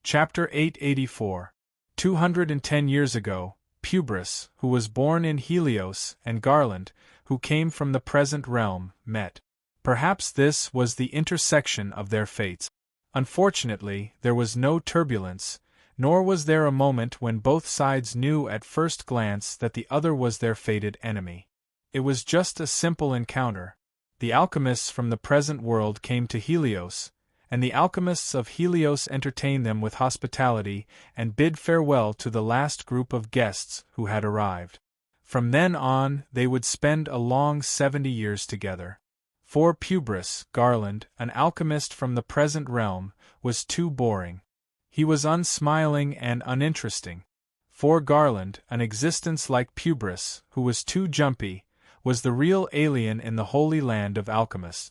Chapter 884. 210 years ago, Pubris, who was born in Helios, and Garland, who came from the present realm, met. Perhaps this was the intersection of their fates. Unfortunately, there was no turbulence, nor was there a moment when both sides knew at first glance that the other was their fated enemy. It was just a simple encounter. The alchemists from the present world came to Helios, and the alchemists of Helios entertained them with hospitality and bid farewell to the last group of guests who had arrived. From then on, they would spend a long 70 years together. For Pubris, Garland, an alchemist from the present realm, was too boring. He was unsmiling and uninteresting. For Garland, an existence like Pubris, who was too jumpy, was the real alien in the holy land of alchemists.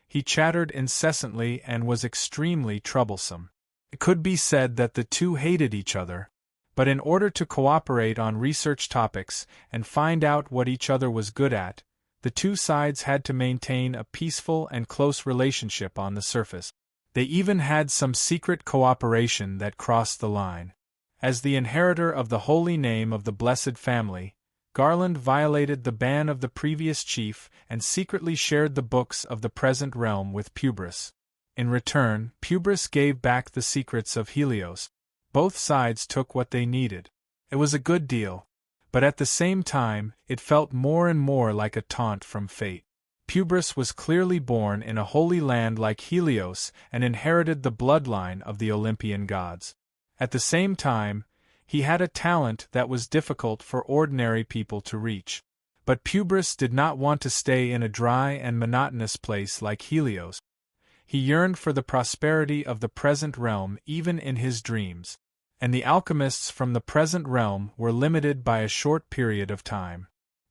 He chattered incessantly and was extremely troublesome. It could be said that the two hated each other, but in order to cooperate on research topics and find out what each other was good at, the two sides had to maintain a peaceful and close relationship on the surface. They even had some secret cooperation that crossed the line. As the inheritor of the holy name of the Blessed Family, Garland violated the ban of the previous chief and secretly shared the books of the present realm with Pubris. In return, Pubris gave back the secrets of Helios. Both sides took what they needed. It was a good deal, but at the same time, it felt more and more like a taunt from fate. Pubris was clearly born in a holy land like Helios and inherited the bloodline of the Olympian gods. At the same time, he had a talent that was difficult for ordinary people to reach. But Pubris did not want to stay in a dry and monotonous place like Helios. He yearned for the prosperity of the present realm even in his dreams. And the alchemists from the present realm were limited by a short period of time.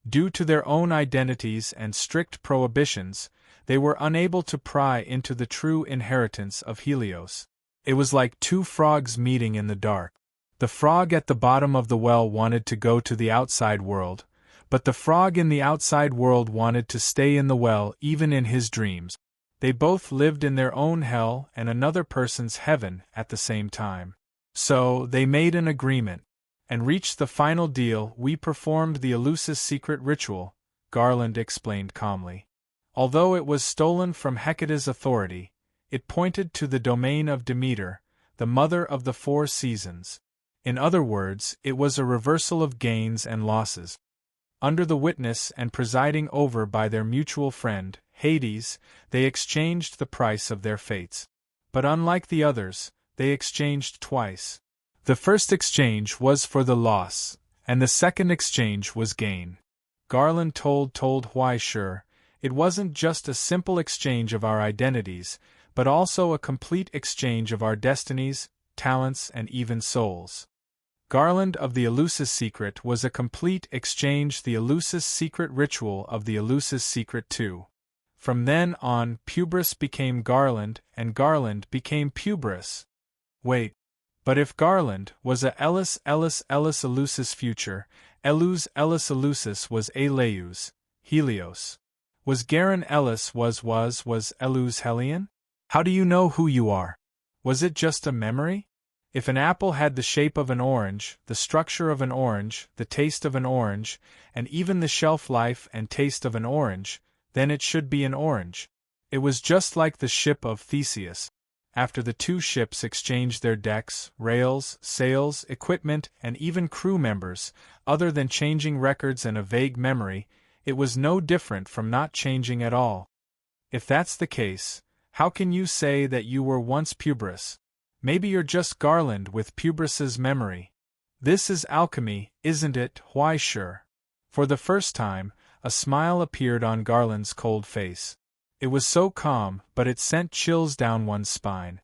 Due to their own identities and strict prohibitions, they were unable to pry into the true inheritance of Helios. It was like two frogs meeting in the dark. The frog at the bottom of the well wanted to go to the outside world, but the frog in the outside world wanted to stay in the well even in his dreams. They both lived in their own hell and another person's heaven at the same time. So, they made an agreement, and reached the final deal. We performed the Eleusis secret ritual, Garland explained calmly. Although it was stolen from Hecate's authority, it pointed to the domain of Demeter, the mother of the 4 seasons. In other words, it was a reversal of gains and losses. Under the witness and presiding over by their mutual friend, Hades, they exchanged the price of their fates. But unlike the others, they exchanged twice. The first exchange was for the loss, and the second exchange was gain. Garland told why sure, it wasn't just a simple exchange of our identities, but also a complete exchange of our destinies, talents, and even souls. Garland of the Eleusis secret was a complete exchange, the Eleusis secret ritual of the Eleusis secret too. From then on, Pubris became Garland, and Garland became Pubris. Wait. But if Garland was a Elus Eleusis future, Elus Eleusis was Eleus, Helios. Was Garen Elus was Elus Helion? How do you know who you are? Was it just a memory? If an apple had the shape of an orange, the structure of an orange, the taste of an orange, and even the shelf life and taste of an orange, then it should be an orange. It was just like the ship of Theseus. After the two ships exchanged their decks, rails, sails, equipment, and even crew members, other than changing records and a vague memory, it was no different from not changing at all. If that's the case, how can you say that you were once Pubris? Maybe you're just Garland with Pubris's memory. This is alchemy, isn't it? Why sure. For the first time, a smile appeared on Garland's cold face. It was so calm, but it sent chills down one's spine.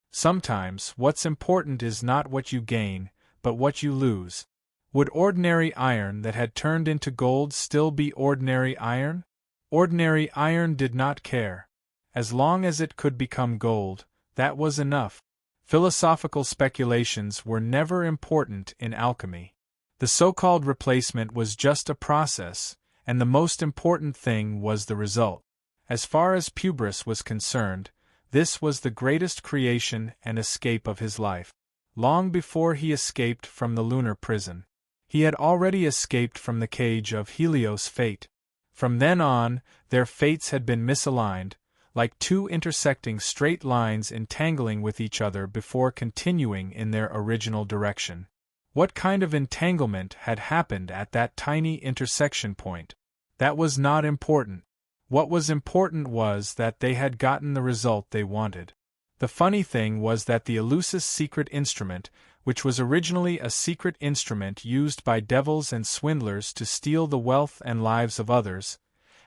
Sometimes, what's important is not what you gain, but what you lose. Would ordinary iron that had turned into gold still be ordinary iron? Ordinary iron did not care. As long as it could become gold, that was enough. Philosophical speculations were never important in alchemy. The so-called replacement was just a process, and the most important thing was the result. As far as Pubris was concerned, This was the greatest creation and escape of his life. Long before he escaped from the lunar prison, he had already escaped from the cage of Helios' fate. From then on, their fates had been misaligned, like two intersecting straight lines entangling with each other before continuing in their original direction. What kind of entanglement had happened at that tiny intersection point? That was not important. What was important was that they had gotten the result they wanted. The funny thing was that the elusive secret instrument, which was originally a secret instrument used by devils and swindlers to steal the wealth and lives of others,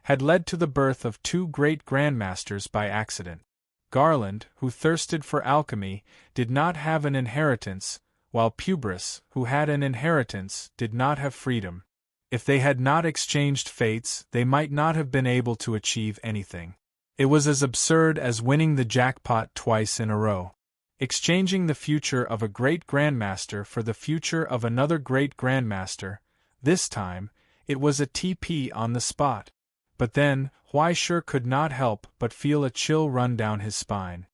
had led to the birth of two great grandmasters by accident. Garland, who thirsted for alchemy, did not have an inheritance, while Pubris, who had an inheritance, did not have freedom. If they had not exchanged fates, they might not have been able to achieve anything. It was as absurd as winning the jackpot twice in a row. Exchanging the future of a great grandmaster for the future of another great grandmaster, this time, it was a TP on the spot. But then, Huaishur could not help but feel a chill run down his spine.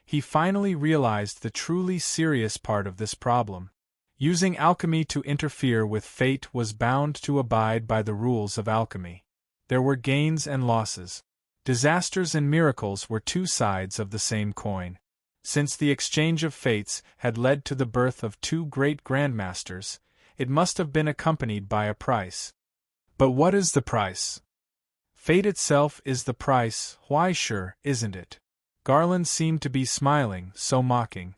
He finally realized the truly serious part of this problem. Using alchemy to interfere with fate was bound to abide by the rules of alchemy. There were gains and losses. Disasters and miracles were two sides of the same coin. Since the exchange of fates had led to the birth of two great grandmasters, it must have been accompanied by a price. But what is the price? Fate itself is the price, Huaishur, isn't it? Garland seemed to be smiling, so mocking.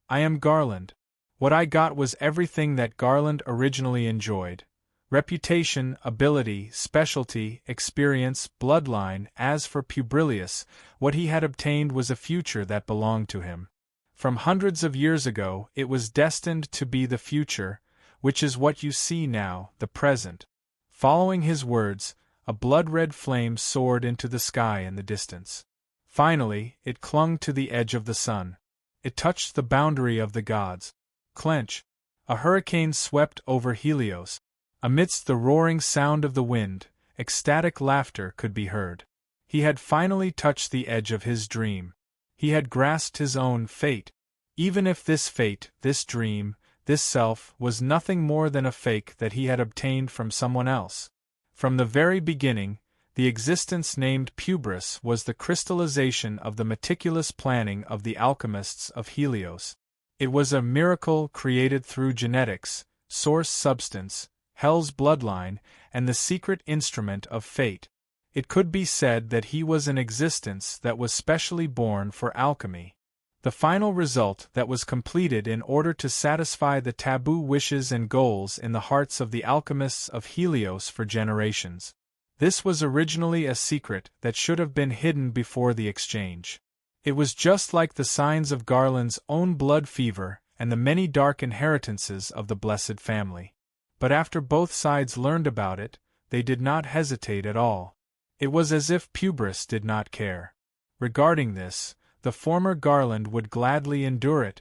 I am Garland. What I got was everything that Garland originally enjoyed. Reputation, ability, specialty, experience, bloodline. As for Publilius, what he had obtained was a future that belonged to him. From hundreds of years ago, it was destined to be the future, which is what you see now, the present. Following his words, a blood-red flame soared into the sky in the distance. Finally, it clung to the edge of the sun. It touched the boundary of the gods. Clench! A hurricane swept over Helios. Amidst the roaring sound of the wind, ecstatic laughter could be heard. He had finally touched the edge of his dream. He had grasped his own fate. Even if this fate, this dream, this self, was nothing more than a fake that he had obtained from someone else. From the very beginning, the existence named Pubris was the crystallization of the meticulous planning of the alchemists of Helios. It was a miracle created through genetics, source substance, Hell's bloodline, and the secret instrument of fate. It could be said that he was an existence that was specially born for alchemy. The final result that was completed in order to satisfy the taboo wishes and goals in the hearts of the alchemists of Helios for generations. This was originally a secret that should have been hidden before the exchange. It was just like the signs of Garland's own blood fever and the many dark inheritances of the Blessed Family. But after both sides learned about it, they did not hesitate at all. It was as if Pubris did not care. Regarding this, the former Garland would gladly endure it.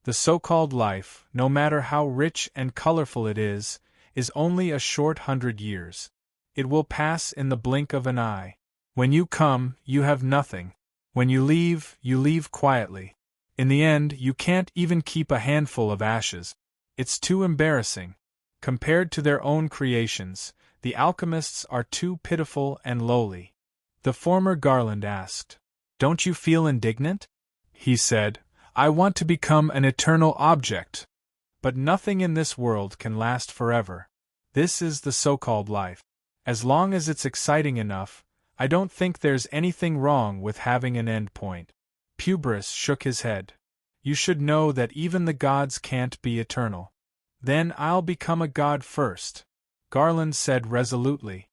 The so-called life, no matter how rich and colorful it is only a short 100 years. It will pass in the blink of an eye. When you come, you have nothing. When you leave quietly. In the end, you can't even keep a handful of ashes. It's too embarrassing. Compared to their own creations, the alchemists are too pitiful and lowly. The former Garland asked, "Don't you feel indignant?" He said, "I want to become an eternal object. But nothing in this world can last forever. This is the so-called life. As long as it's exciting enough, I don't think there's anything wrong with having an end point." Pubris shook his head. "You should know that even the gods can't be eternal." "Then I'll become a god first," Garland said resolutely.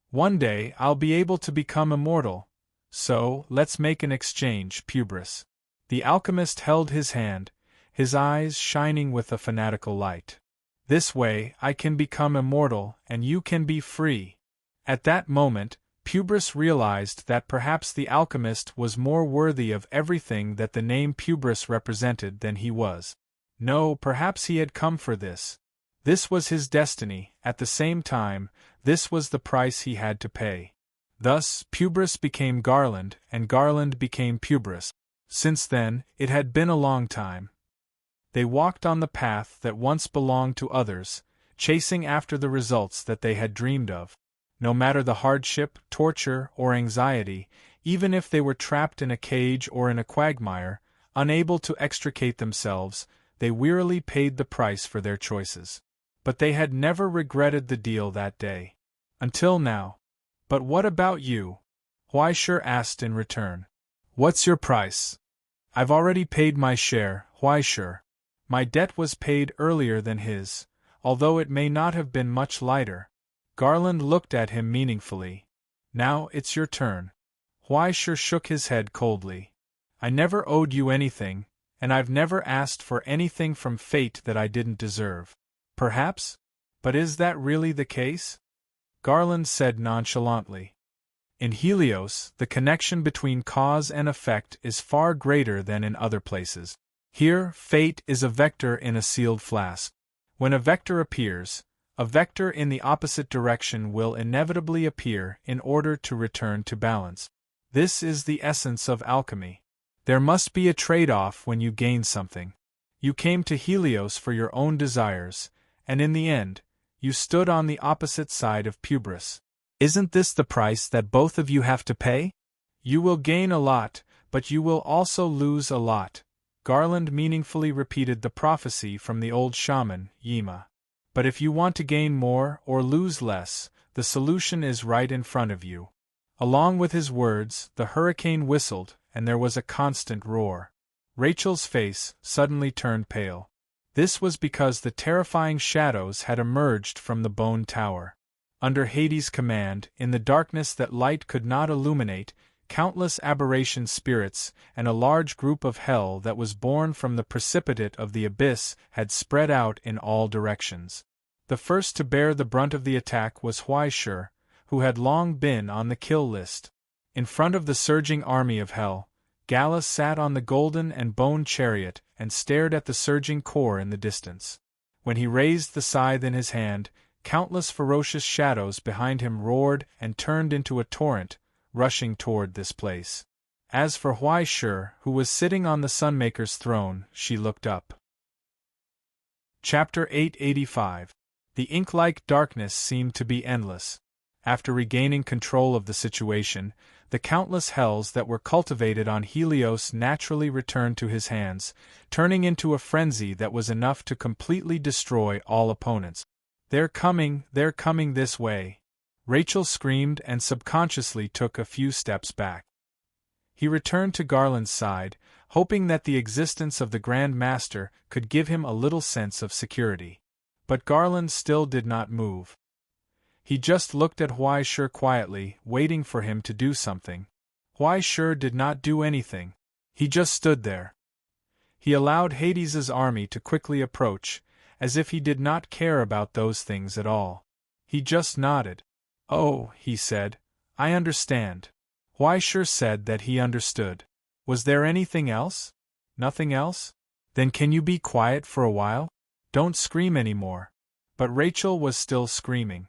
"One day I'll be able to become immortal. So, let's make an exchange, Pubris." The alchemist held his hand, his eyes shining with a fanatical light. "This way I can become immortal and you can be free." At that moment, Pubris realized that perhaps the alchemist was more worthy of everything that the name Pubris represented than he was. No, perhaps he had come for this. This was his destiny. At the same time, this was the price he had to pay. Thus, Pubris became Garland, and Garland became Pubris. Since then, it had been a long time. They walked on the path that once belonged to others, chasing after the results that they had dreamed of. No matter the hardship, torture, or anxiety, even if they were trapped in a cage or in a quagmire, unable to extricate themselves, they wearily paid the price for their choices. But they had never regretted the deal that day. Until now. But what about you? Huaisher asked in return. What's your price? I've already paid my share, Huaisher. My debt was paid earlier than his, although it may not have been much lighter. Garland looked at him meaningfully. Now it's your turn. Huaisher shook his head coldly. I never owed you anything, and I've never asked for anything from fate that I didn't deserve. Perhaps? But is that really the case? Garland said nonchalantly. In Helios, the connection between cause and effect is far greater than in other places. Here, fate is a vector in a sealed flask. When a vector appears, a vector in the opposite direction will inevitably appear in order to return to balance. This is the essence of alchemy. There must be a trade-off when you gain something. You came to Helios for your own desires, and in the end, you stood on the opposite side of Pubris. Isn't this the price that both of you have to pay? You will gain a lot, but you will also lose a lot. Garland meaningfully repeated the prophecy from the old shaman, Yima. But if you want to gain more or lose less, the solution is right in front of you. Along with his words, the hurricane whistled, and there was a constant roar. Rachel's face suddenly turned pale. This was because the terrifying shadows had emerged from the bone tower. Under Hades' command, in the darkness that light could not illuminate, countless aberration spirits and a large group of hell that was born from the precipitate of the abyss had spread out in all directions. The first to bear the brunt of the attack was Huaisher, who had long been on the kill list. In front of the surging army of hell, Gallus sat on the golden and bone chariot and stared at the surging core in the distance. When he raised the scythe in his hand, countless ferocious shadows behind him roared and turned into a torrent, rushing toward this place. As for Huaisher, who was sitting on the Sunmaker's throne, she looked up. Chapter 885. The ink-like darkness seemed to be endless. After regaining control of the situation, the countless hells that were cultivated on Helios naturally returned to his hands, turning into a frenzy that was enough to completely destroy all opponents. They're coming this way. Rachel screamed and subconsciously took a few steps back. He returned to Garland's side, hoping that the existence of the Grand Master could give him a little sense of security. But Garland still did not move. He just looked at Huaisher quietly, waiting for him to do something. Huaisher did not do anything. He just stood there. He allowed Hades's army to quickly approach, as if he did not care about those things at all. He just nodded. Oh, he said, I understand. Huaisher said that he understood. Was there anything else? Nothing else? Then can you be quiet for a while? Don't scream anymore. But Rachel was still screaming.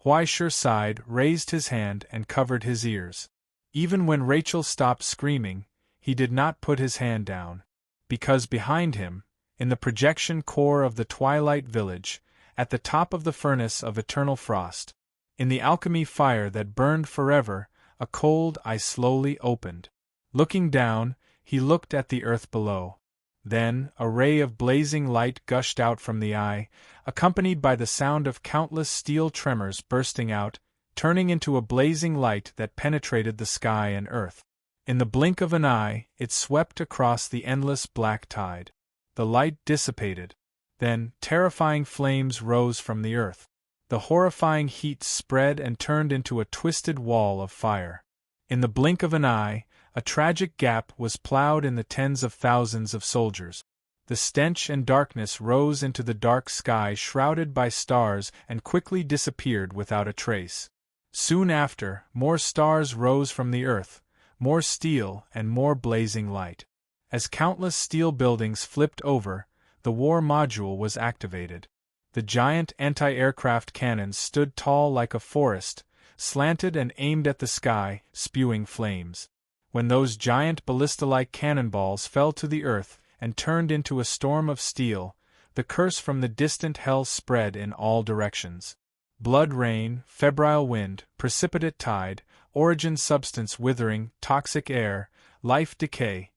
Huaisher sighed, raised his hand, and covered his ears. Even when Rachel stopped screaming, he did not put his hand down. Because behind him, in the projection core of the Twilight Village, at the top of the furnace of eternal frost, in the alchemy fire that burned forever, a cold eye slowly opened. Looking down, he looked at the earth below. Then, a ray of blazing light gushed out from the eye, accompanied by the sound of countless steel tremors bursting out, turning into a blazing light that penetrated the sky and earth. In the blink of an eye, it swept across the endless black tide. The light dissipated. Then, terrifying flames rose from the earth. The horrifying heat spread and turned into a twisted wall of fire. In the blink of an eye, a tragic gap was plowed in the tens of thousands of soldiers. The stench and darkness rose into the dark sky shrouded by stars and quickly disappeared without a trace. Soon after, more stars rose from the earth, more steel and more blazing light. As countless steel buildings flipped over, the war module was activated. The giant anti-aircraft cannons stood tall like a forest, slanted and aimed at the sky, spewing flames. When those giant ballista-like cannonballs fell to the earth and turned into a storm of steel, the curse from the distant hell spread in all directions. Blood rain, febrile wind, precipitate tide, origin substance withering, toxic air, life decay.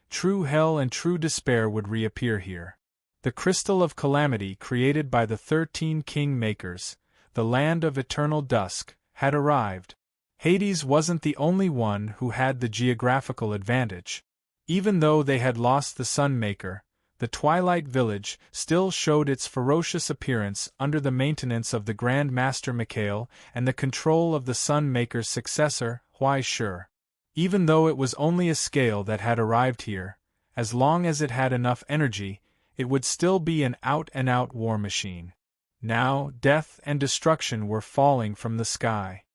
True hell and true despair would reappear here. The crystal of calamity created by the 13 king-makers, the land of eternal dusk, had arrived. Hades wasn't the only one who had the geographical advantage. Even though they had lost the Sun-maker, the Twilight Village still showed its ferocious appearance under the maintenance of the Grand Master Mikhail and the control of the Sun-maker's successor, Huai Shi. Even though it was only a scale that had arrived here, as long as it had enough energy, it would still be an out-and-out war machine. Now, death and destruction were falling from the sky.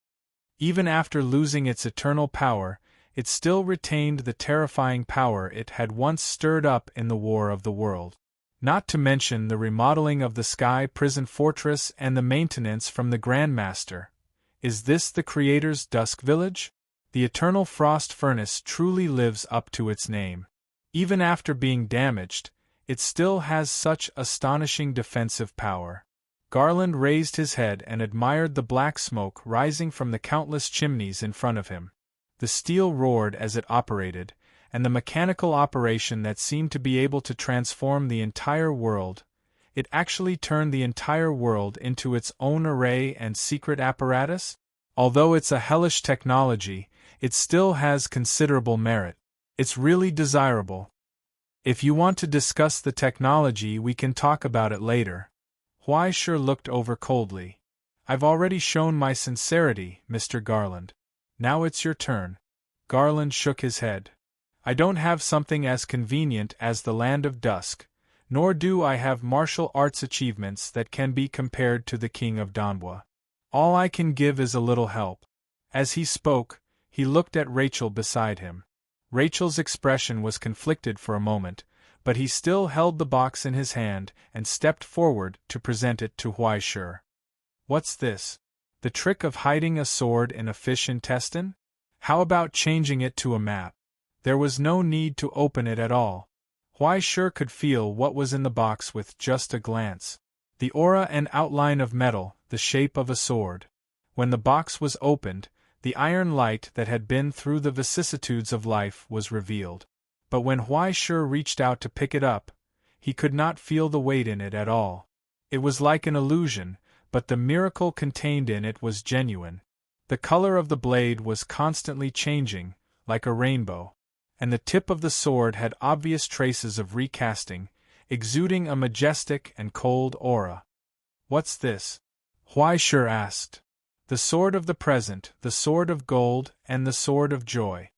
Even after losing its eternal power, it still retained the terrifying power it had once stirred up in the War of the World. Not to mention the remodeling of the Sky Prison Fortress and the maintenance from the Grandmaster. Is this the Creator's Dusk Village? The Eternal Frost Furnace truly lives up to its name. Even after being damaged, it still has such astonishing defensive power. Garland raised his head and admired the black smoke rising from the countless chimneys in front of him. The steel roared as it operated, and the mechanical operation that seemed to be able to transform the entire world. It actually turned the entire world into its own array and secret apparatus? Although it's a hellish technology, it still has considerable merit. It's really desirable. If you want to discuss the technology, we can talk about it later. Huai Shi looked over coldly. I've already shown my sincerity, Mr. Garland. Now it's your turn. Garland shook his head. I don't have something as convenient as the Land of Dusk, nor do I have martial arts achievements that can be compared to the King of Donwa. All I can give is a little help. As he spoke, he looked at Rachel beside him. Rachel's expression was conflicted for a moment, but he still held the box in his hand and stepped forward to present it to Huai Shi. What's this? The trick of hiding a sword in a fish intestine? How about changing it to a map? There was no need to open it at all. Huai Shi could feel what was in the box with just a glance. The aura and outline of metal, the shape of a sword. When the box was opened, the iron light that had been through the vicissitudes of life was revealed. But when Huai Shi reached out to pick it up, he could not feel the weight in it at all. It was like an illusion, but the miracle contained in it was genuine. The color of the blade was constantly changing, like a rainbow, and the tip of the sword had obvious traces of recasting, exuding a majestic and cold aura. What's this? Huai Shi asked. The sword of the present, the sword of gold, and the sword of joy.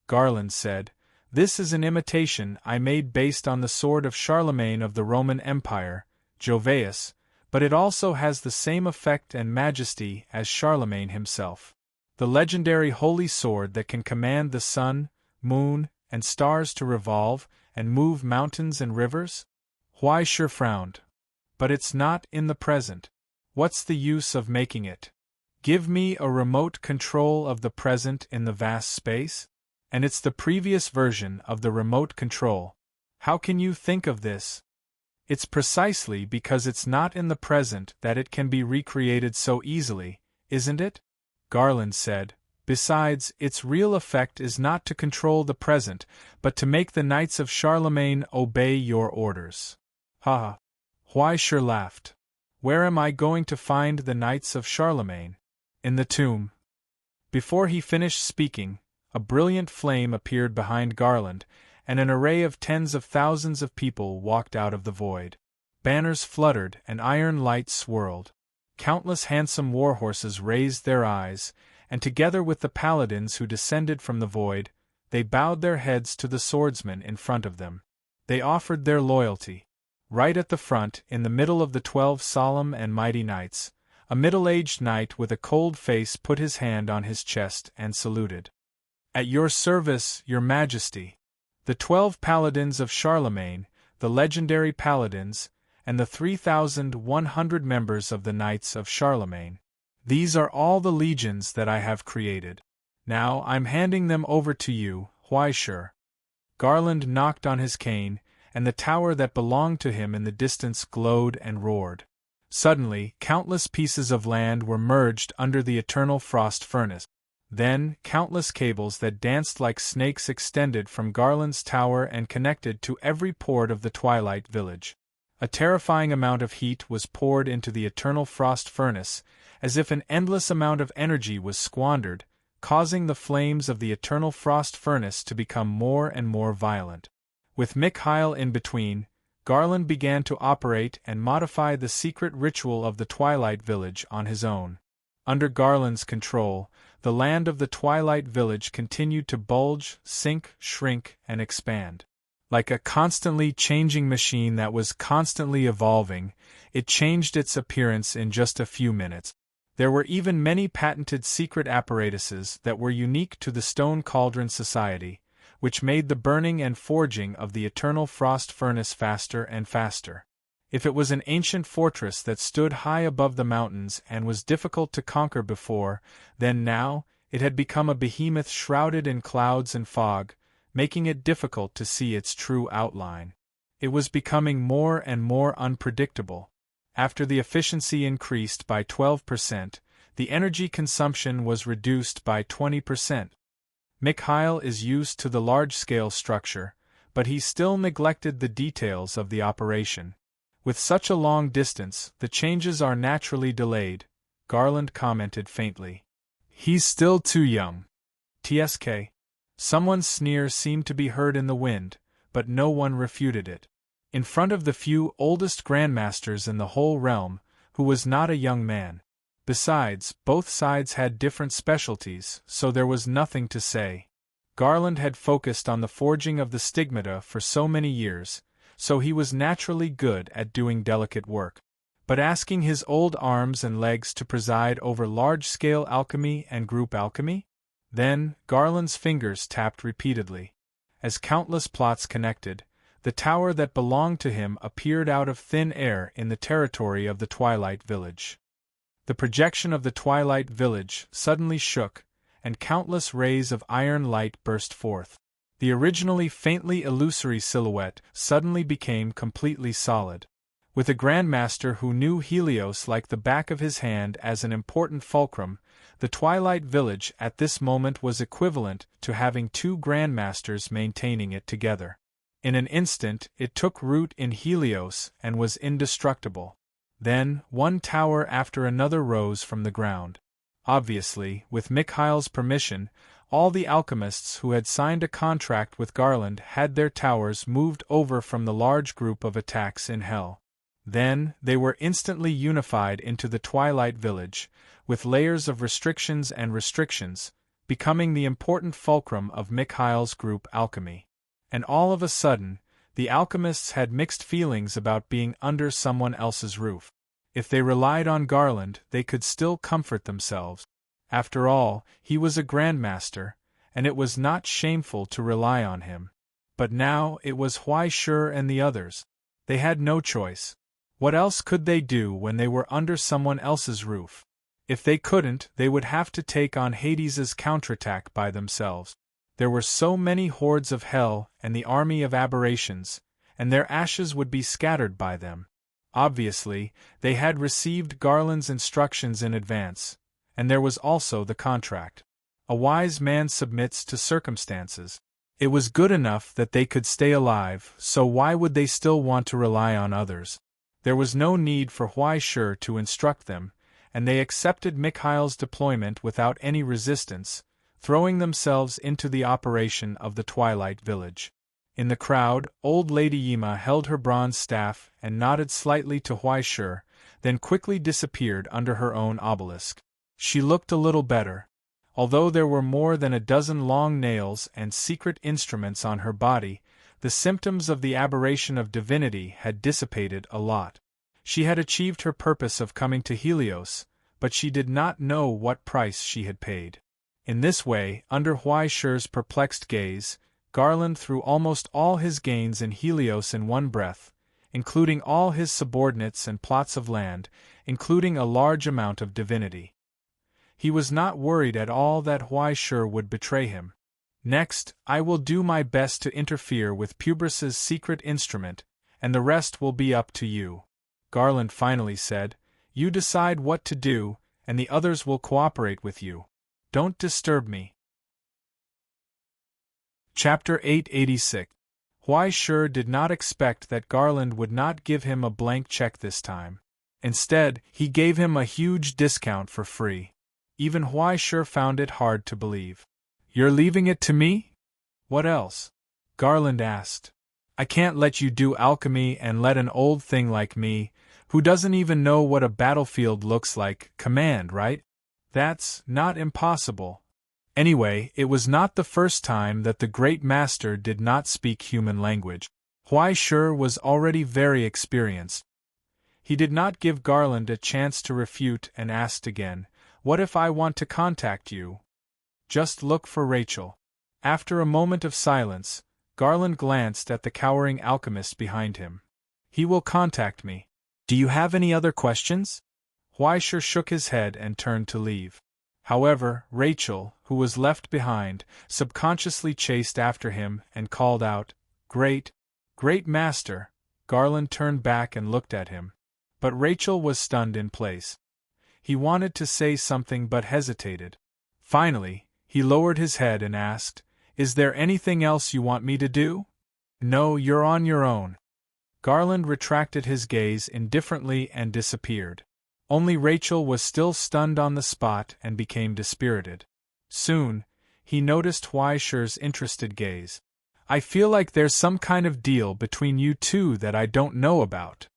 Garland said, This is an imitation I made based on the sword of Charlemagne of the Roman Empire, Joveus, but it also has the same effect and majesty as Charlemagne himself. The legendary holy sword that can command the sun, moon, and stars to revolve and move mountains and rivers? Huai Shi frowned. But it's not in the present. What's the use of making it? Give me a remote control of the present in the vast space? And it's the previous version of the remote control. How can you think of this? It's precisely because it's not in the present that it can be recreated so easily, isn't it? Garland said. Besides, its real effect is not to control the present, but to make the knights of Charlemagne obey your orders. Ha ha. Huai Shi laughed. Where am I going to find the knights of Charlemagne? In the tomb. Before he finished speaking, a brilliant flame appeared behind Garland, and an array of tens of thousands of people walked out of the void. Banners fluttered and iron lights swirled. Countless handsome war-horses raised their eyes, and together with the paladins who descended from the void, they bowed their heads to the swordsmen in front of them. They offered their loyalty. Right at the front, in the middle of the 12 solemn and mighty knights, a middle-aged knight with a cold face put his hand on his chest and saluted. At your service, your majesty. The 12 paladins of Charlemagne, the legendary paladins, and the 3,100 members of the Knights of Charlemagne. These are all the legions that I have created. Now I'm handing them over to you, Huaishur." Garland knocked on his cane, and the tower that belonged to him in the distance glowed and roared. Suddenly, countless pieces of land were merged under the eternal frost furnace. Then, countless cables that danced like snakes extended from Garland's tower and connected to every port of the Twilight Village. A terrifying amount of heat was poured into the eternal frost furnace, as if an endless amount of energy was squandered, causing the flames of the eternal frost furnace to become more and more violent. With Mikhail in between, Garland began to operate and modify the secret ritual of the Twilight Village on his own. Under Garland's control, the land of the Twilight Village continued to bulge, sink, shrink, and expand. Like a constantly changing machine that was constantly evolving, it changed its appearance in just a few minutes. There were even many patented secret apparatuses that were unique to the Stone Cauldron Society, which made the burning and forging of the eternal frost furnace faster and faster. If it was an ancient fortress that stood high above the mountains and was difficult to conquer before, then now, it had become a behemoth shrouded in clouds and fog, making it difficult to see its true outline. It was becoming more and more unpredictable. After the efficiency increased by 12%, the energy consumption was reduced by 20%. Mikhail is used to the large-scale structure, but he still neglected the details of the operation. With such a long distance, the changes are naturally delayed, Garland commented faintly. He's still too young. TSK. Someone's sneer seemed to be heard in the wind, but no one refuted it. In front of the few oldest grandmasters in the whole realm, who was not a young man. Besides, both sides had different specialties, so there was nothing to say. Garland had focused on the forging of the stigmata for so many years, so he was naturally good at doing delicate work. But asking his old arms and legs to preside over large-scale alchemy and group alchemy? Then, Garland's fingers tapped repeatedly. As countless plots connected, the tower that belonged to him appeared out of thin air in the territory of the Twilight Village. The projection of the Twilight Village suddenly shook, and countless rays of iron light burst forth. The originally faintly illusory silhouette suddenly became completely solid. With a Grandmaster who knew Helios like the back of his hand as an important fulcrum, the Twilight Village at this moment was equivalent to having two Grandmasters maintaining it together. In an instant it took root in Helios and was indestructible. Then, one tower after another rose from the ground. Obviously, with Mikhail's permission, all the alchemists who had signed a contract with Garland had their towers moved over from the large group of attacks in Hell. Then, they were instantly unified into the Twilight Village, with layers of restrictions and restrictions, becoming the important fulcrum of Mikhail's group alchemy. And all of a sudden, the alchemists had mixed feelings about being under someone else's roof. If they relied on Garland, they could still comfort themselves. After all, he was a Grandmaster, and it was not shameful to rely on him. But now it was Huaishur and the others. They had no choice. What else could they do when they were under someone else's roof? If they couldn't, they would have to take on Hades's counterattack by themselves. There were so many hordes of hell and the army of aberrations, and their ashes would be scattered by them. Obviously, they had received Garland's instructions in advance, and there was also the contract. A wise man submits to circumstances. It was good enough that they could stay alive, so why would they still want to rely on others? There was no need for Huaishur to instruct them, and they accepted Mikhail's deployment without any resistance, throwing themselves into the operation of the Twilight Village. In the crowd, old Lady Yima held her bronze staff and nodded slightly to Huaishur, then quickly disappeared under her own obelisk. She looked a little better. Although there were more than a dozen long nails and secret instruments on her body, the symptoms of the aberration of divinity had dissipated a lot. She had achieved her purpose of coming to Helios, but she did not know what price she had paid. In this way, under Huaishur's perplexed gaze, Garland threw almost all his gains in Helios in one breath, including all his subordinates and plots of land, including a large amount of divinity. He was not worried at all that Huaishur would betray him. Next, I will do my best to interfere with Pubras's secret instrument, and the rest will be up to you. Garland finally said, You decide what to do, and the others will cooperate with you. Don't disturb me. Chapter 886. Huaishur did not expect that Garland would not give him a blank check this time. Instead, he gave him a huge discount for free. Even Huaishur found it hard to believe. You're leaving it to me? What else? Garland asked. I can't let you do alchemy and let an old thing like me, who doesn't even know what a battlefield looks like, command, right? That's not impossible. Anyway, it was not the first time that the great master did not speak human language. Huaishur was already very experienced. He did not give Garland a chance to refute and asked again, What if I want to contact you? Just look for Rachel. After a moment of silence, Garland glanced at the cowering alchemist behind him. He will contact me. Do you have any other questions? Huaishur shook his head and turned to leave. However, Rachel, who was left behind, subconsciously chased after him and called out, Great master! Garland turned back and looked at him. But Rachel was stunned in place. He wanted to say something but hesitated. Finally, he lowered his head and asked, Is there anything else you want me to do? No, you're on your own. Garland retracted his gaze indifferently and disappeared. Only Rachel was still stunned on the spot and became dispirited. Soon, he noticed Huaishur's interested gaze. I feel like there's some kind of deal between you two that I don't know about.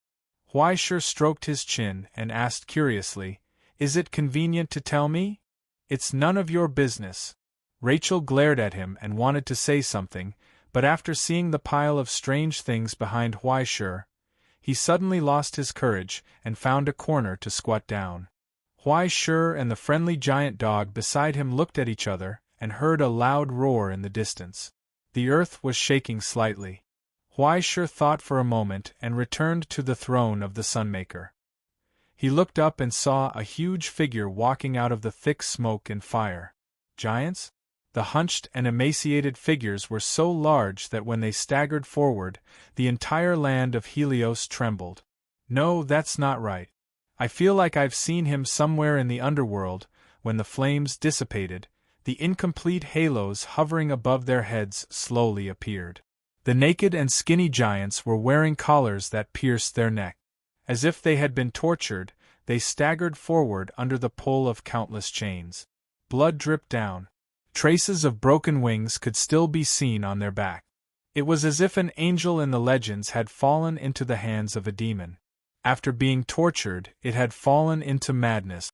Huaishur stroked his chin and asked curiously, Is it convenient to tell me? It's none of your business. Rachel glared at him and wanted to say something, but after seeing the pile of strange things behind Huaishur, he suddenly lost his courage and found a corner to squat down. Huaishur and the friendly giant dog beside him looked at each other and heard a loud roar in the distance. The earth was shaking slightly. Huaishur thought for a moment and returned to the throne of the Sunmaker. He looked up and saw a huge figure walking out of the thick smoke and fire. Giants? The hunched and emaciated figures were so large that when they staggered forward, the entire land of Helios trembled. No, that's not right. I feel like I've seen him somewhere in the underworld. When the flames dissipated, the incomplete halos hovering above their heads slowly appeared. The naked and skinny giants were wearing collars that pierced their neck. As if they had been tortured, they staggered forward under the pull of countless chains. Blood dripped down. Traces of broken wings could still be seen on their back. It was as if an angel in the legends had fallen into the hands of a demon. After being tortured, it had fallen into madness.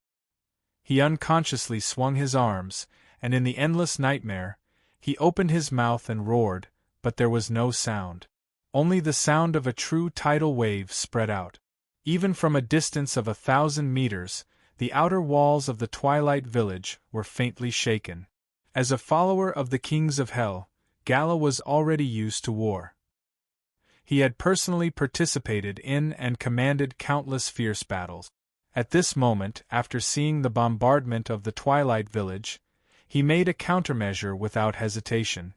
He unconsciously swung his arms, and in the endless nightmare, he opened his mouth and roared, but there was no sound. Only the sound of a true tidal wave spread out. Even from a distance of 1,000 meters, the outer walls of the Twilight Village were faintly shaken. As a follower of the kings of Hell, Gala was already used to war. He had personally participated in and commanded countless fierce battles. At this moment, after seeing the bombardment of the Twilight Village, he made a countermeasure without hesitation.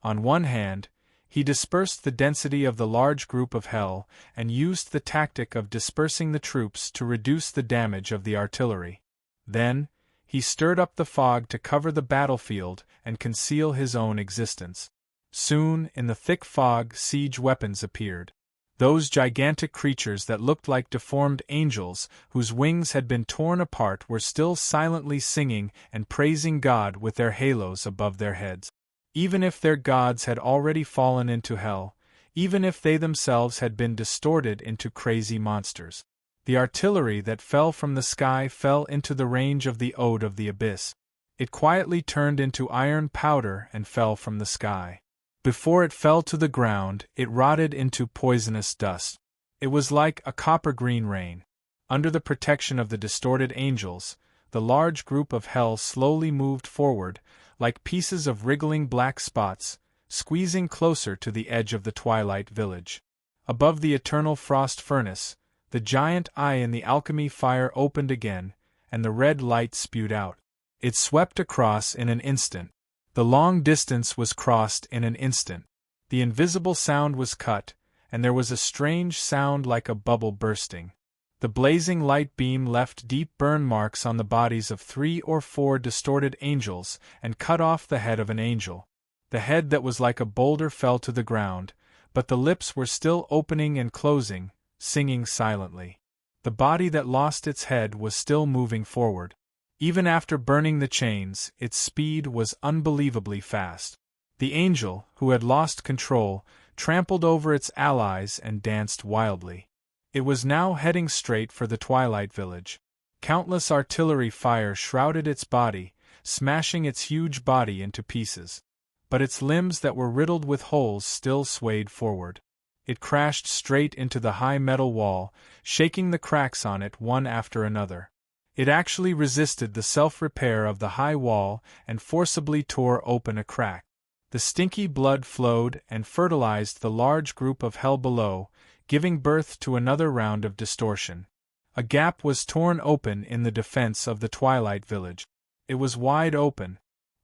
On one hand, he dispersed the density of the large group of Hell and used the tactic of dispersing the troops to reduce the damage of the artillery. Then, he stirred up the fog to cover the battlefield and conceal his own existence. Soon, in the thick fog, siege weapons appeared. Those gigantic creatures that looked like deformed angels whose wings had been torn apart were still silently singing and praising God with their halos above their heads. Even if their gods had already fallen into hell, even if they themselves had been distorted into crazy monsters, the artillery that fell from the sky fell into the range of the Ode of the Abyss. It quietly turned into iron powder and fell from the sky. Before it fell to the ground, it rotted into poisonous dust. It was like a copper-green rain. Under the protection of the distorted angels, the large group of Hell slowly moved forward, like pieces of wriggling black spots, squeezing closer to the edge of the Twilight Village. Above the eternal frost furnace, the giant eye in the alchemy fire opened again, and the red light spewed out. It swept across in an instant. The long distance was crossed in an instant. The invisible sound was cut, and there was a strange sound like a bubble bursting. The blazing light beam left deep burn marks on the bodies of 3 or 4 distorted angels and cut off the head of an angel. The head that was like a boulder fell to the ground, but the lips were still opening and closing, singing silently. The body that lost its head was still moving forward. Even after burning the chains, its speed was unbelievably fast. The angel, who had lost control, trampled over its allies and danced wildly. It was now heading straight for the Twilight Village. Countless artillery fire shrouded its body, smashing its huge body into pieces. But its limbs that were riddled with holes still swayed forward. It crashed straight into the high metal wall, shaking the cracks on it one after another. It actually resisted the self-repair of the high wall and forcibly tore open a crack. The stinky blood flowed and fertilized the large group of hell below, giving birth to another round of distortion. A gap was torn open in the defense of the Twilight Village. It was wide open.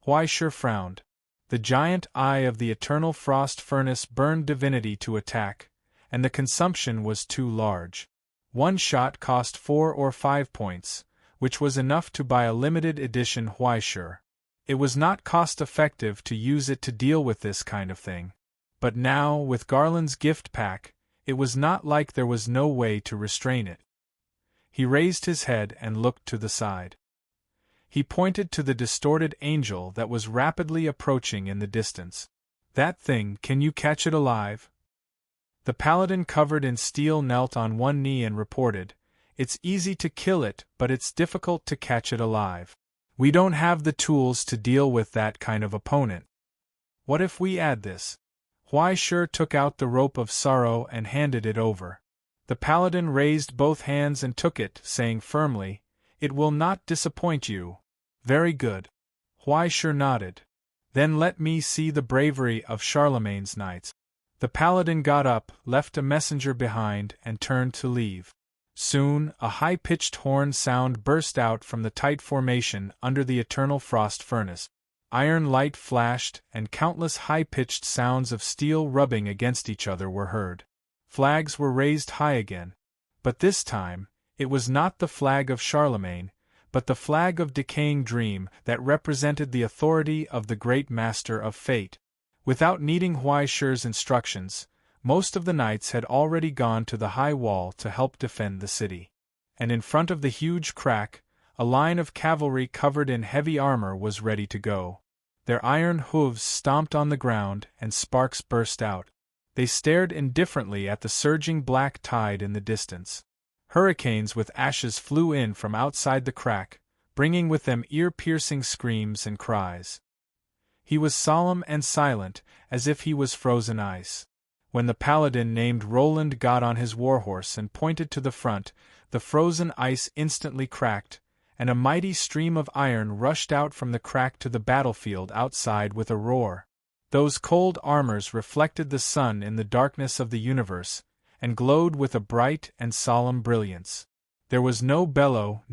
Huaishur frowned. The giant eye of the eternal frost furnace burned divinity to attack, and the consumption was too large. One shot cost 4 or 5 points, which was enough to buy a limited edition Huaishur. It was not cost-effective to use it to deal with this kind of thing. But now, with Garland's gift pack, it was not like there was no way to restrain it. He raised his head and looked to the side. He pointed to the distorted angel that was rapidly approaching in the distance. "That thing, can you catch it alive?" The paladin covered in steel knelt on one knee and reported, "It's easy to kill it, but it's difficult to catch it alive. We don't have the tools to deal with that kind of opponent." "What if we add this?" Huaishur took out the rope of sorrow and handed it over. The paladin raised both hands and took it, saying firmly, "It will not disappoint you." "Very good." Huaishur nodded. "Then let me see the bravery of Charlemagne's knights." The paladin got up, left a messenger behind, and turned to leave. Soon, a high-pitched horn sound burst out from the tight formation under the eternal frost furnace. Iron light flashed, and countless high-pitched sounds of steel rubbing against each other were heard. Flags were raised high again. But this time, it was not the flag of Charlemagne, but the flag of decaying dream that represented the authority of the great master of fate. Without needing Huaishur's instructions, most of the knights had already gone to the high wall to help defend the city. And in front of the huge crack, a line of cavalry covered in heavy armor was ready to go. Their iron hooves stomped on the ground and sparks burst out. They stared indifferently at the surging black tide in the distance. Hurricanes with ashes flew in from outside the crack, bringing with them ear-piercing screams and cries. He was solemn and silent, as if he was frozen ice. When the paladin named Roland got on his warhorse and pointed to the front, the frozen ice instantly cracked, and a mighty stream of iron rushed out from the crack to the battlefield outside with a roar. Those cold armors reflected the sun in the darkness of the universe, and glowed with a bright and solemn brilliance. There was no bellow,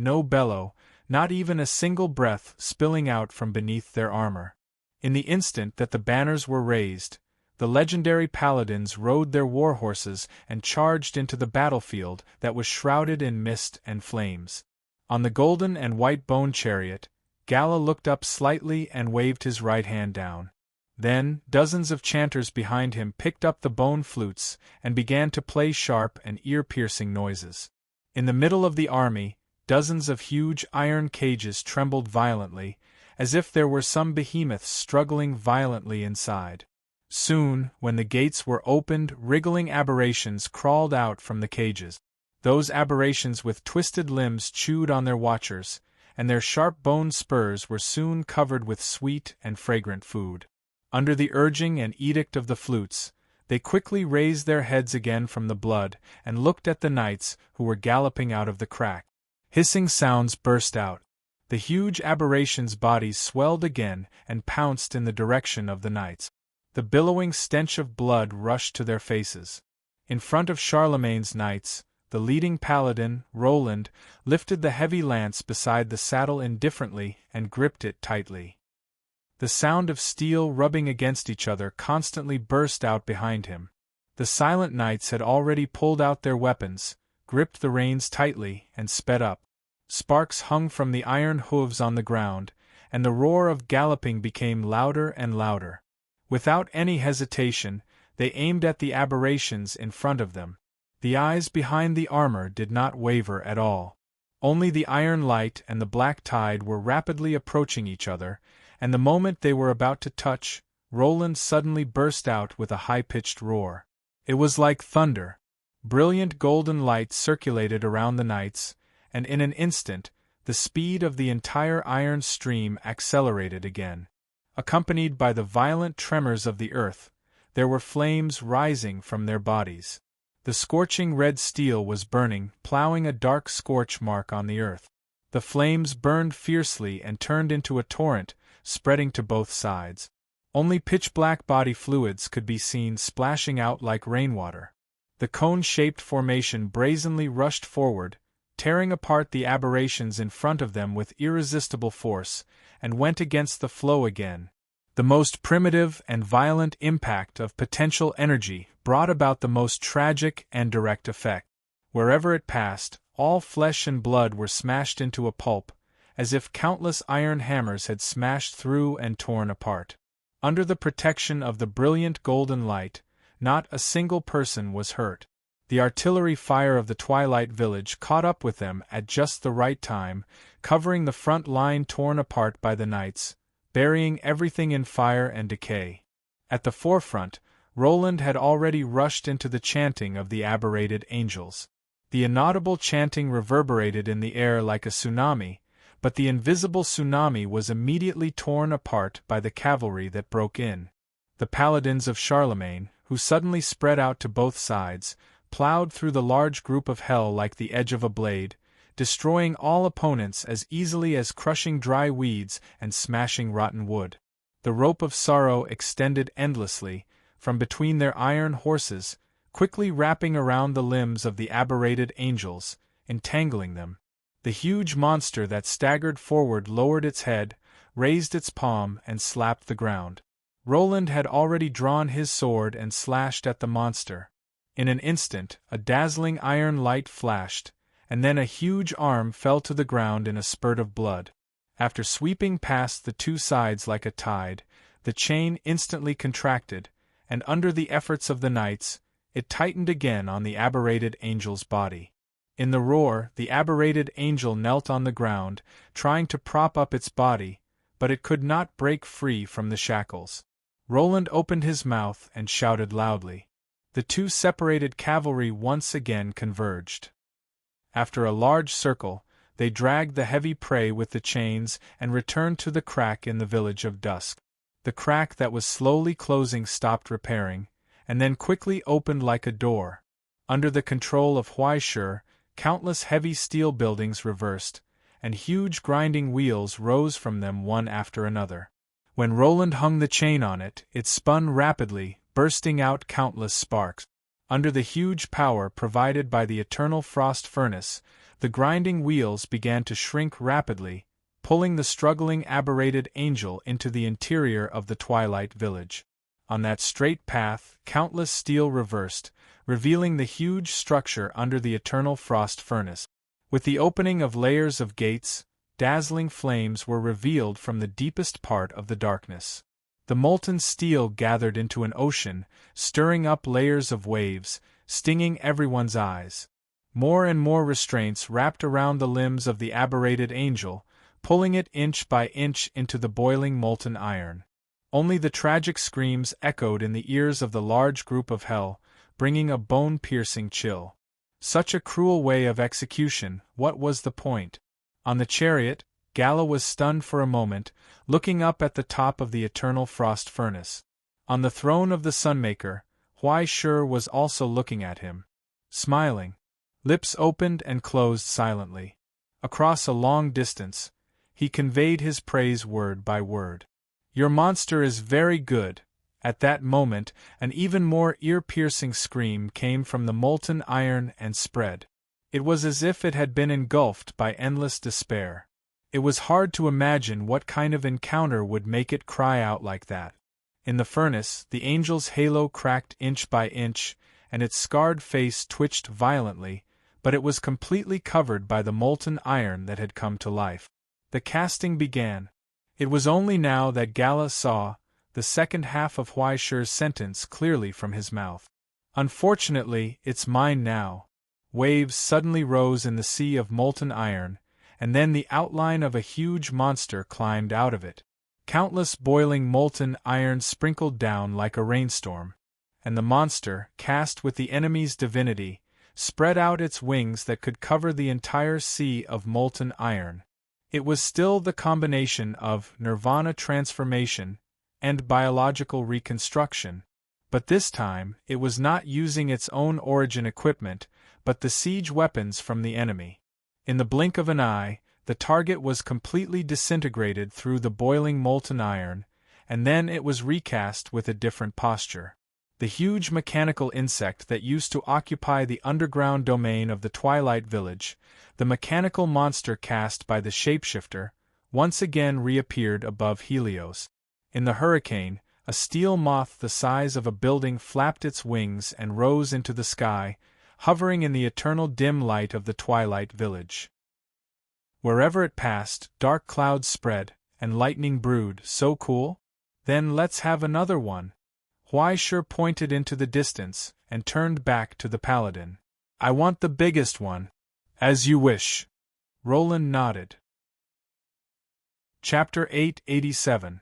not even a single breath spilling out from beneath their armor. In the instant that the banners were raised, the legendary paladins rode their war horses and charged into the battlefield that was shrouded in mist and flames. On the golden and white bone chariot, Gala looked up slightly and waved his right hand down. Then, dozens of chanters behind him picked up the bone flutes and began to play sharp and ear-piercing noises. In the middle of the army, dozens of huge iron cages trembled violently, as if there were some behemoths struggling violently inside. Soon, when the gates were opened, wriggling aberrations crawled out from the cages. Those aberrations with twisted limbs chewed on their watchers, and their sharp-boned spurs were soon covered with sweet and fragrant food. Under the urging and edict of the flutes, they quickly raised their heads again from the blood and looked at the knights who were galloping out of the crack. Hissing sounds burst out. The huge aberrations' bodies swelled again and pounced in the direction of the knights. The billowing stench of blood rushed to their faces. In front of Charlemagne's knights, the leading paladin, Roland, lifted the heavy lance beside the saddle indifferently and gripped it tightly. The sound of steel rubbing against each other constantly burst out behind him. The silent knights had already pulled out their weapons, gripped the reins tightly, and sped up. Sparks hung from the iron hooves on the ground, and the roar of galloping became louder and louder. Without any hesitation, they aimed at the aberrations in front of them. The eyes behind the armor did not waver at all. Only the iron light and the black tide were rapidly approaching each other, and the moment they were about to touch, Roland suddenly burst out with a high-pitched roar. It was like thunder. Brilliant golden light circulated around the knights, and in an instant, the speed of the entire iron stream accelerated again. Accompanied by the violent tremors of the earth, there were flames rising from their bodies. The scorching red steel was burning, plowing a dark scorch mark on the earth. The flames burned fiercely and turned into a torrent, spreading to both sides. Only pitch-black body fluids could be seen splashing out like rainwater. The cone-shaped formation brazenly rushed forward, tearing apart the aberrations in front of them with irresistible force, and went against the flow again. The most primitive and violent impact of potential energy brought about the most tragic and direct effect. Wherever it passed, all flesh and blood were smashed into a pulp, as if countless iron hammers had smashed through and torn apart. Under the protection of the brilliant golden light, not a single person was hurt. The artillery fire of the Twilight Village caught up with them at just the right time, covering the front line torn apart by the knights, burying everything in fire and decay. At the forefront, Roland had already rushed into the chanting of the aberrated angels. The inaudible chanting reverberated in the air like a tsunami, but the invisible tsunami was immediately torn apart by the cavalry that broke in. The paladins of Charlemagne, who suddenly spread out to both sides, plowed through the large group of hell like the edge of a blade, destroying all opponents as easily as crushing dry weeds and smashing rotten wood. The rope of sorrow extended endlessly, from between their iron horses, quickly wrapping around the limbs of the aberrated angels, entangling them. The huge monster that staggered forward lowered its head, raised its palm, and slapped the ground. Roland had already drawn his sword and slashed at the monster. In an instant, a dazzling iron light flashed, and then a huge arm fell to the ground in a spurt of blood. After sweeping past the two sides like a tide, the chain instantly contracted, and under the efforts of the knights, it tightened again on the aberrated angel's body. In the roar, the aberrated angel knelt on the ground, trying to prop up its body, but it could not break free from the shackles. Roland opened his mouth and shouted loudly. The two separated cavalry once again converged. After a large circle, they dragged the heavy prey with the chains and returned to the crack in the village of Dusk. The crack that was slowly closing stopped repairing, and then quickly opened like a door. Under the control of Huaishur, countless heavy steel buildings reversed, and huge grinding wheels rose from them one after another. When Roland hung the chain on it, it spun rapidly, bursting out countless sparks. Under the huge power provided by the eternal frost furnace, the grinding wheels began to shrink rapidly, pulling the struggling aberrated angel into the interior of the Twilight Village. On that straight path, countless steel reversed, revealing the huge structure under the eternal frost furnace. With the opening of layers of gates, dazzling flames were revealed from the deepest part of the darkness. The molten steel gathered into an ocean, stirring up layers of waves, stinging everyone's eyes. More and more restraints wrapped around the limbs of the aberrated angel, pulling it inch by inch into the boiling molten iron. Only the tragic screams echoed in the ears of the large group of hell, bringing a bone-piercing chill. Such a cruel way of execution, what was the point? On the chariot, Gala was stunned for a moment, looking up at the top of the eternal frost furnace. On the throne of the Sunmaker, Huaishur was also looking at him, smiling. Lips opened and closed silently. Across a long distance, he conveyed his praise word by word. "Your monster is very good." At that moment, an even more ear-piercing scream came from the molten iron and spread. It was as if it had been engulfed by endless despair. It was hard to imagine what kind of encounter would make it cry out like that. In the furnace, the angel's halo cracked inch by inch, and its scarred face twitched violently, but it was completely covered by the molten iron that had come to life. The casting began. It was only now that Gala saw the second half of Huaishi's sentence clearly from his mouth. Unfortunately, it's mine now. Waves suddenly rose in the sea of molten iron, and then the outline of a huge monster climbed out of it. Countless boiling molten iron sprinkled down like a rainstorm, and the monster, cast with the enemy's divinity, spread out its wings that could cover the entire sea of molten iron. It was still the combination of nirvana transformation and biological reconstruction, but this time it was not using its own origin equipment, but the siege weapons from the enemy. In the blink of an eye, the target was completely disintegrated through the boiling molten iron, and then it was recast with a different posture. The huge mechanical insect that used to occupy the underground domain of the Twilight Village, the mechanical monster cast by the shapeshifter, once again reappeared above Helios. In the hurricane, a steel moth the size of a building flapped its wings and rose into the sky, hovering in the eternal dim light of the Twilight Village. Wherever it passed, dark clouds spread, and lightning brewed. So cool? Then let's have another one. Huaishi pointed into the distance, and turned back to the paladin. I want the biggest one. As you wish. Roland nodded. Chapter 887.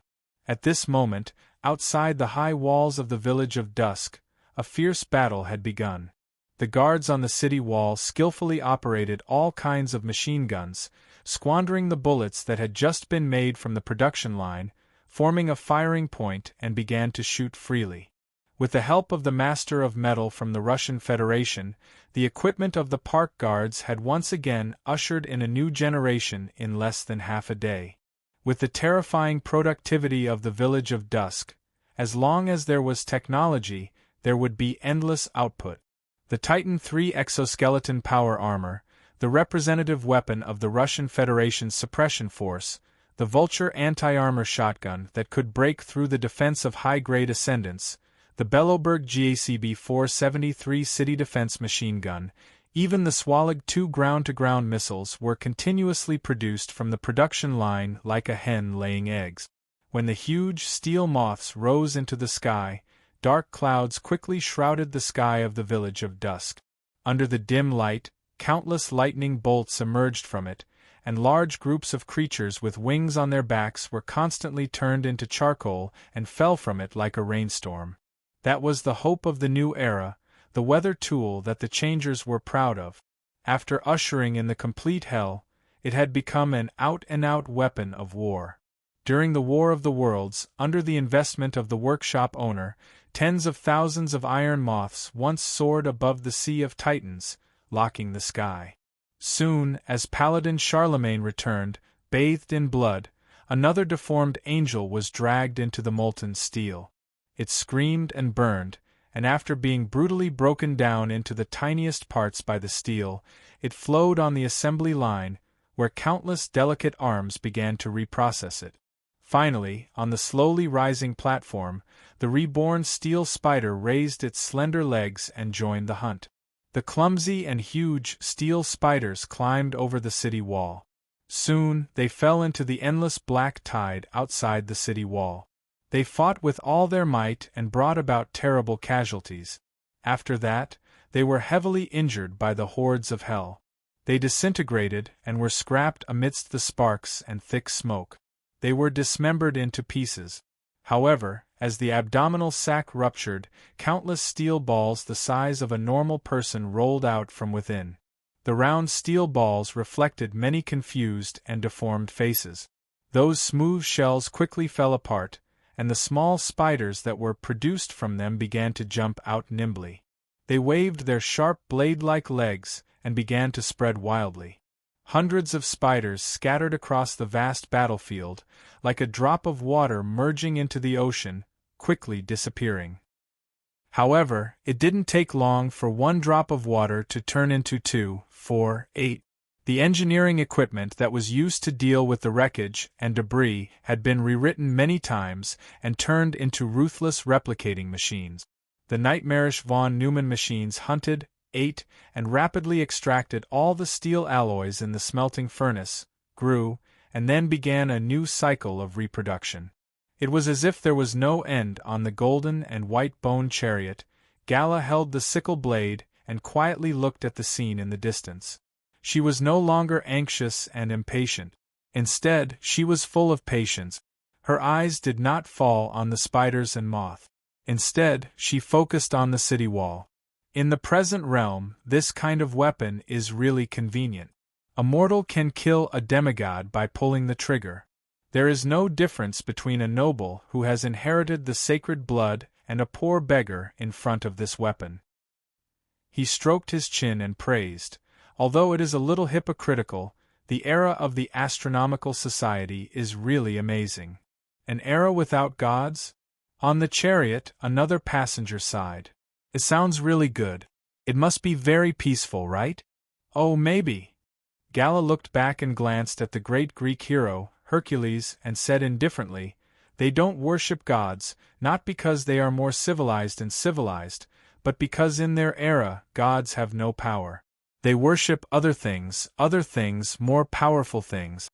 At this moment, outside the high walls of the Village of Dusk, a fierce battle had begun. The guards on the city wall skillfully operated all kinds of machine guns, squandering the bullets that had just been made from the production line, forming a firing point, and began to shoot freely. With the help of the Master of Metal from the Russian Federation, the equipment of the park guards had once again ushered in a new generation in less than half a day. With the terrifying productivity of the Village of Dusk, as long as there was technology, there would be endless output. The Titan III exoskeleton power armor, the representative weapon of the Russian Federation's suppression force, the Vulture anti-armor shotgun that could break through the defense of high-grade ascendants, the Belloberg GACB 473 city defense machine gun, even the Swalog 2 ground-to-ground missiles were continuously produced from the production line like a hen laying eggs. When the huge steel moths rose into the sky, dark clouds quickly shrouded the sky of the Village of Dusk. Under the dim light, countless lightning bolts emerged from it, and large groups of creatures with wings on their backs were constantly turned into charcoal and fell from it like a rainstorm. That was the hope of the new era, the weather tool that the Changers were proud of. After ushering in the complete hell, it had become an out-and-out weapon of war. During the War of the Worlds, under the investment of the workshop owner, tens of thousands of iron moths once soared above the sea of titans, locking the sky. Soon, as Paladin Charlemagne returned, bathed in blood, another deformed angel was dragged into the molten steel. It screamed and burned, and after being brutally broken down into the tiniest parts by the steel, it flowed on the assembly line, where countless delicate arms began to reprocess it. Finally, on the slowly rising platform, the reborn steel spider raised its slender legs and joined the hunt. The clumsy and huge steel spiders climbed over the city wall. Soon, they fell into the endless black tide outside the city wall. They fought with all their might and brought about terrible casualties. After that, they were heavily injured by the hordes of hell. They disintegrated and were scrapped amidst the sparks and thick smoke. They were dismembered into pieces. However, as the abdominal sac ruptured, countless steel balls the size of a normal person rolled out from within. The round steel balls reflected many confused and deformed faces. Those smooth shells quickly fell apart, and the small spiders that were produced from them began to jump out nimbly. They waved their sharp blade-like legs and began to spread wildly. Hundreds of spiders scattered across the vast battlefield, like a drop of water merging into the ocean, quickly disappearing. However, it didn't take long for one drop of water to turn into 2, 4, 8. The engineering equipment that was used to deal with the wreckage and debris had been rewritten many times and turned into ruthless replicating machines. The nightmarish von Neumann machines hunted, ate, and rapidly extracted all the steel alloys in the smelting furnace, grew, and then began a new cycle of reproduction. It was as if there was no end on the golden and white bone chariot. Gala held the sickle blade and quietly looked at the scene in the distance. She was no longer anxious and impatient. Instead, she was full of patience. Her eyes did not fall on the spiders and moth. Instead, she focused on the city wall. In the present realm, this kind of weapon is really convenient. A mortal can kill a demigod by pulling the trigger. There is no difference between a noble who has inherited the sacred blood and a poor beggar in front of this weapon. He stroked his chin and praised, although it is a little hypocritical, the era of the astronomical society is really amazing. An era without gods? On the chariot, another passenger sighed. It sounds really good. It must be very peaceful, right? Oh, maybe. Gala looked back and glanced at the great Greek hero, Hercules, and said indifferently, they don't worship gods, not because they are more civilized and civilized, but because in their era, gods have no power. They worship other things, more powerful things.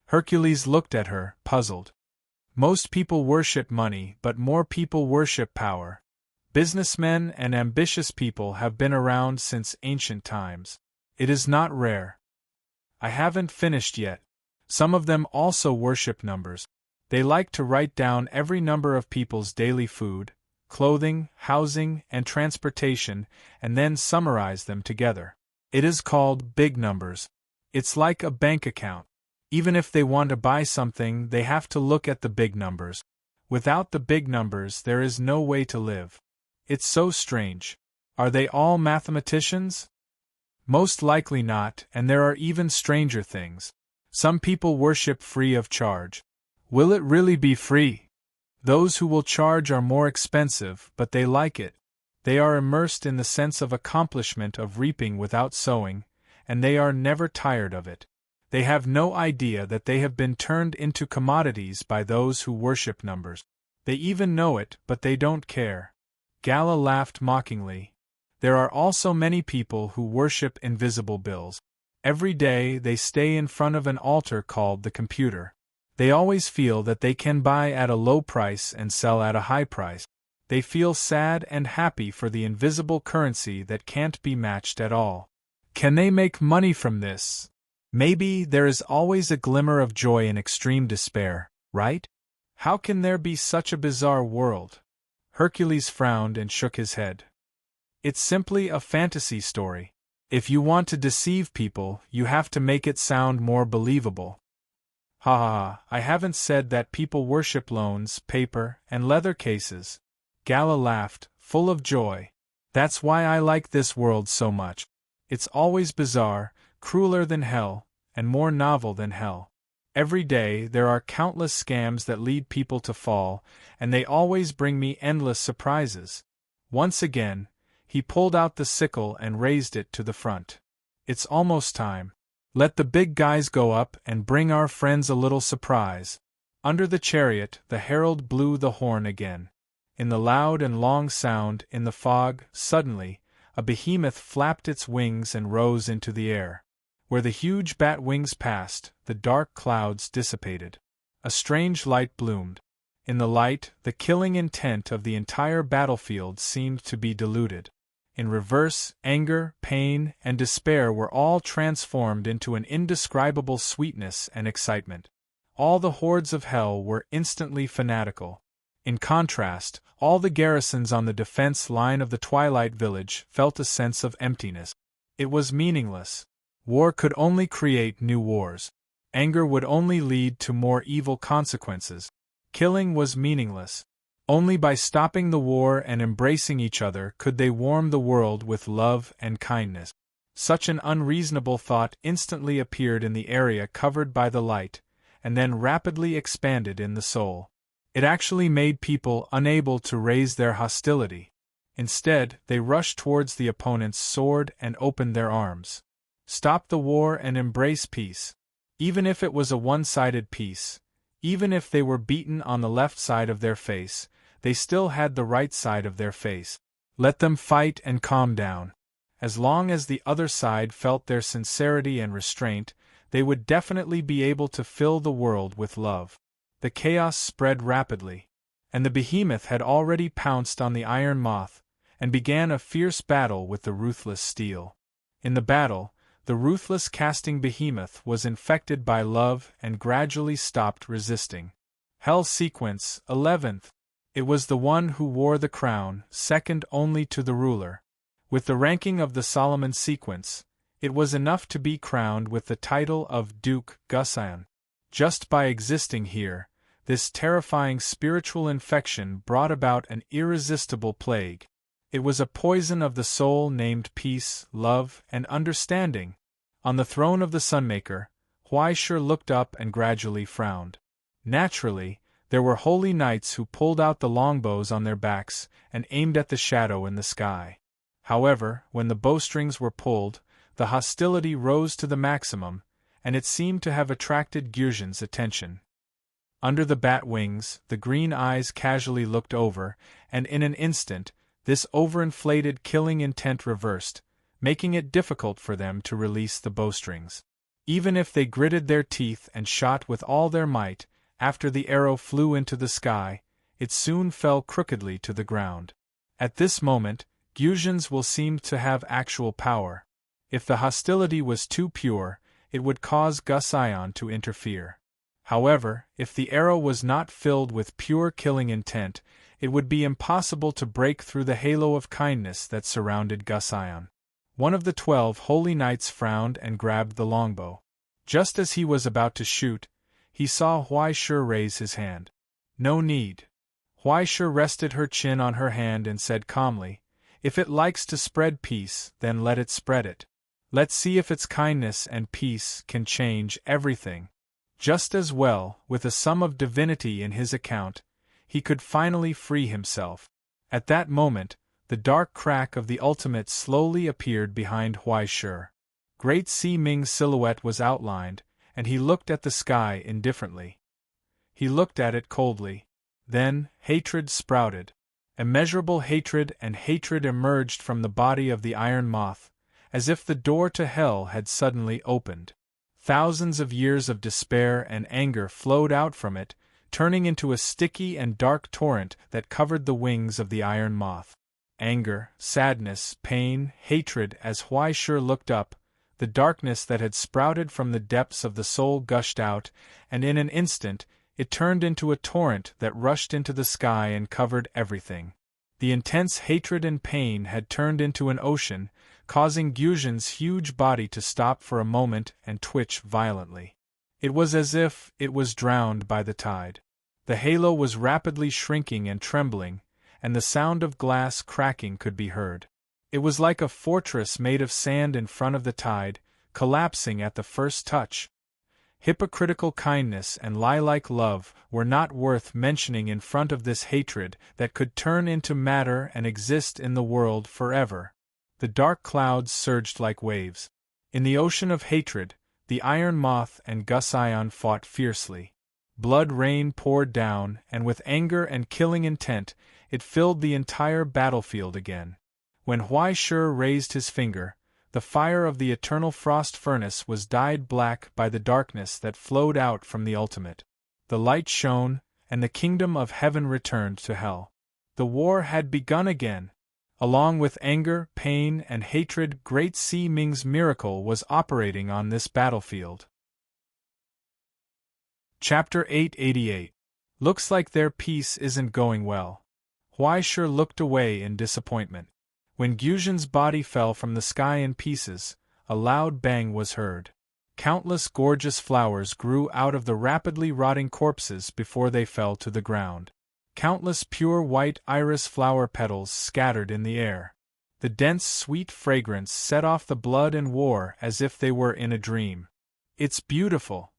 Hercules looked at her, puzzled. Most people worship money, but more people worship power. Businessmen and ambitious people have been around since ancient times. It is not rare. I haven't finished yet. Some of them also worship numbers. They like to write down every number of people's daily food, clothing, housing, and transportation, and then summarize them together. It is called big numbers. It's like a bank account. Even if they want to buy something, they have to look at the big numbers. Without the big numbers, there is no way to live. It's so strange. Are they all mathematicians? Most likely not, and there are even stranger things. Some people worship free of charge. Will it really be free? Those who will charge are more expensive, but they like it. They are immersed in the sense of accomplishment of reaping without sowing, and they are never tired of it. They have no idea that they have been turned into commodities by those who worship numbers. They even know it, but they don't care. Gala laughed mockingly. There are also many people who worship invisible bills. Every day they stay in front of an altar called the computer. They always feel that they can buy at a low price and sell at a high price. They feel sad and happy for the invisible currency that can't be matched at all. Can they make money from this? Maybe there is always a glimmer of joy in extreme despair, right? How can there be such a bizarre world? Hercules frowned and shook his head. It's simply a fantasy story. If you want to deceive people, you have to make it sound more believable. Ha ha ha, I haven't said that people worship loans, paper, and leather cases. Gala laughed, full of joy. That's why I like this world so much. It's always bizarre, crueler than hell, and more novel than hell. Every day there are countless scams that lead people to fall, and they always bring me endless surprises. Once again, he pulled out the sickle and raised it to the front. It's almost time. Let the big guys go up and bring our friends a little surprise. Under the chariot, the herald blew the horn again. In the loud and long sound, in the fog, suddenly, a behemoth flapped its wings and rose into the air. Where the huge bat wings passed, the dark clouds dissipated. A strange light bloomed. In the light, the killing intent of the entire battlefield seemed to be diluted. In reverse, anger, pain, and despair were all transformed into an indescribable sweetness and excitement. All the hordes of hell were instantly fanatical. In contrast, all the garrisons on the defense line of the Twilight Village felt a sense of emptiness. It was meaningless. War could only create new wars. Anger would only lead to more evil consequences. Killing was meaningless. Only by stopping the war and embracing each other could they warm the world with love and kindness. Such an unreasonable thought instantly appeared in the area covered by the light, and then rapidly expanded in the soul. It actually made people unable to raise their hostility. Instead, they rushed towards the opponent's sword and opened their arms. Stop the war and embrace peace. Even if it was a one-sided peace, even if they were beaten on the left side of their face, they still had the right side of their face. Let them fight and calm down. As long as the other side felt their sincerity and restraint, they would definitely be able to fill the world with love. The chaos spread rapidly, and the behemoth had already pounced on the iron moth, and began a fierce battle with the ruthless steel. In the battle, the ruthless casting behemoth was infected by love and gradually stopped resisting. Hell Sequence 11th. It was the one who wore the crown, second only to the ruler. With the ranking of the Solomon sequence, it was enough to be crowned with the title of Duke Gussion. Just by existing here, this terrifying spiritual infection brought about an irresistible plague. It was a poison of the soul named peace, love, and understanding. On the throne of the Sunmaker, Huaishur looked up and gradually frowned. Naturally, there were holy knights who pulled out the longbows on their backs and aimed at the shadow in the sky. However, when the bowstrings were pulled, the hostility rose to the maximum, and it seemed to have attracted Gyurgen's attention. Under the bat wings, the green eyes casually looked over, and in an instant, this overinflated killing intent reversed, making it difficult for them to release the bowstrings. Even if they gritted their teeth and shot with all their might, after the arrow flew into the sky, it soon fell crookedly to the ground. At this moment, Gyurgen's will seemed to have actual power. If the hostility was too pure, it would cause Gussion to interfere. However, if the arrow was not filled with pure killing intent, it would be impossible to break through the halo of kindness that surrounded Gussion. One of the 12 holy knights frowned and grabbed the longbow. Just as he was about to shoot, he saw Huaishur raise his hand. No need. Huaishur rested her chin on her hand and said calmly, "If it likes to spread peace, then let it spread it. Let's see if its kindness and peace can change everything." Just as well, with a sum of divinity in his account, he could finally free himself. At that moment, the dark crack of the ultimate slowly appeared behind Huaishur. Great Si Ming's silhouette was outlined, and he looked at the sky indifferently. He looked at it coldly. Then, hatred sprouted. Immeasurable hatred and hatred emerged from the body of the iron moth, as if the door to hell had suddenly opened. Thousands of years of despair and anger flowed out from it, turning into a sticky and dark torrent that covered the wings of the iron moth. Anger, sadness, pain, hatred. As Huaishur looked up, the darkness that had sprouted from the depths of the soul gushed out, and in an instant, it turned into a torrent that rushed into the sky and covered everything. The intense hatred and pain had turned into an ocean, causing Gyurgen's huge body to stop for a moment and twitch violently. It was as if it was drowned by the tide. The halo was rapidly shrinking and trembling, and the sound of glass cracking could be heard. It was like a fortress made of sand in front of the tide, collapsing at the first touch. Hypocritical kindness and lie-like love were not worth mentioning in front of this hatred that could turn into matter and exist in the world forever. The dark clouds surged like waves. In the ocean of hatred, the iron moth and Gussion fought fiercely. Blood rain poured down, and with anger and killing intent, it filled the entire battlefield again. When Huaishur raised his finger, the fire of the eternal frost furnace was dyed black by the darkness that flowed out from the ultimate. The light shone, and the kingdom of heaven returned to hell. The war had begun again. Along with anger, pain, and hatred, Great Si Ming's miracle was operating on this battlefield. Chapter 888. Looks like their peace isn't going well. Huaishur looked away in disappointment. When Gyurgen's body fell from the sky in pieces, a loud bang was heard. Countless gorgeous flowers grew out of the rapidly rotting corpses before they fell to the ground. Countless pure white iris flower petals scattered in the air. The dense sweet fragrance set off the blood and war as if they were in a dream. "It's beautiful."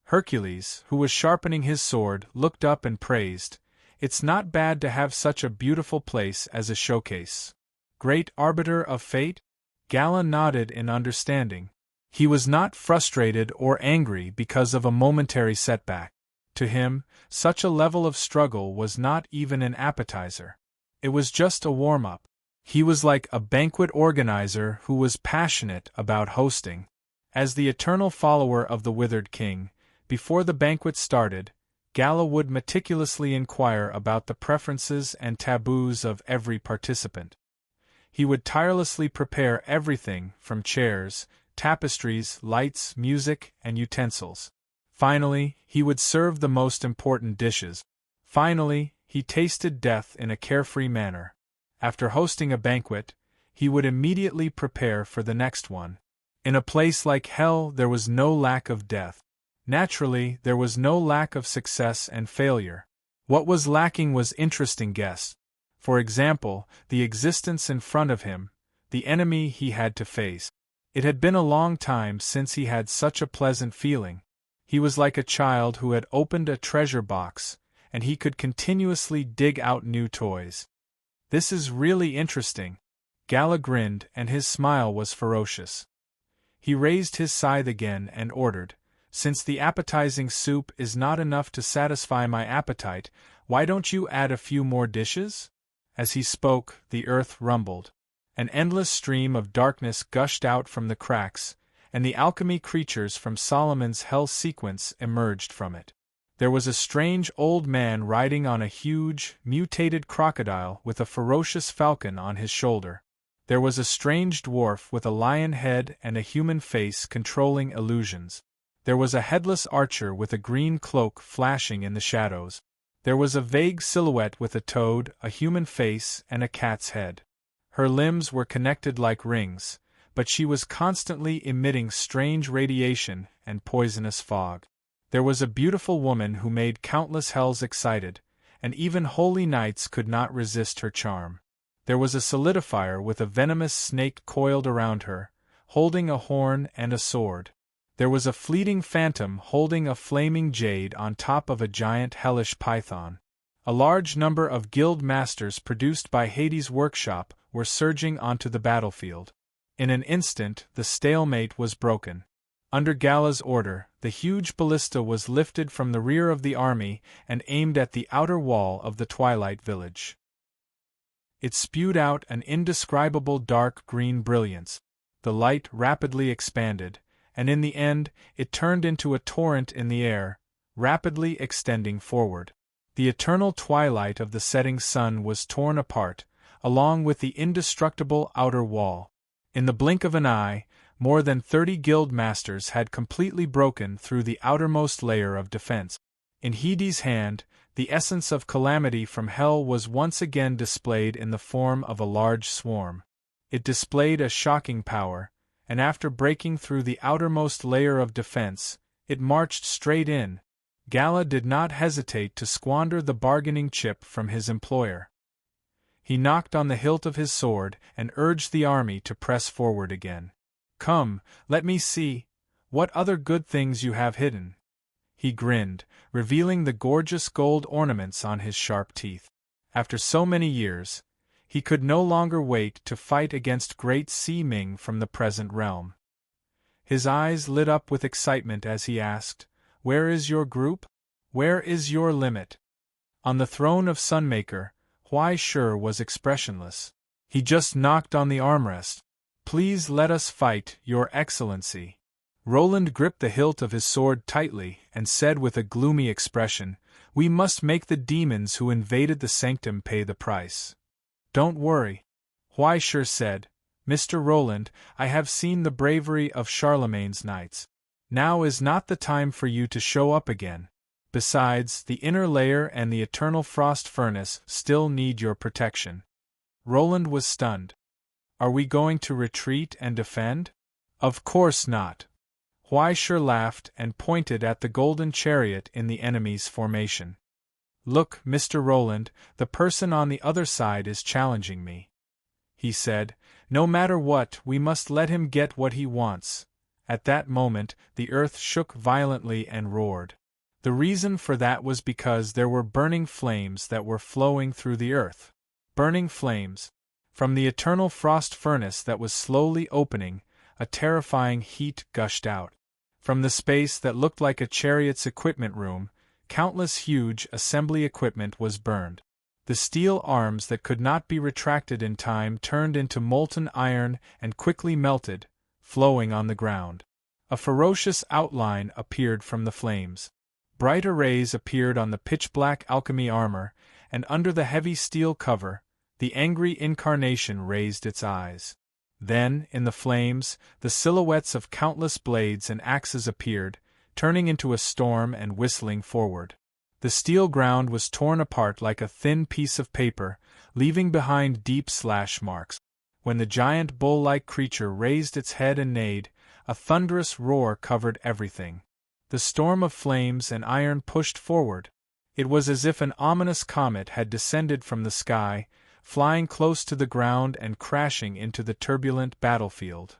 Hercules, who was sharpening his sword, looked up and praised, It's not bad to have such a beautiful place as a showcase. Great arbiter of fate? Gala nodded in understanding. He was not frustrated or angry because of a momentary setback. To him, such a level of struggle was not even an appetizer. It was just a warm-up. He was like a banquet organizer who was passionate about hosting. As the eternal follower of the withered king, before the banquet started, Gala would meticulously inquire about the preferences and taboos of every participant. He would tirelessly prepare everything from chairs, tapestries, lights, music, and utensils. Finally, he would serve the most important dishes. Finally, he tasted death in a carefree manner. After hosting a banquet, he would immediately prepare for the next one. In a place like hell, there was no lack of death. Naturally, there was no lack of success and failure. What was lacking was interesting guests. For example, the existence in front of him, the enemy he had to face. It had been a long time since he had such a pleasant feeling. He was like a child who had opened a treasure box, and he could continuously dig out new toys. This is really interesting. Gala grinned, and his smile was ferocious. He raised his scythe again and ordered, "Since the appetizing soup is not enough to satisfy my appetite, why don't you add a few more dishes?" As he spoke, the earth rumbled. An endless stream of darkness gushed out from the cracks, and the alchemy creatures from Solomon's hell sequence emerged from it. There was a strange old man riding on a huge, mutated crocodile with a ferocious falcon on his shoulder. There was a strange dwarf with a lion head and a human face controlling illusions. There was a headless archer with a green cloak flashing in the shadows. There was a vague silhouette with a toad, a human face, and a cat's head. Her limbs were connected like rings, but she was constantly emitting strange radiation and poisonous fog. There was a beautiful woman who made countless hells excited, and even holy knights could not resist her charm. There was a solidifier with a venomous snake coiled around her, holding a horn and a sword. There was a fleeting phantom holding a flaming jade on top of a giant hellish python. A large number of guild masters produced by Hades' workshop were surging onto the battlefield. In an instant, the stalemate was broken. Under Gala's order, the huge ballista was lifted from the rear of the army and aimed at the outer wall of the Twilight Village. It spewed out an indescribable dark green brilliance. The light rapidly expanded, and in the end, it turned into a torrent in the air, rapidly extending forward. The eternal twilight of the setting sun was torn apart, along with the indestructible outer wall. In the blink of an eye, more than 30 guild masters had completely broken through the outermost layer of defense. In Hades' hand, the essence of calamity from hell was once again displayed in the form of a large swarm. It displayed a shocking power, and after breaking through the outermost layer of defense, it marched straight in. Gala did not hesitate to squander the bargaining chip from his employer. He knocked on the hilt of his sword and urged the army to press forward again. "Come, let me see what other good things you have hidden." He grinned, revealing the gorgeous gold ornaments on his sharp teeth. After so many years, he could no longer wait to fight against great Si Ming from the present realm. His eyes lit up with excitement as he asked, "Where is your group? Where is your limit?" On the throne of Sunmaker, Huai Shi was expressionless. He just knocked on the armrest. "Please let us fight, Your Excellency." Roland gripped the hilt of his sword tightly and said with a gloomy expression, "We must make the demons who invaded the sanctum pay the price." "Don't worry," Huai Shi said. "Mr. Roland, I have seen the bravery of Charlemagne's knights. Now is not the time for you to show up again. Besides, the inner layer and the eternal frost furnace still need your protection." Roland was stunned. "Are we going to retreat and defend?" "Of course not." Huai Shi laughed and pointed at the golden chariot in the enemy's formation. "Look, Mr. Roland, the person on the other side is challenging me," he said. "No matter what, we must let him get what he wants." At that moment, the earth shook violently and roared. The reason for that was because there were burning flames that were flowing through the earth. Burning flames. From the eternal frost furnace that was slowly opening, a terrifying heat gushed out. From the space that looked like a chariot's equipment room, countless huge assembly equipment was burned. The steel arms that could not be retracted in time turned into molten iron and quickly melted, flowing on the ground. A ferocious outline appeared from the flames. Bright arrays appeared on the pitch-black alchemy armor, and under the heavy steel cover, the angry incarnation raised its eyes. Then, in the flames, the silhouettes of countless blades and axes appeared, turning into a storm and whistling forward. The steel ground was torn apart like a thin piece of paper, leaving behind deep slash marks. When the giant bull-like creature raised its head and neighed, a thunderous roar covered everything. The storm of flames and iron pushed forward. It was as if an ominous comet had descended from the sky, flying close to the ground and crashing into the turbulent battlefield.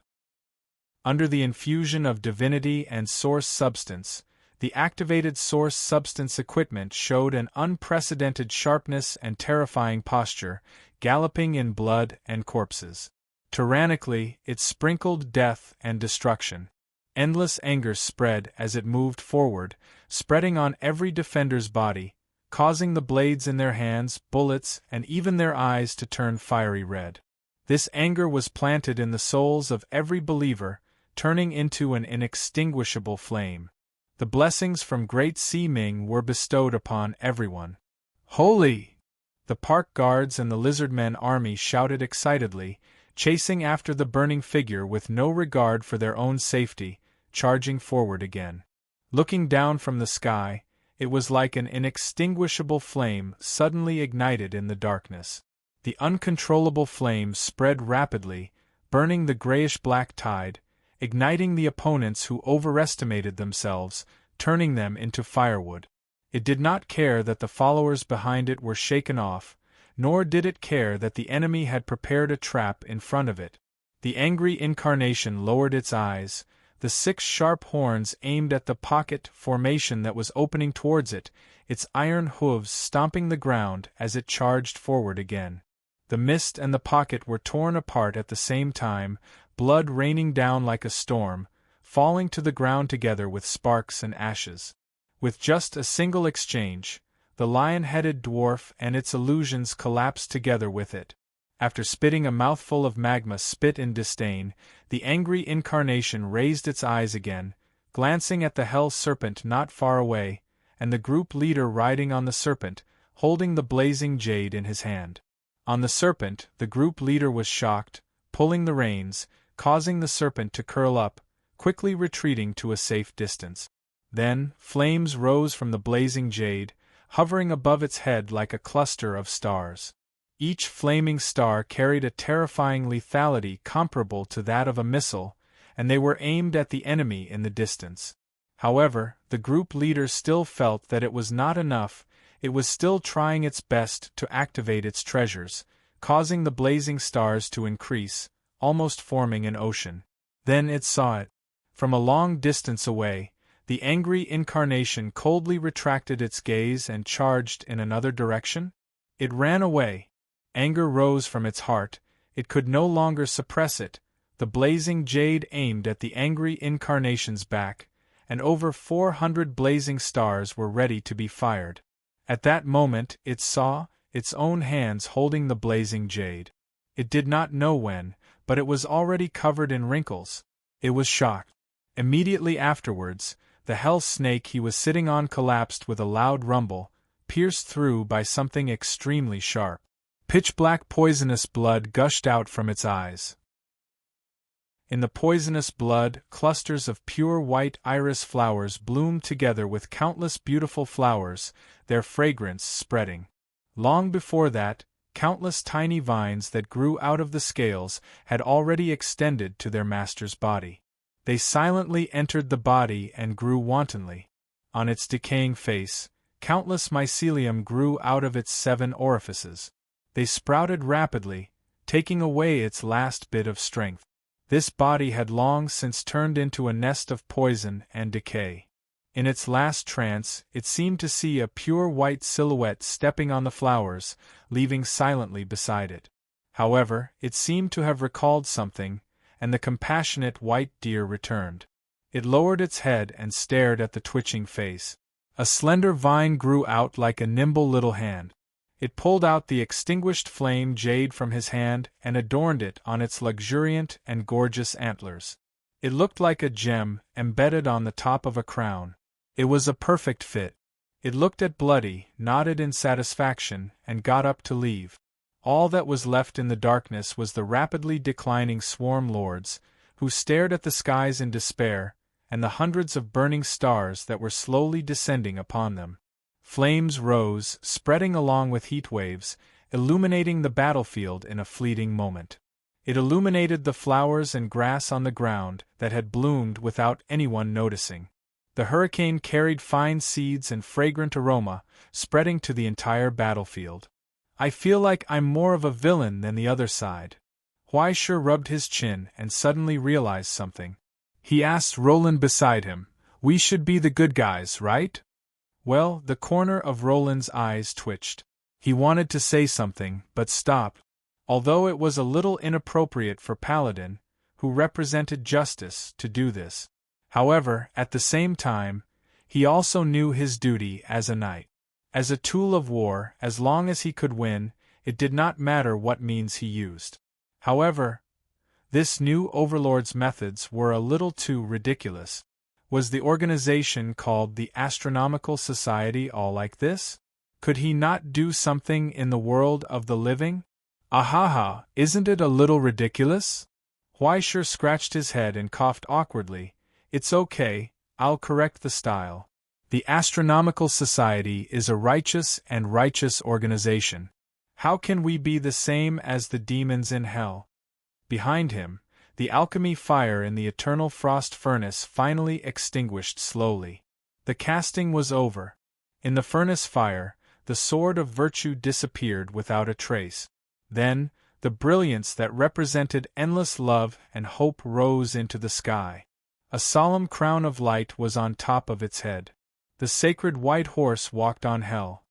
Under the infusion of divinity and source substance, the activated source substance equipment showed an unprecedented sharpness and terrifying posture, galloping in blood and corpses. Tyrannically, it sprinkled death and destruction. Endless anger spread as it moved forward, spreading on every defender's body, causing the blades in their hands, bullets, and even their eyes to turn fiery red. This anger was planted in the souls of every believer, turning into an inextinguishable flame. The blessings from Great Sea Ming were bestowed upon everyone. Holy! The park guards and the lizardmen army shouted excitedly, chasing after the burning figure with no regard for their own safety, charging forward again. Looking down from the sky, it was like an inextinguishable flame suddenly ignited in the darkness. The uncontrollable flame spread rapidly, burning the grayish-black tide, igniting the opponents who overestimated themselves, turning them into firewood. It did not care that the followers behind it were shaken off, nor did it care that the enemy had prepared a trap in front of it. The angry incarnation lowered its eyes, the 6 sharp horns aimed at the pocket formation that was opening towards it, its iron hooves stomping the ground as it charged forward again. The mist and the pocket were torn apart at the same time, blood raining down like a storm, falling to the ground together with sparks and ashes. With just a single exchange, the lion-headed dwarf and its illusions collapsed together with it. After spitting a mouthful of magma spit in disdain, the angry incarnation raised its eyes again, glancing at the hell serpent not far away, and the group leader riding on the serpent, holding the blazing jade in his hand. On the serpent, the group leader was shocked, pulling the reins, causing the serpent to curl up, quickly retreating to a safe distance. Then, flames rose from the blazing jade, hovering above its head like a cluster of stars. Each flaming star carried a terrifying lethality comparable to that of a missile, and they were aimed at the enemy in the distance. However, the group leader still felt that it was not enough. It was still trying its best to activate its treasures, causing the blazing stars to increase, almost forming an ocean. Then it saw it. From a long distance away, the angry incarnation coldly retracted its gaze and charged in another direction. It ran away. Anger rose from its heart, it could no longer suppress it. The blazing jade aimed at the angry incarnation's back, and over 400 blazing stars were ready to be fired. At that moment it saw its own hands holding the blazing jade. It did not know when, but it was already covered in wrinkles. It was shocked. Immediately afterwards, the hell snake he was sitting on collapsed with a loud rumble, pierced through by something extremely sharp. Pitch-black poisonous blood gushed out from its eyes. In the poisonous blood, clusters of pure white iris flowers bloomed together with countless beautiful flowers, their fragrance spreading. Long before that, countless tiny vines that grew out of the scales had already extended to their master's body. They silently entered the body and grew wantonly. On its decaying face, countless mycelium grew out of its 7 orifices. They sprouted rapidly, taking away its last bit of strength. This body had long since turned into a nest of poison and decay. In its last trance, it seemed to see a pure white silhouette stepping on the flowers, leaving silently beside it. However, it seemed to have recalled something, and the compassionate white deer returned. It lowered its head and stared at the twitching face. A slender vine grew out like a nimble little hand. It pulled out the extinguished flame jade from his hand and adorned it on its luxuriant and gorgeous antlers. It looked like a gem embedded on the top of a crown. It was a perfect fit. It looked at Bloody, nodded in satisfaction, and got up to leave. All that was left in the darkness was the rapidly declining swarm lords, who stared at the skies in despair, and the hundreds of burning stars that were slowly descending upon them. Flames rose, spreading along with heat waves, illuminating the battlefield in a fleeting moment. It illuminated the flowers and grass on the ground that had bloomed without anyone noticing. The hurricane carried fine seeds and fragrant aroma, spreading to the entire battlefield. I feel like I'm more of a villain than the other side. Huaishe rubbed his chin and suddenly realized something. He asked Roland beside him, "We should be the good guys, right?" Well, the corner of Roland's eyes twitched. He wanted to say something, but stopped. Although it was a little inappropriate for Paladin, who represented justice, to do this. However, at the same time, he also knew his duty as a knight. As a tool of war, as long as he could win, it did not matter what means he used. However, this new overlord's methods were a little too ridiculous. Was the organization called the Astronomical Society all like this? Could he not do something in the world of the living? Ahaha, isn't it a little ridiculous? Huaishe scratched his head and coughed awkwardly. It's okay, I'll correct the style. The Astronomical Society is a righteous organization. How can we be the same as the demons in hell? Behind him, the alchemy fire in the eternal frost furnace finally extinguished slowly. The casting was over. In the furnace fire, the sword of virtue disappeared without a trace. Then, the brilliance that represented endless love and hope rose into the sky. A solemn crown of light was on top of its head. The sacred white horse walked on hell.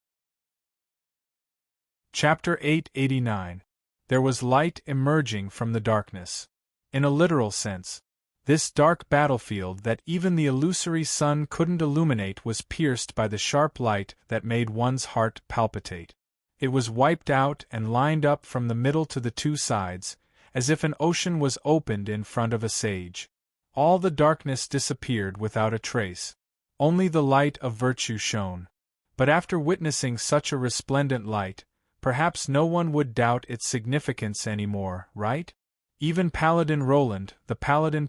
Chapter 889. There was light emerging from the darkness. In a literal sense, this dark battlefield that even the illusory sun couldn't illuminate was pierced by the sharp light that made one's heart palpitate. It was wiped out and lined up from the middle to the two sides, as if an ocean was opened in front of a sage. All the darkness disappeared without a trace. Only the light of virtue shone. But after witnessing such a resplendent light, perhaps no one would doubt its significance anymore, right? Even Paladin Roland, the Paladin,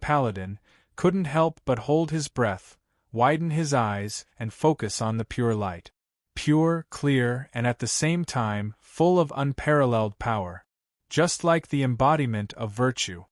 couldn't help but hold his breath, widen his eyes, and focus on the pure light. Pure, clear, and at the same time, full of unparalleled power. Just like the embodiment of virtue.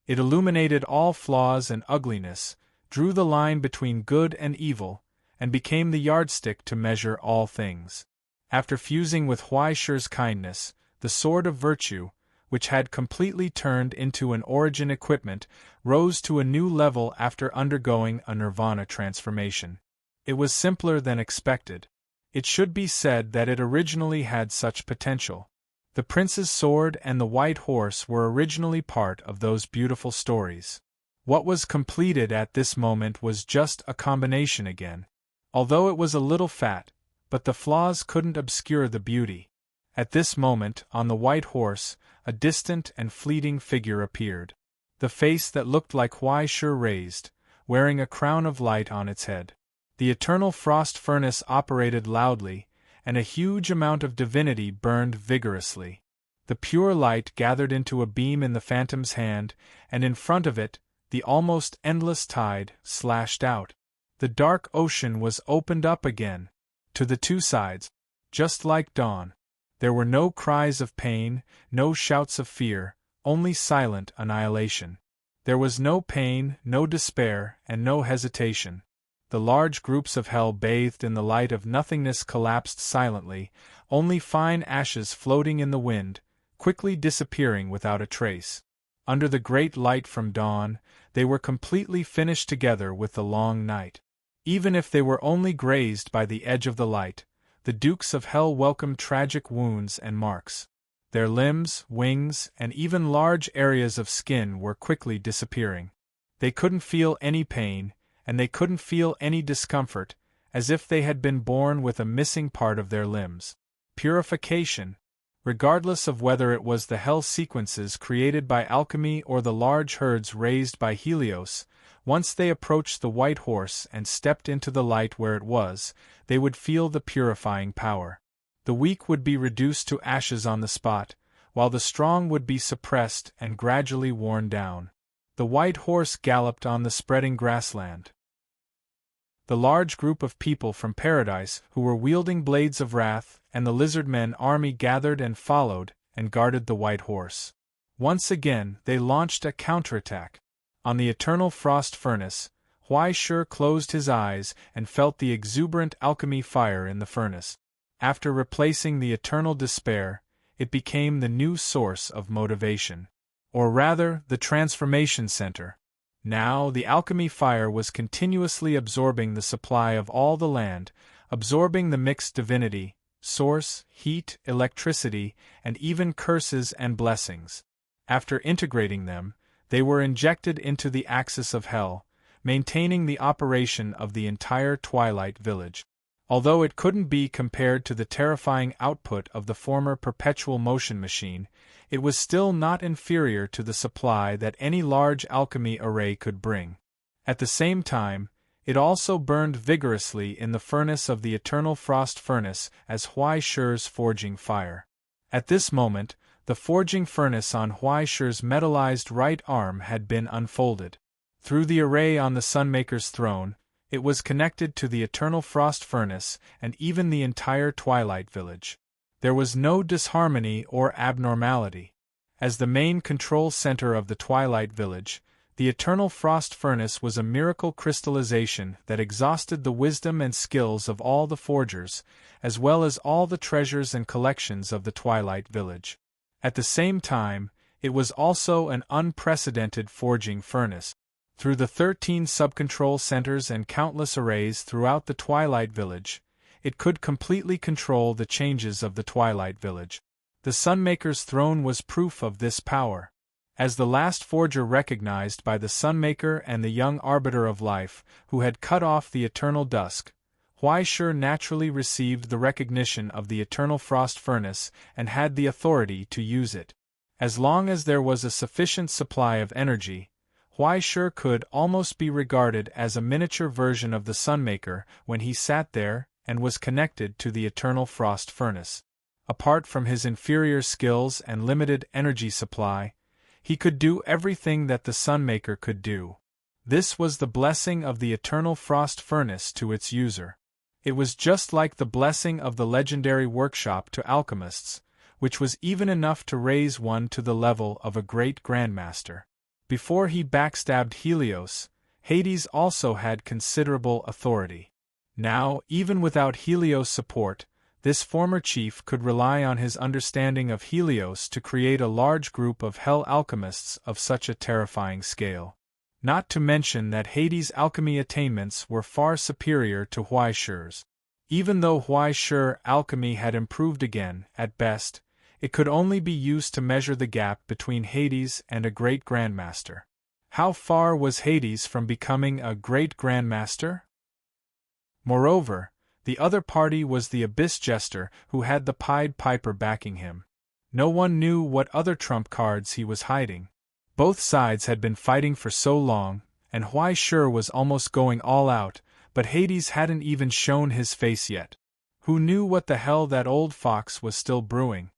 It illuminated all flaws and ugliness, drew the line between good and evil, and became the yardstick to measure all things. After fusing with Huaishe's kindness, the sword of virtue, which had completely turned into an origin equipment, rose to a new level after undergoing a nirvana transformation. It was simpler than expected. It should be said that it originally had such potential. The prince's sword and the white horse were originally part of those beautiful stories. What was completed at this moment was just a combination again. Although it was a little fat, but the flaws couldn't obscure the beauty. At this moment, on the white horse, a distant and fleeting figure appeared. The face that looked like Huaishe raised, wearing a crown of light on its head. The eternal frost furnace operated loudly, and a huge amount of divinity burned vigorously. The pure light gathered into a beam in the phantom's hand, and in front of it, the almost endless tide slashed out. The dark ocean was opened up again, to the two sides, just like dawn. There were no cries of pain, no shouts of fear, only silent annihilation. There was no pain, no despair, and no hesitation. The large groups of hell bathed in the light of nothingness collapsed silently, only fine ashes floating in the wind, quickly disappearing without a trace. Under the great light from dawn, they were completely finished together with the long night. Even if they were only grazed by the edge of the light, the dukes of hell welcomed tragic wounds and marks. Their limbs, wings, and even large areas of skin were quickly disappearing. They couldn't feel any pain, and they couldn't feel any discomfort, as if they had been born with a missing part of their limbs. Purification. Regardless of whether it was the hell sequences created by alchemy or the large herds raised by Helios, once they approached the white horse and stepped into the light where it was, they would feel the purifying power. The weak would be reduced to ashes on the spot, while the strong would be suppressed and gradually worn down. The white horse galloped on the spreading grassland. The large group of people from paradise who were wielding blades of wrath and the lizard-men army gathered and followed and guarded the white horse. Once again they launched a counterattack. On the eternal frost furnace, Huai Shi closed his eyes and felt the exuberant alchemy fire in the furnace. After replacing the eternal despair, it became the new source of motivation. Or rather, the transformation center. Now the alchemy fire was continuously absorbing the supply of all the land, absorbing the mixed divinity, source, heat, electricity, and even curses and blessings. After integrating them, they were injected into the axis of hell, maintaining the operation of the entire Twilight Village. Although it couldn't be compared to the terrifying output of the former perpetual motion machine, it was still not inferior to the supply that any large alchemy array could bring. At the same time, it also burned vigorously in the furnace of the eternal frost furnace as Huai Shi's forging fire. At this moment, the forging furnace on Huai Shi's metallized right arm had been unfolded. Through the array on the Sunmaker's throne, it was connected to the eternal frost furnace and even the entire Twilight Village. There was no disharmony or abnormality. As the main control center of the Twilight Village, the eternal frost furnace was a miracle crystallization that exhausted the wisdom and skills of all the forgers, as well as all the treasures and collections of the Twilight Village. At the same time, it was also an unprecedented forging furnace. Through the 13 sub-control centers and countless arrays throughout the Twilight Village, it could completely control the changes of the Twilight Village. The Sunmaker's throne was proof of this power. As the last forger recognized by the Sunmaker and the young Arbiter of Life, who had cut off the eternal dusk, Huai Shi naturally received the recognition of the eternal frost furnace and had the authority to use it. As long as there was a sufficient supply of energy, Huai Shi could almost be regarded as a miniature version of the Sunmaker when he sat there and was connected to the eternal frost furnace. Apart from his inferior skills and limited energy supply, he could do everything that the Sunmaker could do. This was the blessing of the eternal frost furnace to its user. It was just like the blessing of the legendary workshop to alchemists, which was even enough to raise one to the level of a great grandmaster. Before he backstabbed Helios, Hades also had considerable authority. Now, even without Helios' support, this former chief could rely on his understanding of Helios to create a large group of hell alchemists of such a terrifying scale. Not to mention that Hades' alchemy attainments were far superior to Huai Shi's. Even though Huai Shi alchemy had improved again, at best, it could only be used to measure the gap between Hades and a great grandmaster. How far was Hades from becoming a great grandmaster? Moreover, the other party was the Abyss Jester who had the Pied Piper backing him. No one knew what other trump cards he was hiding. Both sides had been fighting for so long, and Huai Shi was almost going all out, but Hades hadn't even shown his face yet. Who knew what the hell that old fox was still brewing?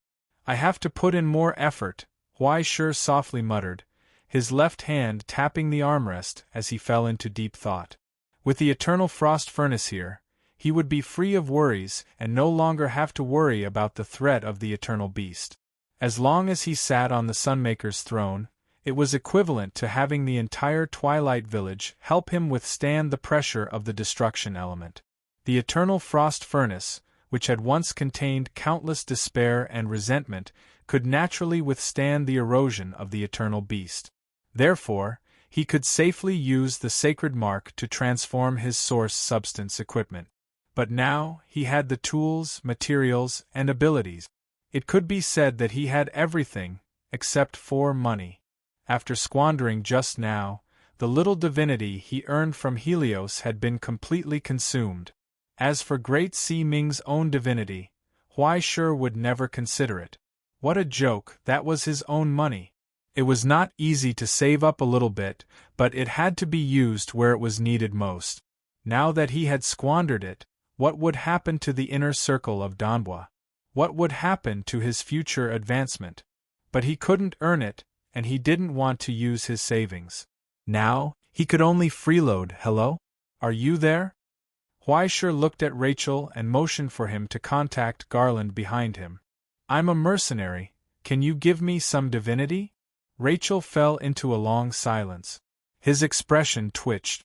I have to put in more effort, Huai Shi softly muttered, his left hand tapping the armrest as he fell into deep thought. With the eternal frost furnace here, he would be free of worries and no longer have to worry about the threat of the eternal beast. As long as he sat on the Sunmaker's throne, it was equivalent to having the entire Twilight Village help him withstand the pressure of the destruction element. The eternal frost furnace, which had once contained countless despair and resentment, could naturally withstand the erosion of the eternal beast. Therefore, he could safely use the sacred mark to transform his source substance equipment. But now, he had the tools, materials, and abilities. It could be said that he had everything, except for money. After squandering just now, the little divinity he earned from Helios had been completely consumed. As for Great Si Ming's own divinity, Huai Shi would never consider it. What a joke, that was his own money. It was not easy to save up a little bit, but it had to be used where it was needed most. Now that he had squandered it, what would happen to the inner circle of Danhua? What would happen to his future advancement? But he couldn't earn it, and he didn't want to use his savings. Now, he could only freeload. Hello? Are you there? Huai Shi looked at Rachel and motioned for him to contact Garland behind him. I'm a mercenary, can you give me some divinity? Rachel fell into a long silence. His expression twitched.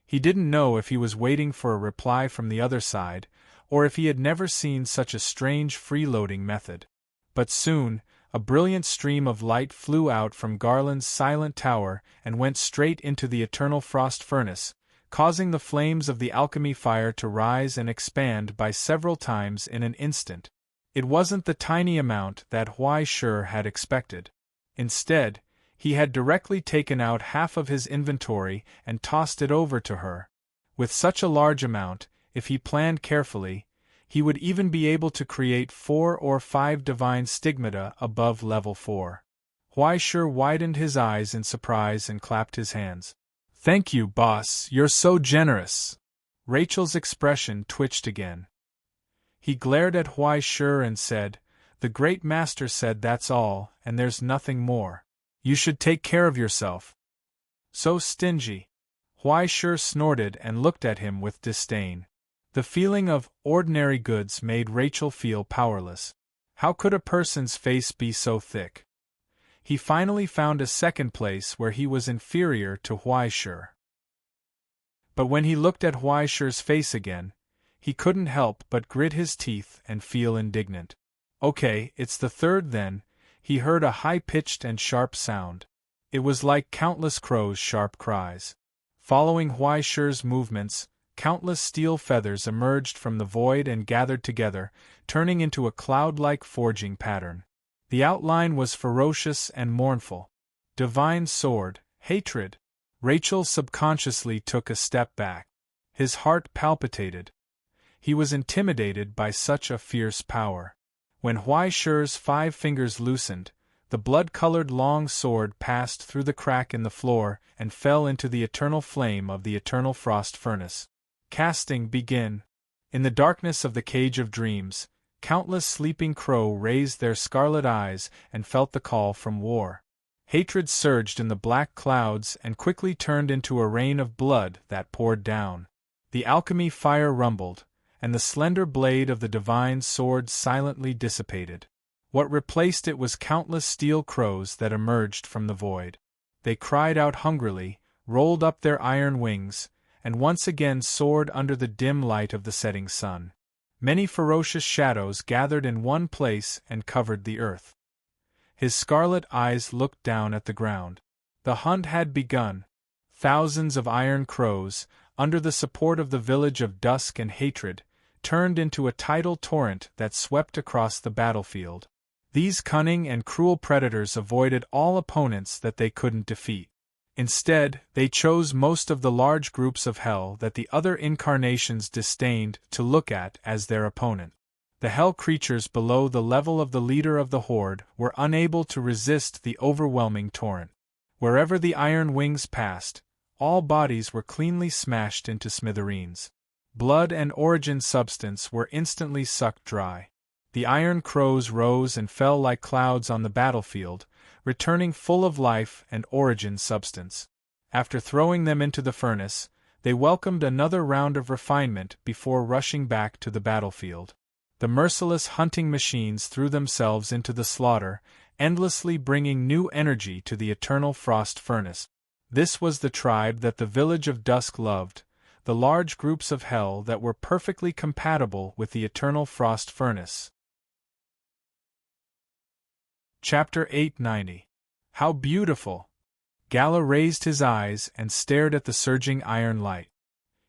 He didn't know if he was waiting for a reply from the other side, or if he had never seen such a strange freeloading method. But soon, a brilliant stream of light flew out from Garland's silent tower and went straight into the eternal frost furnace, causing the flames of the alchemy fire to rise and expand by several times in an instant. It wasn't the tiny amount that Huai Shi had expected. Instead, he had directly taken out half of his inventory and tossed it over to her. With such a large amount, if he planned carefully, he would even be able to create 4 or 5 divine stigmata above level 4. Huai Shi widened his eyes in surprise and clapped his hands. Thank you, boss, you're so generous. Rachel's expression twitched again. He glared at Huai Shi and said, The great master said that's all, and there's nothing more. You should take care of yourself. So stingy. Huai Shi snorted and looked at him with disdain. The feeling of ordinary goods made Rachel feel powerless. How could a person's face be so thick? He finally found a second place where he was inferior to Huai Shi. But when he looked at Huai Shi's face again, he couldn't help but grit his teeth and feel indignant. Okay, it's the third then. He heard a high-pitched and sharp sound. It was like countless crows' sharp cries. Following Huai Shi's movements, countless steel feathers emerged from the void and gathered together, turning into a cloud-like forging pattern. The outline was ferocious and mournful. Divine sword, hatred. Rachel subconsciously took a step back. His heart palpitated. He was intimidated by such a fierce power. When Huai Shi's 5 fingers loosened, the blood-colored long sword passed through the crack in the floor and fell into the eternal flame of the eternal frost furnace. Casting begin. In the darkness of the cage of dreams, countless sleeping crow raised their scarlet eyes and felt the call from war. Hatred surged in the black clouds and quickly turned into a rain of blood that poured down. The alchemy fire rumbled, and the slender blade of the divine sword silently dissipated. What replaced it was countless steel crows that emerged from the void. They cried out hungrily, rolled up their iron wings, and once again soared under the dim light of the setting sun. Many ferocious shadows gathered in one place and covered the earth. His scarlet eyes looked down at the ground. The hunt had begun. Thousands of iron crows, under the support of the village of dusk and hatred, turned into a tidal torrent that swept across the battlefield. These cunning and cruel predators avoided all opponents that they couldn't defeat. Instead, they chose most of the large groups of hell that the other incarnations disdained to look at as their opponent. The hell creatures below the level of the leader of the horde were unable to resist the overwhelming torrent. Wherever the iron wings passed, all bodies were cleanly smashed into smithereens. Blood and origin substance were instantly sucked dry. The iron crows rose and fell like clouds on the battlefield, returning full of life and origin substance. After throwing them into the furnace, they welcomed another round of refinement before rushing back to the battlefield. The merciless hunting machines threw themselves into the slaughter, endlessly bringing new energy to the eternal frost furnace. This was the tribe that the village of dusk loved, the large groups of hell that were perfectly compatible with the eternal frost furnace. Chapter 890. How beautiful! Gala raised his eyes and stared at the surging iron light.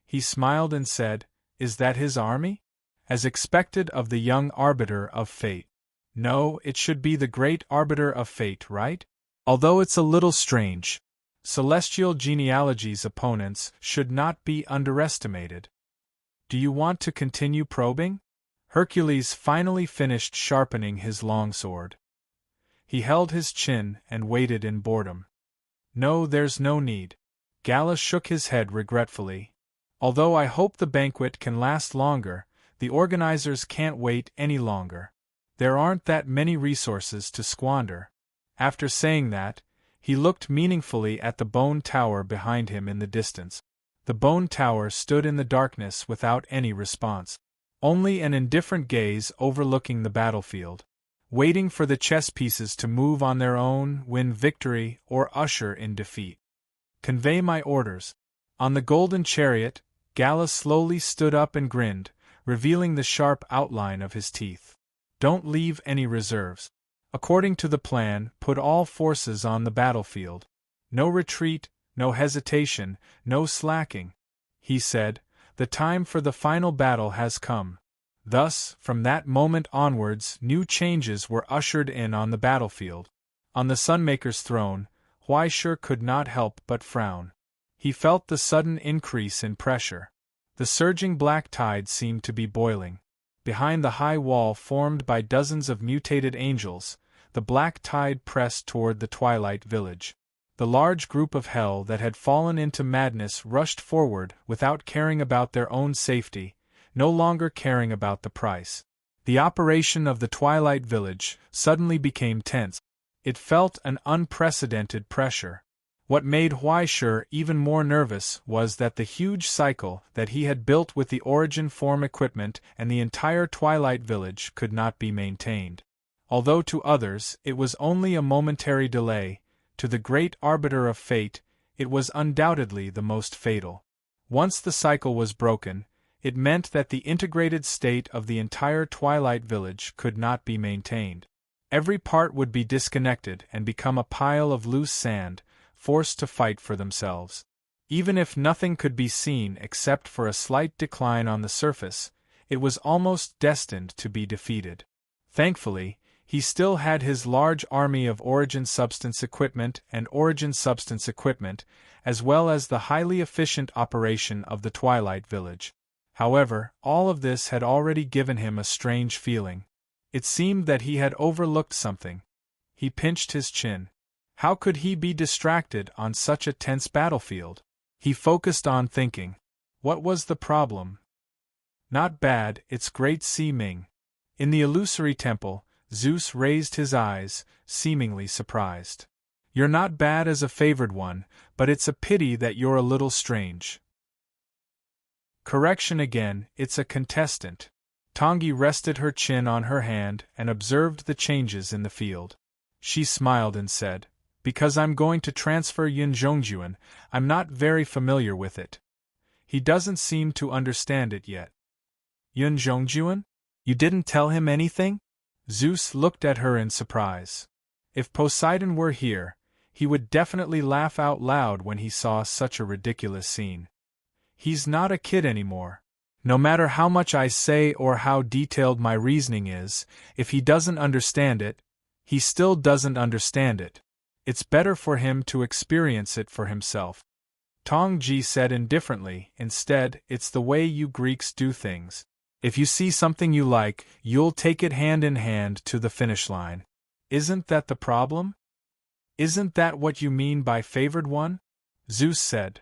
He smiled and said, "Is that his army?" As expected of the young arbiter of fate. No, it should be the great arbiter of fate, right? Although it's a little strange. Celestial genealogy's opponents should not be underestimated. Do you want to continue probing? Hercules finally finished sharpening his longsword. He held his chin and waited in boredom. No, there's no need. Gala shook his head regretfully. Although I hope the banquet can last longer, the organizers can't wait any longer. There aren't that many resources to squander. After saying that, he looked meaningfully at the bone tower behind him in the distance. The bone tower stood in the darkness without any response. Only an indifferent gaze overlooking the battlefield. Waiting for the chess pieces to move on their own, win victory, or usher in defeat. Convey my orders. On the golden chariot, Gala slowly stood up and grinned, revealing the sharp outline of his teeth. Don't leave any reserves. According to the plan, put all forces on the battlefield. No retreat, no hesitation, no slacking. He said, the time for the final battle has come. Thus, from that moment onwards, new changes were ushered in on the battlefield. On the Sunmaker's throne, Huaishur could not help but frown. He felt the sudden increase in pressure. The surging black tide seemed to be boiling. Behind the high wall formed by dozens of mutated angels, the black tide pressed toward the twilight village. The large group of hell that had fallen into madness rushed forward without caring about their own safety, no longer caring about the price. The operation of the twilight village suddenly became tense. It felt an unprecedented pressure. What made Huaishur even more nervous was that the huge cycle that he had built with the origin form equipment and the entire twilight village could not be maintained. Although to others it was only a momentary delay, to the great arbiter of fate, it was undoubtedly the most fatal. Once the cycle was broken, it meant that the integrated state of the entire twilight village could not be maintained. Every part would be disconnected and become a pile of loose sand, forced to fight for themselves. Even if nothing could be seen except for a slight decline on the surface, it was almost destined to be defeated. Thankfully, he still had his large army of origin substance equipment and origin substance equipment, as well as the highly efficient operation of the Twilight Village. However, all of this had already given him a strange feeling. It seemed that he had overlooked something. He pinched his chin. How could he be distracted on such a tense battlefield? He focused on thinking. What was the problem? Not bad, it's great seeming. In the illusory temple, Zeus raised his eyes, seemingly surprised. You're not bad as a favored one, but it's a pity that you're a little strange. Correction again, it's a contestant. Tangi rested her chin on her hand and observed the changes in the field. She smiled and said, because I'm going to transfer Yin Zhongjuan, I'm not very familiar with it. He doesn't seem to understand it yet. Yin Zhongjuan? You didn't tell him anything? Zeus looked at her in surprise. If Poseidon were here, he would definitely laugh out loud when he saw such a ridiculous scene. He's not a kid anymore. No matter how much I say or how detailed my reasoning is, if he doesn't understand it, he still doesn't understand it. It's better for him to experience it for himself. Tongji said indifferently, instead, it's the way you Greeks do things. If you see something you like, you'll take it hand in hand to the finish line. Isn't that the problem? Isn't that what you mean by favored one? Zeus said.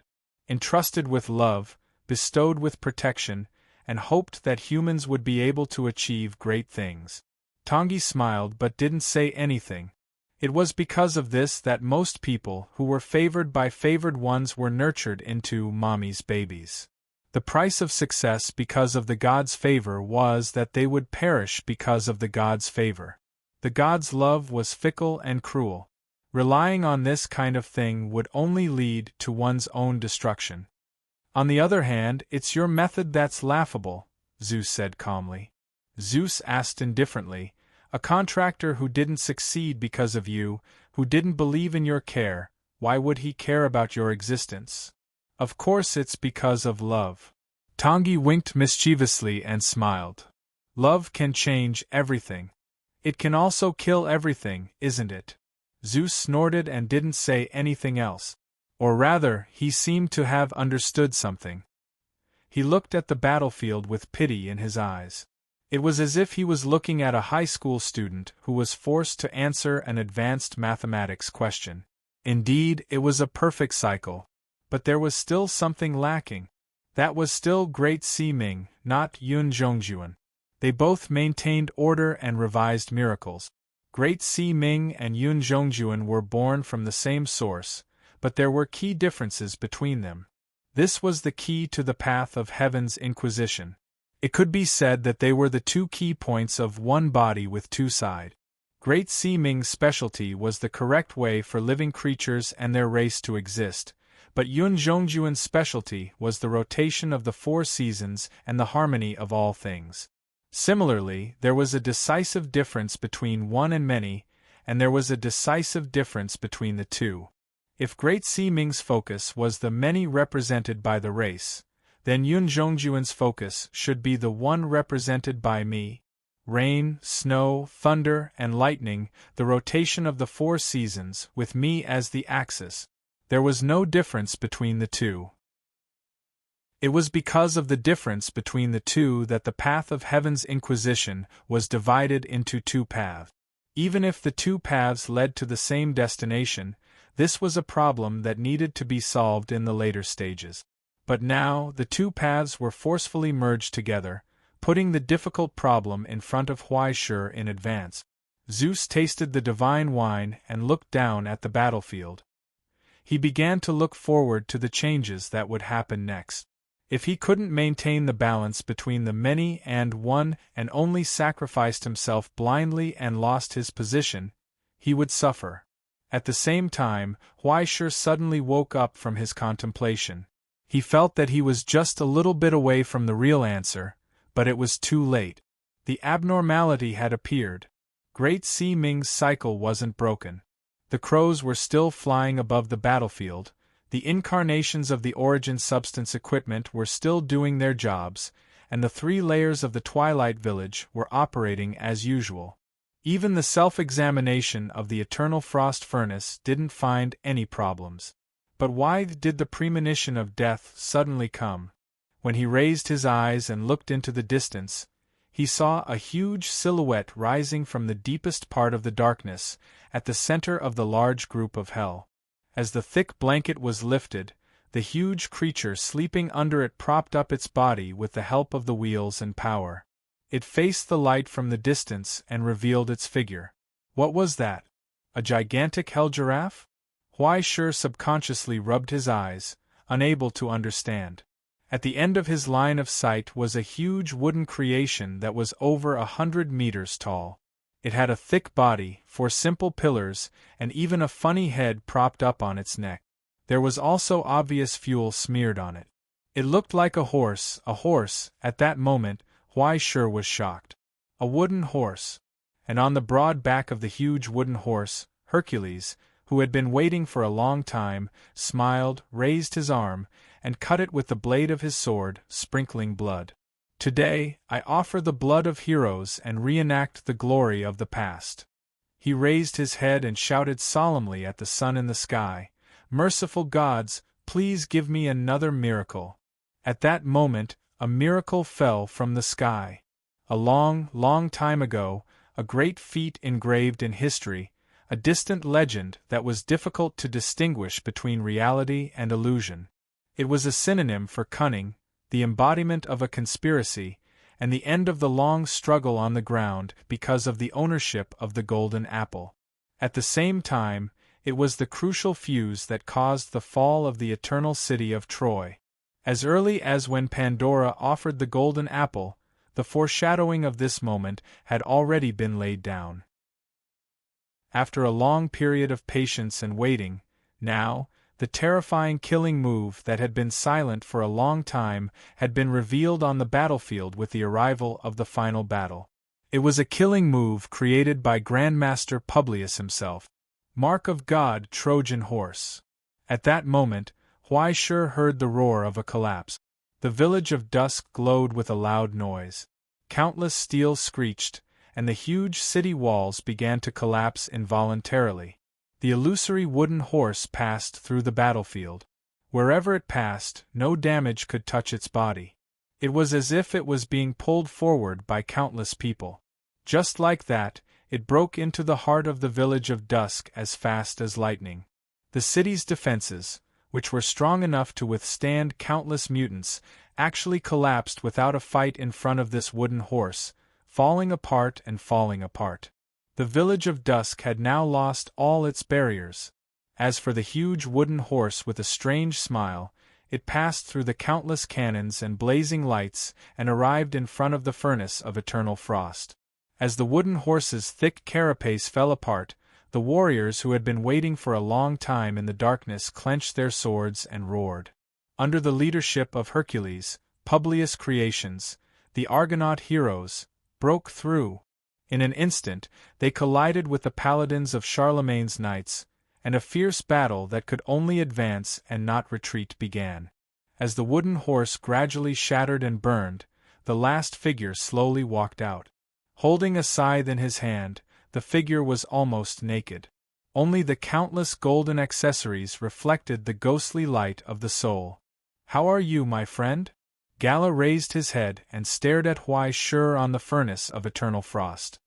Entrusted with love, bestowed with protection, and hoped that humans would be able to achieve great things. Tangi smiled but didn't say anything. It was because of this that most people who were favored by favored ones were nurtured into mommy's babies. The price of success because of the god's favor was that they would perish because of the god's favor. The god's love was fickle and cruel. Relying on this kind of thing would only lead to one's own destruction. On the other hand, it's your method that's laughable, Zeus said calmly. Zeus asked indifferently, a contractor who didn't succeed because of you, who didn't believe in your care, Why would he care about your existence? Of course it's because of love. Tangi winked mischievously and smiled. Love can change everything. It can also kill everything, isn't it? Zeus snorted and didn't say anything else. Or rather, he seemed to have understood something. He looked at the battlefield with pity in his eyes. It was as if he was looking at a high school student who was forced to answer an advanced mathematics question. Indeed, it was a perfect cycle. But there was still something lacking. That was still Great Si Ming, not Yun Zhongjuan. They both maintained order and revised miracles. Great Si Ming and Yun Zhongjuan were born from the same source, but there were key differences between them. This was the key to the path of Heaven's Inquisition. It could be said that they were the two key points of one body with two sides. Great Si Ming's specialty was the correct way for living creatures and their race to exist, but Yun Zhongjuan's specialty was the rotation of the four seasons and the harmony of all things. Similarly, there was a decisive difference between one and many, and there was a decisive difference between the two. If Great Si Ming's focus was the many represented by the race, then Yun Zhongjuan's focus should be the one represented by me. Rain, snow, thunder, and lightning, the rotation of the four seasons, with me as the axis. There was no difference between the two. It was because of the difference between the two that the path of Heaven's Inquisition was divided into two paths. Even if the two paths led to the same destination, this was a problem that needed to be solved in the later stages. But now, the two paths were forcefully merged together, putting the difficult problem in front of Huaishur in advance. Zeus tasted the divine wine and looked down at the battlefield. He began to look forward to the changes that would happen next. If he couldn't maintain the balance between the many and one and only sacrificed himself blindly and lost his position, he would suffer. At the same time, Huaishur suddenly woke up from his contemplation. He felt that he was just a little bit away from the real answer, but it was too late. The abnormality had appeared. Great Si Ming's cycle wasn't broken. The crows were still flying above the battlefield, the incarnations of the origin substance equipment were still doing their jobs, and the 3 layers of the Twilight Village were operating as usual. Even the self-examination of the eternal frost furnace didn't find any problems. But why did the premonition of death suddenly come? When he raised his eyes and looked into the distance, he saw a huge silhouette rising from the deepest part of the darkness, at the center of the large group of hell. As the thick blanket was lifted, the huge creature sleeping under it propped up its body with the help of the wheels and power. It faced the light from the distance and revealed its figure. What was that? A gigantic hell giraffe? Huaishur subconsciously rubbed his eyes, unable to understand. At the end of his line of sight was a huge wooden creation that was over 100 meters tall. It had a thick body, 4 simple pillars, and even a funny head propped up on its neck. There was also obvious fuel smeared on it. It looked like a horse. At that moment, Huaishur was shocked. A wooden horse. And on the broad back of the huge wooden horse, Hercules, who had been waiting for a long time, smiled, raised his arm, and cut it with the blade of his sword, sprinkling blood. Today, I offer the blood of heroes and reenact the glory of the past. He raised his head and shouted solemnly at the sun in the sky, "Merciful gods, please give me another miracle." At that moment, a miracle fell from the sky. A long, long time ago, a great feat engraved in history, a distant legend that was difficult to distinguish between reality and illusion. It was a synonym for cunning, the embodiment of a conspiracy, and the end of the long struggle on the ground because of the ownership of the golden apple. At the same time, it was the crucial fuse that caused the fall of the eternal city of Troy. As early as when Pandora offered the golden apple, the foreshadowing of this moment had already been laid down. After a long period of patience and waiting, now, the terrifying killing move that had been silent for a long time had been revealed on the battlefield with the arrival of the final battle. It was a killing move created by Grandmaster Publius himself. Mark of God, Trojan horse. At that moment, Huai Shi heard the roar of a collapse. The village of dusk glowed with a loud noise. Countless steel screeched, and the huge city walls began to collapse involuntarily. The illusory wooden horse passed through the battlefield. Wherever it passed, no damage could touch its body. It was as if it was being pulled forward by countless people. Just like that, it broke into the heart of the village of dusk as fast as lightning. The city's defenses, which were strong enough to withstand countless mutants, actually collapsed without a fight in front of this wooden horse, falling apart and falling apart. The village of dusk had now lost all its barriers. As for the huge wooden horse with a strange smile, it passed through the countless cannons and blazing lights and arrived in front of the furnace of eternal frost. As the wooden horse's thick carapace fell apart, the warriors who had been waiting for a long time in the darkness clenched their swords and roared. Under the leadership of Hercules, Publius Creations, the Argonaut heroes broke through. In an instant, they collided with the paladins of Charlemagne's knights, and a fierce battle that could only advance and not retreat began. As the wooden horse gradually shattered and burned, the last figure slowly walked out. Holding a scythe in his hand, the figure was almost naked. Only the countless golden accessories reflected the ghostly light of the soul. "How are you, my friend?" Gala raised his head and stared at Huai Shi on the furnace of eternal frost.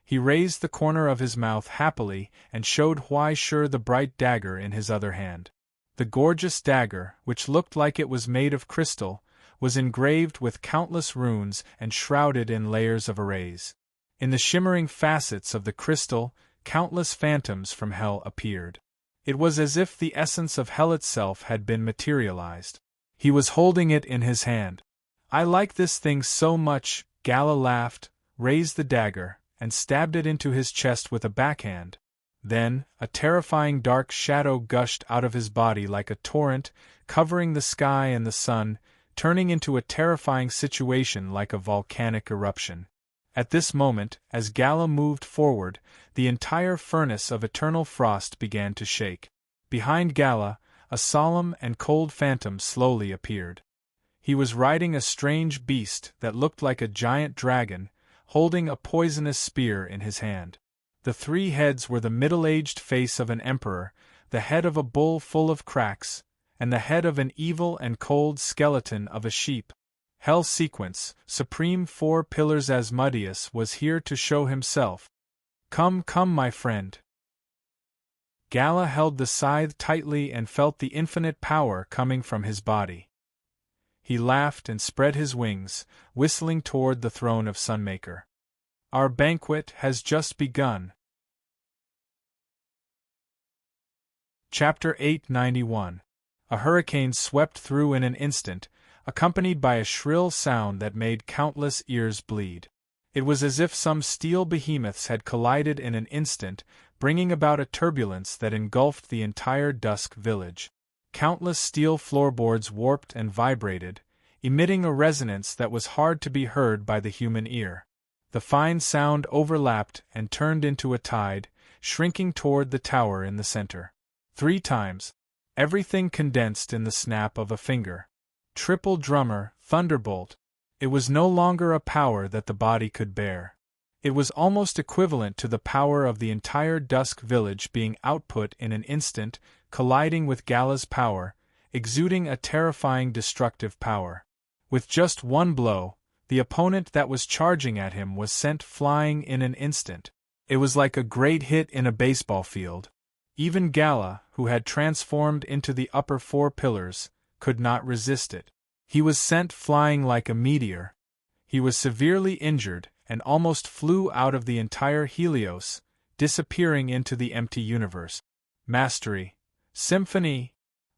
He raised the corner of his mouth happily and showed Huai Shi the bright dagger in his other hand. The gorgeous dagger, which looked like it was made of crystal, was engraved with countless runes and shrouded in layers of arrays. In the shimmering facets of the crystal, countless phantoms from hell appeared. It was as if the essence of hell itself had been materialized. He was holding it in his hand. "I like this thing so much," Gala laughed, raised the dagger, and stabbed it into his chest with a backhand. Then, a terrifying dark shadow gushed out of his body like a torrent, covering the sky and the sun, turning into a terrifying situation like a volcanic eruption. At this moment, as Gala moved forward, the entire furnace of eternal frost began to shake. Behind Gala, a solemn and cold phantom slowly appeared. He was riding a strange beast that looked like a giant dragon, holding a poisonous spear in his hand. The three heads were the middle-aged face of an emperor, the head of a bull full of cracks, and the head of an evil and cold skeleton of a sheep. Hell Sequence, Supreme Four Pillars Asmodeus was here to show himself. "Come, come, my friend." Gala held the scythe tightly and felt the infinite power coming from his body. He laughed and spread his wings, whistling toward the throne of Sunmaker. "Our banquet has just begun." Chapter 891. A hurricane swept through in an instant, accompanied by a shrill sound that made countless ears bleed. It was as if some steel behemoths had collided in an instant, bringing about a turbulence that engulfed the entire dusk village. Countless steel floorboards warped and vibrated, emitting a resonance that was hard to be heard by the human ear. The fine sound overlapped and turned into a tide, shrinking toward the tower in the center. 3 times. Everything condensed in the snap of a finger. Triple drummer, thunderbolt. It was no longer a power that the body could bear. It was almost equivalent to the power of the entire dusk village being output in an instant, colliding with Gala's power, exuding a terrifying destructive power. With just one blow, the opponent that was charging at him was sent flying in an instant. It was like a great hit in a baseball field. Even Gala, who had transformed into the upper 4 pillars, could not resist it. He was sent flying like a meteor. He was severely injured and almost flew out of the entire Helios, disappearing into the empty universe. Mastery. Symphony.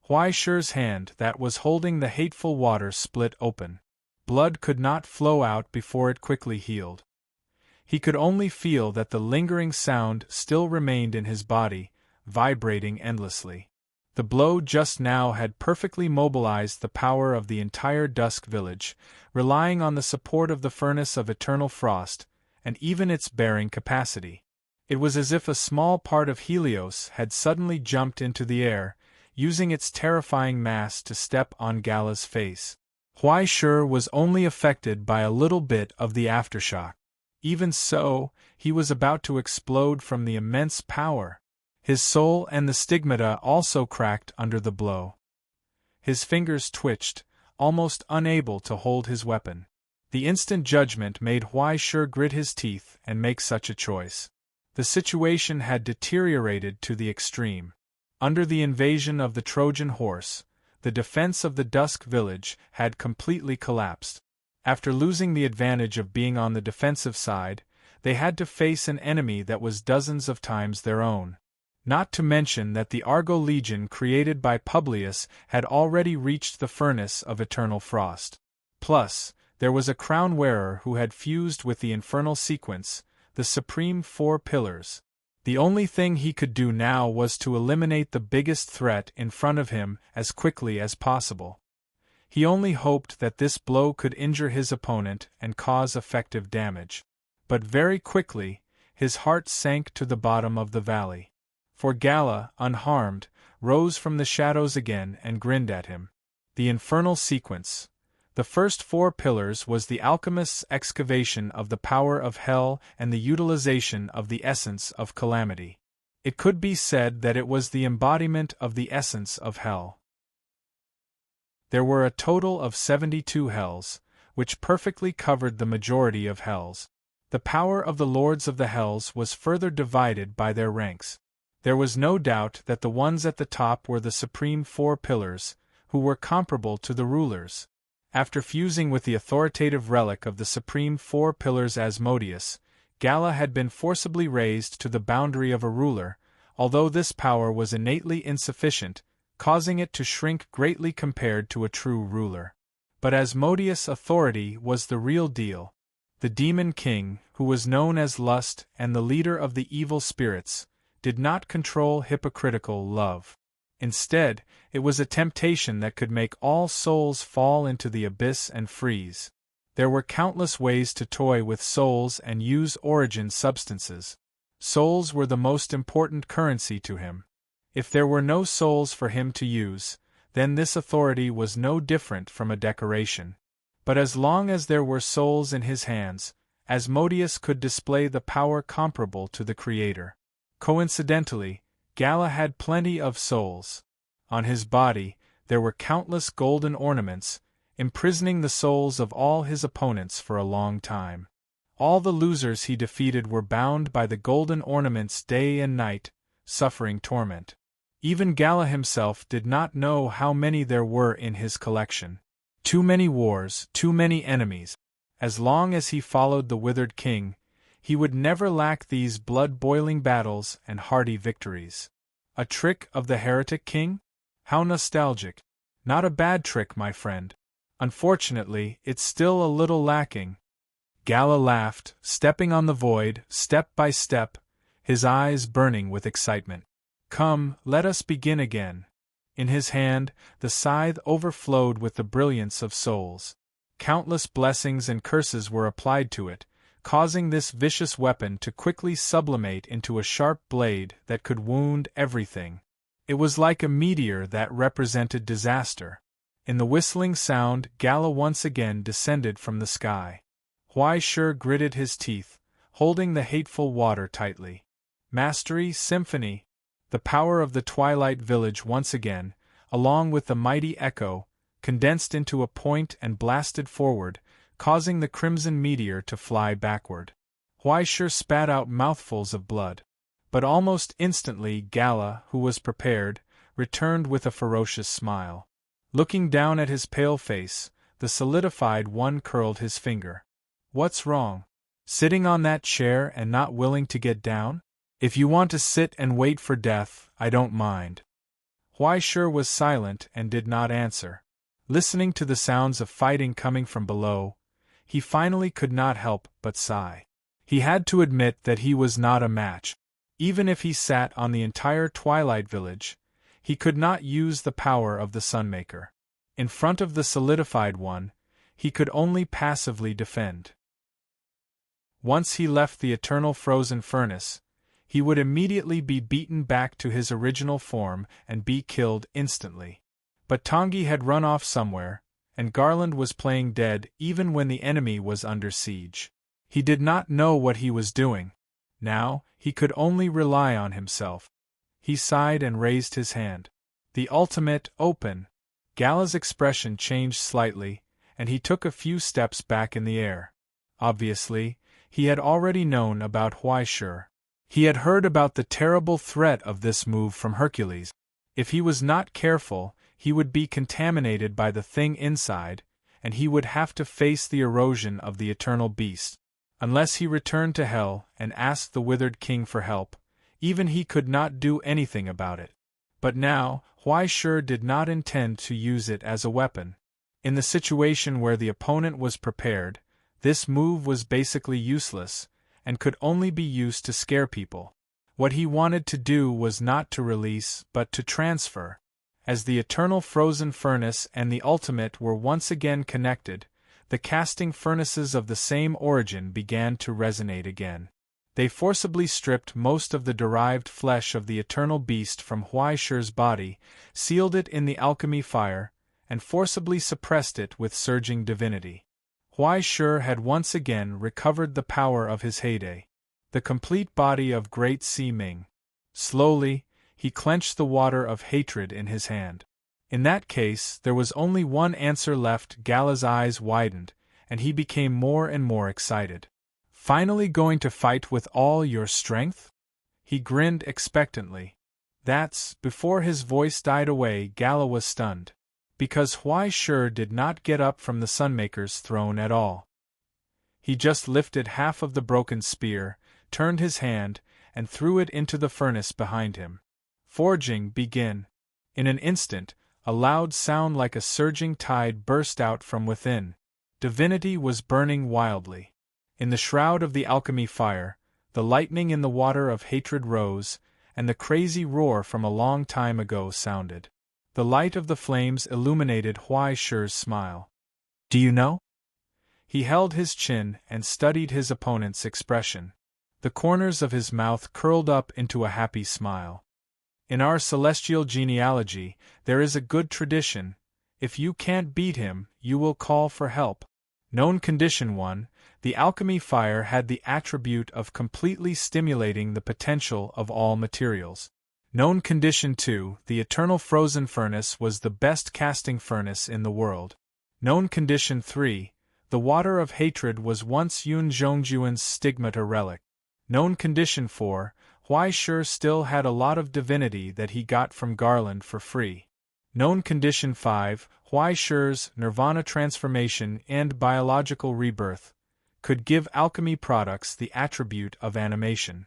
Huai Shi's hand that was holding the hateful water split open. Blood could not flow out before it quickly healed. He could only feel that the lingering sound still remained in his body, vibrating endlessly. The blow just now had perfectly mobilized the power of the entire dusk village, relying on the support of the furnace of eternal frost, and even its bearing capacity. It was as if a small part of Helios had suddenly jumped into the air, using its terrifying mass to step on Gala's face. Huai Shi was only affected by a little bit of the aftershock. Even so, he was about to explode from the immense power. His soul and the stigmata also cracked under the blow. His fingers twitched, almost unable to hold his weapon. The instant judgment made Huai Shi grit his teeth and make such a choice. The situation had deteriorated to the extreme. Under the invasion of the Trojan horse, the defense of the Dusk village had completely collapsed. After losing the advantage of being on the defensive side, they had to face an enemy that was dozens of times their own. Not to mention that the Argo Legion created by Publius had already reached the furnace of eternal frost. Plus, there was a crown-wearer who had fused with the infernal sequence, the supreme four pillars. The only thing he could do now was to eliminate the biggest threat in front of him as quickly as possible. He only hoped that this blow could injure his opponent and cause effective damage. But very quickly, his heart sank to the bottom of the valley. For Gala, unharmed, rose from the shadows again and grinned at him. The infernal sequence. The first four pillars was the alchemist's excavation of the power of hell and the utilization of the essence of calamity. It could be said that it was the embodiment of the essence of hell. There were a total of 72 hells, which perfectly covered the majority of hells. The power of the lords of the hells was further divided by their ranks. There was no doubt that the ones at the top were the supreme four pillars, who were comparable to the rulers. After fusing with the authoritative relic of the supreme four pillars Asmodeus, Gala had been forcibly raised to the boundary of a ruler, although this power was innately insufficient, causing it to shrink greatly compared to a true ruler. But Asmodeus' authority was the real deal. The demon king, who was known as Lust and the leader of the evil spirits, did not control hypocritical love. Instead, it was a temptation that could make all souls fall into the abyss and freeze. There were countless ways to toy with souls and use origin substances. Souls were the most important currency to him. If there were no souls for him to use, then this authority was no different from a decoration. But as long as there were souls in his hands, Asmodeus could display the power comparable to the Creator. Coincidentally, Gala had plenty of souls. On his body, there were countless golden ornaments, imprisoning the souls of all his opponents for a long time. All the losers he defeated were bound by the golden ornaments day and night, suffering torment. Even Gala himself did not know how many there were in his collection. Too many wars, too many enemies. As long as he followed the withered king, he would never lack these blood-boiling battles and hearty victories. A trick of the heretic king? How nostalgic. Not a bad trick, my friend. Unfortunately, it's still a little lacking. Gala laughed, stepping on the void, step by step, his eyes burning with excitement. Come, let us begin again. In his hand, the scythe overflowed with the brilliance of souls. Countless blessings and curses were applied to it, causing this vicious weapon to quickly sublimate into a sharp blade that could wound everything. It was like a meteor that represented disaster. In the whistling sound, Gala once again descended from the sky. Huai Shi gritted his teeth, holding the hateful water tightly. Mastery, symphony. The power of the Twilight Village once again, along with the mighty echo, condensed into a point and blasted forward, causing the crimson meteor to fly backward. Huai Shi spat out mouthfuls of blood. But almost instantly Gala, who was prepared, returned with a ferocious smile. Looking down at his pale face, the solidified one curled his finger. What's wrong? Sitting on that chair and not willing to get down? If you want to sit and wait for death, I don't mind. Huai Shi was silent and did not answer. Listening to the sounds of fighting coming from below, he finally could not help but sigh. He had to admit that he was not a match. Even if he sat on the entire Twilight Village, he could not use the power of the Sunmaker. In front of the solidified one, he could only passively defend. Once he left the eternal frozen furnace, he would immediately be beaten back to his original form and be killed instantly. But Tongi had run off somewhere, and Garland was playing dead even when the enemy was under siege. He did not know what he was doing. Now, he could only rely on himself. He sighed and raised his hand. The ultimate, open. Gala's expression changed slightly, and he took a few steps back in the air. Obviously, he had already known about Huaishur. He had heard about the terrible threat of this move from Hercules. If he was not careful, he would be contaminated by the thing inside, and he would have to face the erosion of the eternal beast. Unless he returned to hell and asked the withered king for help, even he could not do anything about it. But now, Huaishur did not intend to use it as a weapon. In the situation where the opponent was prepared, this move was basically useless, and could only be used to scare people. What he wanted to do was not to release but to transfer. As the eternal frozen furnace and the ultimate were once again connected, the casting furnaces of the same origin began to resonate again. They forcibly stripped most of the derived flesh of the eternal beast from Huaishur's body, sealed it in the alchemy fire, and forcibly suppressed it with surging divinity. Huaishur had once again recovered the power of his heyday, the complete body of Great Sea Ming. Slowly, he clenched the water of hatred in his hand. In that case, there was only one answer left. Gala's eyes widened, and he became more and more excited. Finally going to fight with all your strength? He grinned expectantly. Before his voice died away, Gala was stunned. Because Huaishur did not get up from the Sunmaker's throne at all. He just lifted half of the broken spear, turned his hand, and threw it into the furnace behind him. Forging, begin. In an instant, a loud sound like a surging tide burst out from within. Divinity was burning wildly. In the shroud of the alchemy fire, the lightning in the water of hatred rose, and the crazy roar from a long time ago sounded. The light of the flames illuminated Huaishur's smile. Do you know? He held his chin and studied his opponent's expression. The corners of his mouth curled up into a happy smile. In our celestial genealogy, there is a good tradition. If you can't beat him, you will call for help. Known condition 1, the alchemy fire had the attribute of completely stimulating the potential of all materials. Known condition 2, the eternal frozen furnace was the best casting furnace in the world. Known condition 3, the water of hatred was once Yun Zhongjuan's stigmata relic. Known condition 4, Huaishur still had a lot of divinity that he got from Garland for free. Known condition 5, Huaishur's nirvana transformation and biological rebirth could give alchemy products the attribute of animation.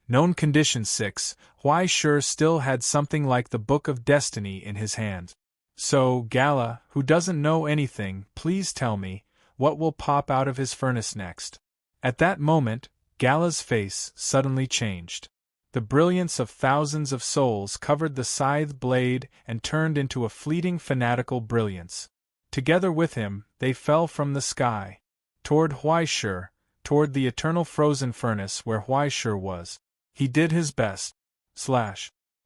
Known condition 6, Huaishur still had something like the Book of Destiny in his hand. So, Gala, who doesn't know anything, please tell me, what will pop out of his furnace next? At that moment, Gala's face suddenly changed. The brilliance of thousands of souls covered the scythe blade and turned into a fleeting fanatical brilliance. Together with him, they fell from the sky. Toward Huaishur, toward the eternal frozen furnace where Huaishur was. He did his best.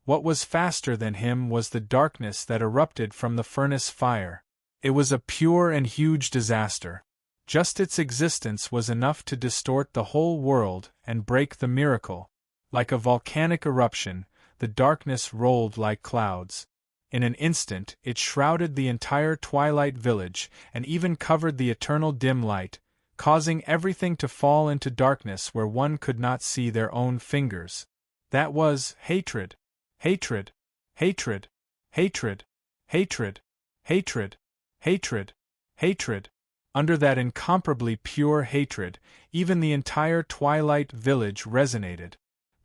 What was faster than him was the darkness that erupted from the furnace fire. It was a pure and huge disaster. Just its existence was enough to distort the whole world and break the miracle. Like a volcanic eruption, the darkness rolled like clouds. In an instant, it shrouded the entire twilight village and even covered the eternal dim light, causing everything to fall into darkness where one could not see their own fingers. That was hatred. Hatred. Hatred. Hatred. Hatred. Hatred. Hatred. Hatred. Under that incomparably pure hatred, even the entire twilight village resonated.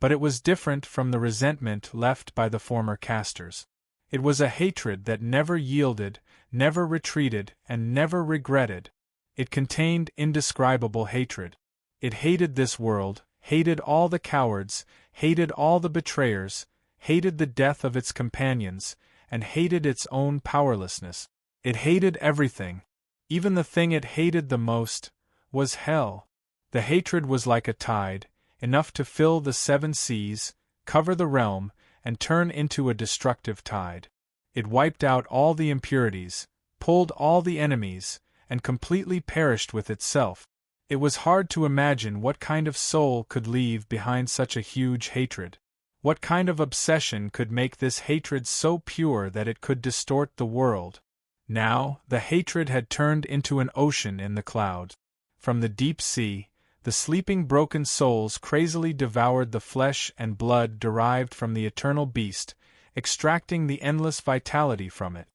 But it was different from the resentment left by the former casters. It was a hatred that never yielded, never retreated, and never regretted. It contained indescribable hatred. It hated this world, hated all the cowards, hated all the betrayers, hated the death of its companions, and hated its own powerlessness. It hated everything. Even the thing it hated the most was hell. The hatred was like a tide. enough to fill the 7 seas, cover the realm, and turn into a destructive tide. It wiped out all the impurities, pulled all the enemies, and completely perished with itself. It was hard to imagine what kind of soul could leave behind such a huge hatred. What kind of obsession could make this hatred so pure that it could distort the world? Now, the hatred had turned into an ocean in the clouds. From the deep sea, the sleeping broken souls crazily devoured the flesh and blood derived from the eternal beast, extracting the endless vitality from it.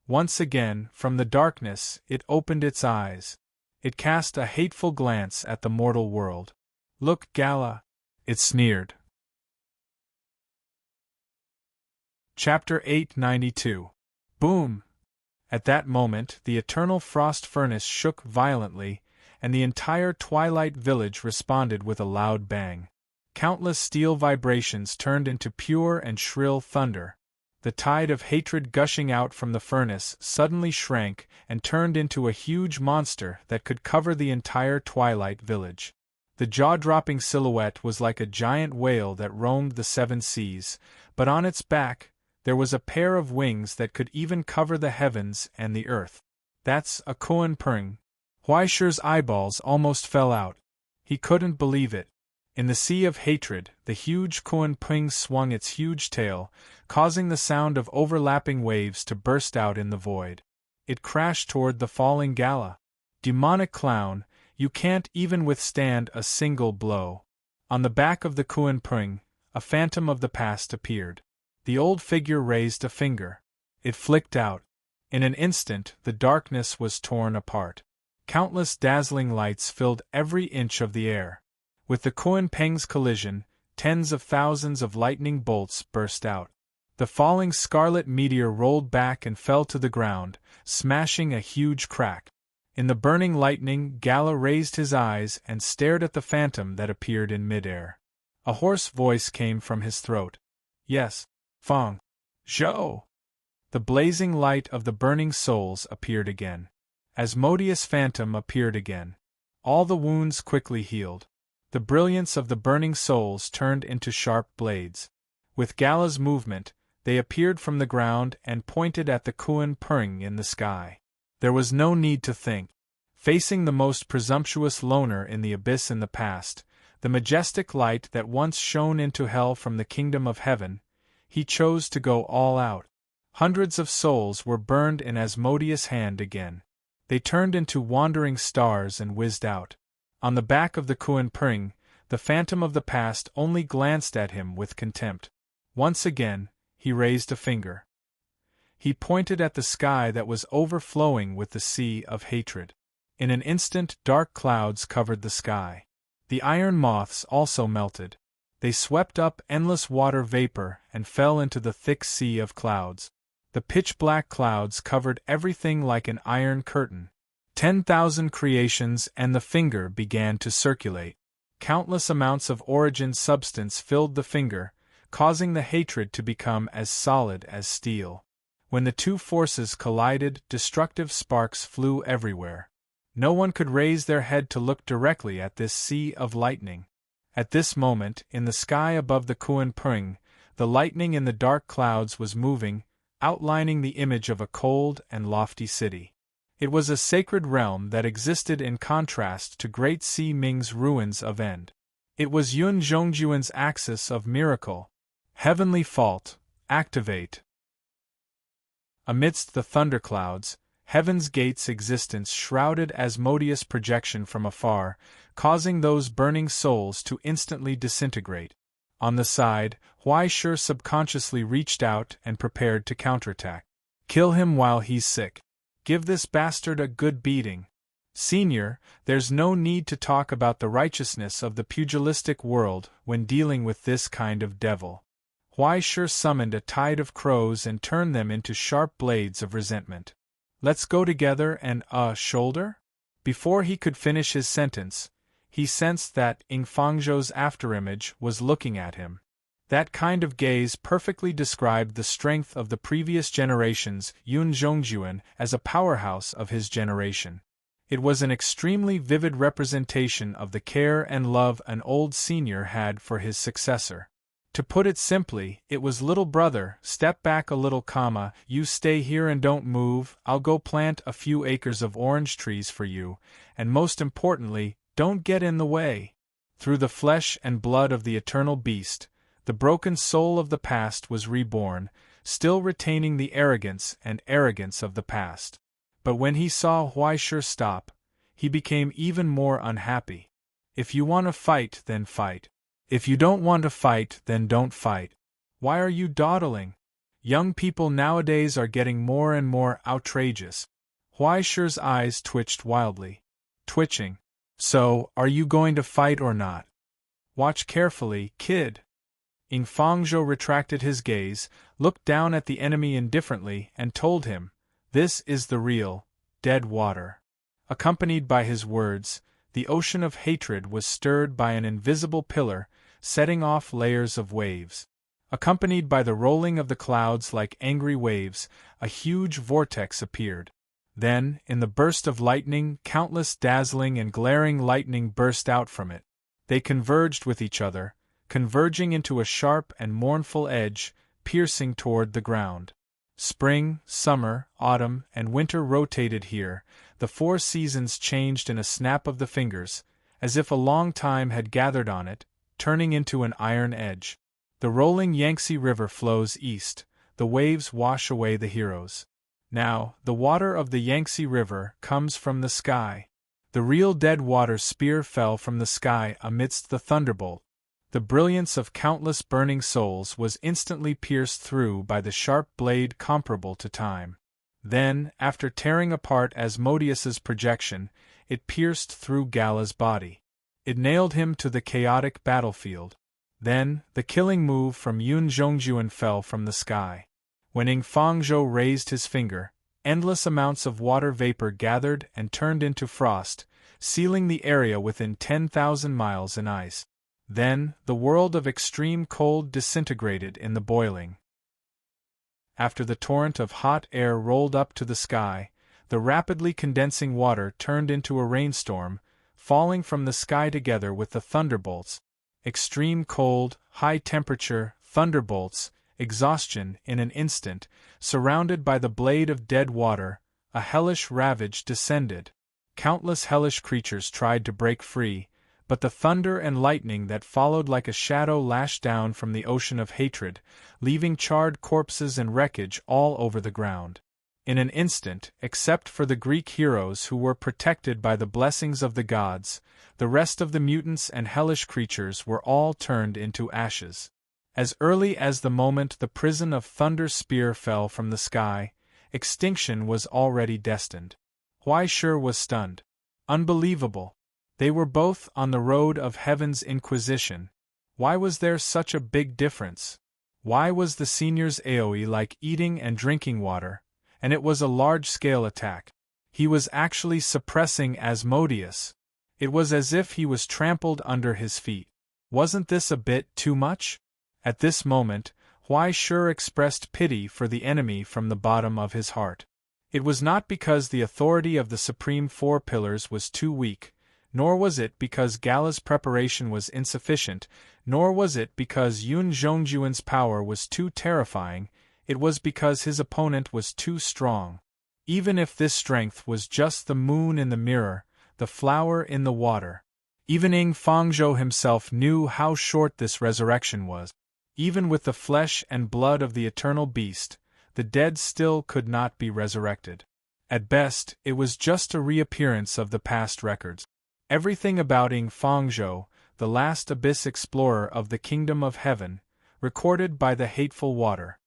Once again, from the darkness, it opened its eyes. It cast a hateful glance at the mortal world. "Look, Gala," it sneered. Chapter 892. Boom! At that moment, the eternal frost furnace shook violently, and the entire Twilight Village responded with a loud bang. Countless steel vibrations turned into pure and shrill thunder. The tide of hatred gushing out from the furnace suddenly shrank and turned into a huge monster that could cover the entire Twilight Village. The jaw-dropping silhouette was like a giant whale that roamed the 7 seas, but on its back, there was a pair of wings that could even cover the heavens and the earth. "That's a Kuan Pring." Huaishi's eyeballs almost fell out. He couldn't believe it. In the sea of hatred, the huge Kuan Pring swung its huge tail, causing the sound of overlapping waves to burst out in the void. It crashed toward the falling Gala. "Demonic clown, you can't even withstand a single blow." On the back of the Kuan Pring, a phantom of the past appeared. The old figure raised a finger. It flicked out. In an instant, the darkness was torn apart. Countless dazzling lights filled every inch of the air. With the Kuan Peng's collision, tens of thousands of lightning bolts burst out. The falling scarlet meteor rolled back and fell to the ground, smashing a huge crack. In the burning lightning, Gala raised his eyes and stared at the phantom that appeared in midair. A hoarse voice came from his throat. "Yes, Feng. Zhou." The blazing light of the burning souls appeared again. Asmodeus Phantom appeared again. All the wounds quickly healed. The brilliance of the burning souls turned into sharp blades. With Gala's movement, they appeared from the ground and pointed at the Kuan Pring in the sky. There was no need to think. Facing the most presumptuous loner in the abyss in the past, the majestic light that once shone into hell from the kingdom of heaven, he chose to go all out. Hundreds of souls were burned in Asmodeus' hand again. They turned into wandering stars and whizzed out. On the back of the Kuan Pring, the phantom of the past only glanced at him with contempt. Once again, he raised a finger. He pointed at the sky that was overflowing with the sea of hatred. In an instant, dark clouds covered the sky. The iron moths also melted. They swept up endless water vapor and fell into the thick sea of clouds. The pitch-black clouds covered everything like an iron curtain. 10,000 creations and the finger began to circulate. Countless amounts of origin substance filled the finger, causing the hatred to become as solid as steel. When the two forces collided, destructive sparks flew everywhere. No one could raise their head to look directly at this sea of lightning. At this moment, in the sky above the Kuan Pring, the lightning in the dark clouds was moving, outlining the image of a cold and lofty city. It was a sacred realm that existed in contrast to Great Sea Ming's ruins of End. It was Yun Zhongjuan's axis of miracle. Heavenly fault, activate. Amidst the thunderclouds, Heaven's Gate's existence shrouded Asmodeus' projection from afar, causing those burning souls to instantly disintegrate. On the side, Huaishi subconsciously reached out and prepared to counterattack. "Kill him while he's sick. Give this bastard a good beating. Senior, there's no need to talk about the righteousness of the pugilistic world when dealing with this kind of devil." Huaishi summoned a tide of crows and turned them into sharp blades of resentment. "Let's go together and, shoulder?" Before he could finish his sentence, he sensed that Ing Fangzhou's afterimage was looking at him. That kind of gaze perfectly described the strength of the previous generation's Yun Zhongjuan as a powerhouse of his generation. It was an extremely vivid representation of the care and love an old senior had for his successor. To put it simply, it was little brother, step back a little, you stay here and don't move, I'll go plant a few acres of orange trees for you, and most importantly, don't get in the way. Through the flesh and blood of the eternal beast, the broken soul of the past was reborn, still retaining the arrogance of the past. But when he saw Huaishur stop, he became even more unhappy. If you want to fight, then fight. If you don't want to fight, then don't fight. Why are you dawdling? Young people nowadays are getting more and more outrageous. Huaishur's eyes twitched wildly. Twitching. So, are you going to fight or not? Watch carefully, kid. Ing Fangzhou retracted his gaze, looked down at the enemy indifferently, and told him, "This is the real, dead water." Accompanied by his words, the ocean of hatred was stirred by an invisible pillar, setting off layers of waves. Accompanied by the rolling of the clouds like angry waves, a huge vortex appeared. Then, in the burst of lightning, countless dazzling and glaring lightning burst out from it. They converged with each other, converging into a sharp and mournful edge, piercing toward the ground. Spring, summer, autumn, and winter rotated here, the 4 seasons changed in a snap of the fingers, as if a long time had gathered on it, turning into an iron edge. The rolling Yangtze River flows east, the waves wash away the heroes. Now, the water of the Yangtze River comes from the sky. The real dead water spear fell from the sky amidst the thunderbolt. The brilliance of countless burning souls was instantly pierced through by the sharp blade comparable to time. Then, after tearing apart Asmodeus's projection, it pierced through Gala's body. It nailed him to the chaotic battlefield. Then, the killing move from Yun Zhongjuan fell from the sky. When Ing Fangzhou raised his finger, endless amounts of water vapor gathered and turned into frost, sealing the area within 10,000 miles in ice. Then, the world of extreme cold disintegrated in the boiling. After the torrent of hot air rolled up to the sky, the rapidly condensing water turned into a rainstorm, falling from the sky together with the thunderbolts. Extreme cold, high temperature, thunderbolts, exhaustion in an instant, surrounded by the blade of dead water, a hellish ravage descended. Countless hellish creatures tried to break free, but the thunder and lightning that followed like a shadow lashed down from the ocean of hatred, leaving charred corpses and wreckage all over the ground. In an instant, except for the Greek heroes who were protected by the blessings of the gods, the rest of the mutants and hellish creatures were all turned into ashes. As early as the moment the prison of Thunder's spear fell from the sky, extinction was already destined. Huaishur was stunned. Unbelievable. They were both on the road of heaven's inquisition. Why was there such a big difference? Why was the senior's AoE like eating and drinking water, and it was a large-scale attack? He was actually suppressing Asmodeus. It was as if he was trampled under his feet. Wasn't this a bit too much? At this moment, Huaishur expressed pity for the enemy from the bottom of his heart. It was not because the authority of the Supreme Four Pillars was too weak, nor was it because Gala's preparation was insufficient, nor was it because Yun Zhongjuan's power was too terrifying, it was because his opponent was too strong. Even if this strength was just the moon in the mirror, the flower in the water. Even Ing Fangzhou himself knew how short this resurrection was. Even with the flesh and blood of the eternal beast, the dead still could not be resurrected. At best, it was just a reappearance of the past records. Everything about Ing Fangzhou, the last abyss explorer of the kingdom of heaven, recorded by the hateful water.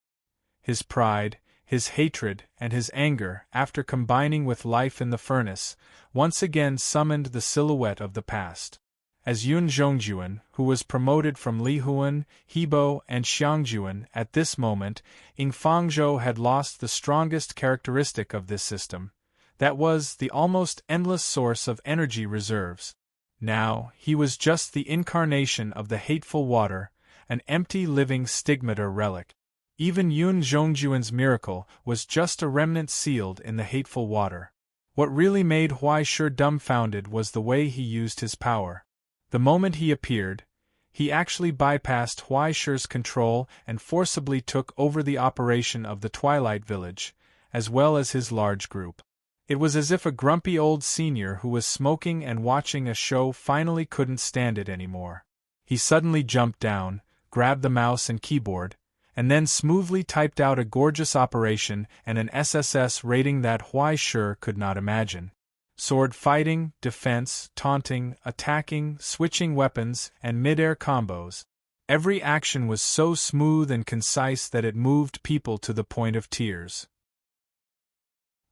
His pride, his hatred, and his anger, after combining with life in the furnace, once again summoned the silhouette of the past. As Yun Zhongjuan, who was promoted from Lihuan, Hebo, and Xiangjuan at this moment, Ing Fangzhou had lost the strongest characteristic of this system. That was the almost endless source of energy reserves. Now, he was just the incarnation of the hateful water, an empty living stigmata relic. Even Yun Zhongjuan's miracle was just a remnant sealed in the hateful water. What really made Huai dumbfounded was the way he used his power. The moment he appeared, he actually bypassed Huai control and forcibly took over the operation of the Twilight Village, as well as his large group. It was as if a grumpy old senior who was smoking and watching a show finally couldn't stand it anymore. He suddenly jumped down, grabbed the mouse and keyboard, and then smoothly typed out a gorgeous operation and an SSS rating that Huai could not imagine. Sword fighting, defense, taunting, attacking, switching weapons, and mid-air combos. Every action was so smooth and concise that it moved people to the point of tears.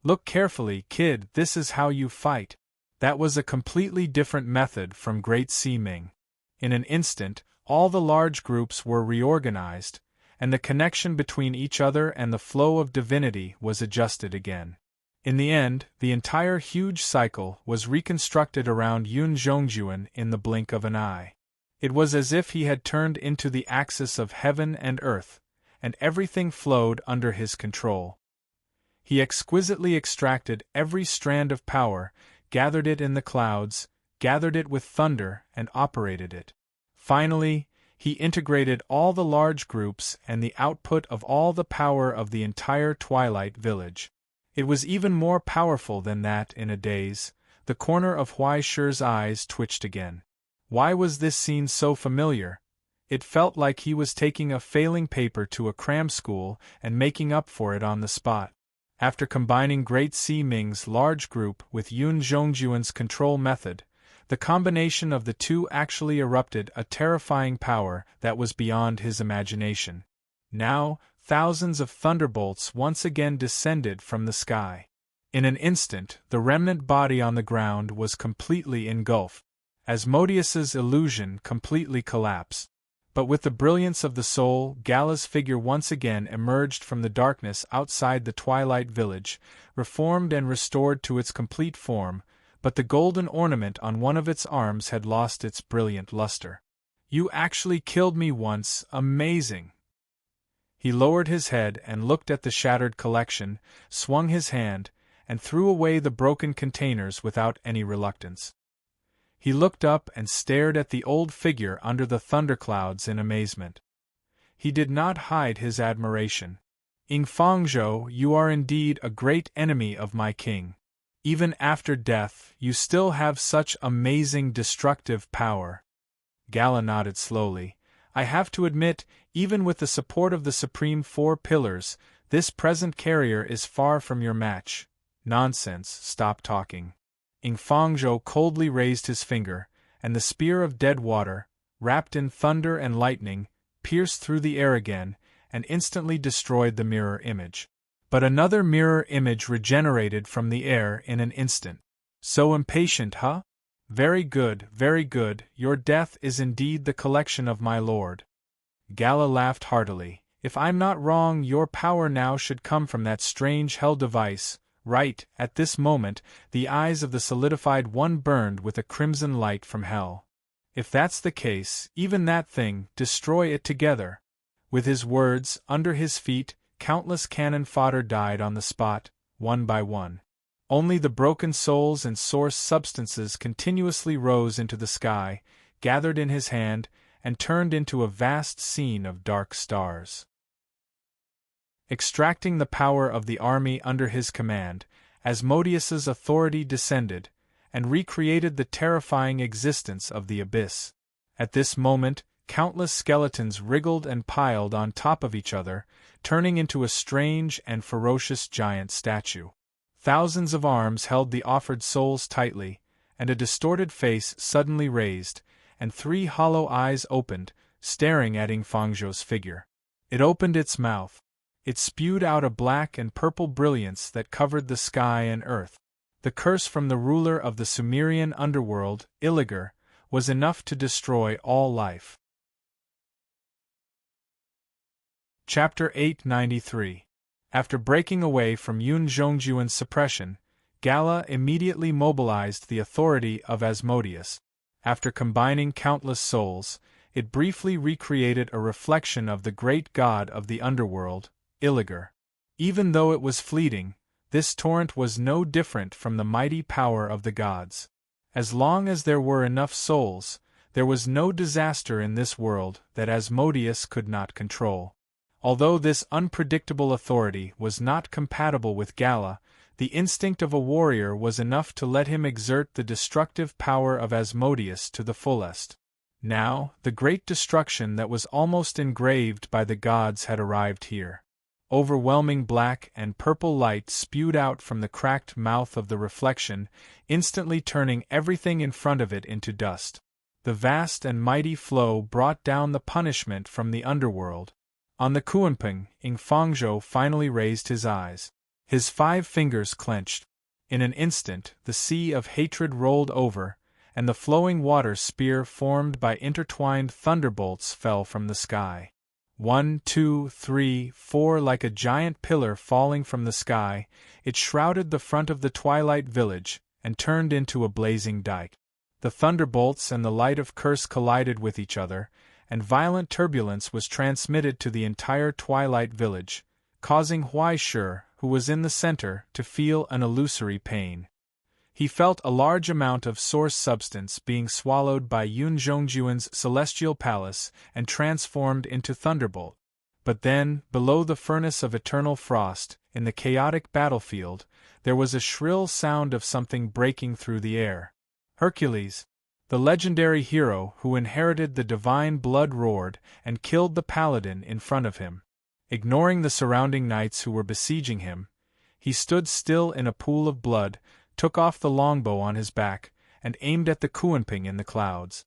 "Look carefully, kid, this is how you fight." That was a completely different method from Great Sea Ming. In an instant, all the large groups were reorganized, and the connection between each other and the flow of divinity was adjusted again. In the end, the entire huge cycle was reconstructed around Yun Zhongjuan in the blink of an eye. It was as if he had turned into the axis of heaven and earth, and everything flowed under his control. He exquisitely extracted every strand of power, gathered it in the clouds, gathered it with thunder, and operated it. Finally, he integrated all the large groups and the output of all the power of the entire Twilight Village. It was even more powerful than that. In a daze, the corner of Huai eyes twitched again. Why was this scene so familiar? It felt like he was taking a failing paper to a cram school and making up for it on the spot. After combining Great Sea Ming's large group with Yun Zhongjuan's control method, the combination of the two actually erupted a terrifying power that was beyond his imagination. Now, thousands of thunderbolts once again descended from the sky. In an instant, the remnant body on the ground was completely engulfed. Asmodeus's illusion completely collapsed. But with the brilliance of the soul, Gala's figure once again emerged from the darkness outside the Twilight Village, reformed and restored to its complete form, but the golden ornament on one of its arms had lost its brilliant luster. "You actually killed me once, amazing!" He lowered his head and looked at the shattered collection, swung his hand, and threw away the broken containers without any reluctance. He looked up and stared at the old figure under the thunderclouds in amazement. He did not hide his admiration. "Fangzhou, you are indeed a great enemy of my king. Even after death, you still have such amazing destructive power." Gala nodded slowly. "I have to admit, even with the support of the Supreme Four Pillars, this present carrier is far from your match." "Nonsense, stop talking." Fangzhou coldly raised his finger, and the spear of dead water, wrapped in thunder and lightning, pierced through the air again, and instantly destroyed the mirror image. But another mirror image regenerated from the air in an instant. "So impatient, huh? Very good, your death is indeed the collection of my lord." Gala laughed heartily. "If I'm not wrong, your power now should come from that strange hell device." Right, at this moment, the eyes of the solidified one burned with a crimson light from hell. "If that's the case, even that thing, destroy it together." With his words, under his feet, countless cannon fodder died on the spot, one by one. Only the broken souls and source substances continuously rose into the sky, gathered in his hand, and turned into a vast scene of dark stars. Extracting the power of the army under his command, Asmodeus's authority descended, and recreated the terrifying existence of the abyss. At this moment, countless skeletons wriggled and piled on top of each other, turning into a strange and ferocious giant statue. Thousands of arms held the offered souls tightly, and a distorted face suddenly raised, and 3 hollow eyes opened, staring at Fangzhou's figure. It opened its mouth. It spewed out a black and purple brilliance that covered the sky and earth. The curse from the ruler of the Sumerian underworld, Iligar, was enough to destroy all life. Chapter 893. After breaking away from Yun Zhongjuan's suppression, Gala immediately mobilized the authority of Asmodeus. After combining countless souls, it briefly recreated a reflection of the great god of the underworld, Iligar. Even though it was fleeting, This torrent was no different from the mighty power of the gods. As long as there were enough souls, there was no disaster in this world that Asmodeus could not control. Although this unpredictable authority was not compatible with Gala, the instinct of a warrior was enough to let him exert the destructive power of Asmodeus to the fullest. Now, the great destruction that was almost engraved by the gods had arrived here. Overwhelming black and purple light spewed out from the cracked mouth of the reflection, instantly turning everything in front of it into dust. The vast and mighty flow brought down the punishment from the underworld. On the Kuanping, Fangzhou finally raised his eyes. His 5 fingers clenched. In an instant, the sea of hatred rolled over, and the flowing water spear formed by intertwined thunderbolts fell from the sky. 1, 2, 3, 4 Like a giant pillar falling from the sky, it shrouded the front of the twilight village, and turned into a blazing dike. The thunderbolts and the light of curse collided with each other, and violent turbulence was transmitted to the entire twilight village, causing Huaishur, who was in the center, to feel an illusory pain. He felt a large amount of source substance being swallowed by Yun Zhongjuan's celestial palace and transformed into thunderbolt. But then, below the furnace of eternal frost, in the chaotic battlefield, there was a shrill sound of something breaking through the air. Hercules, the legendary hero who inherited the divine blood, roared and killed the paladin in front of him. Ignoring the surrounding knights who were besieging him, he stood still in a pool of blood, took off the longbow on his back, and aimed at the Kuanping in the clouds.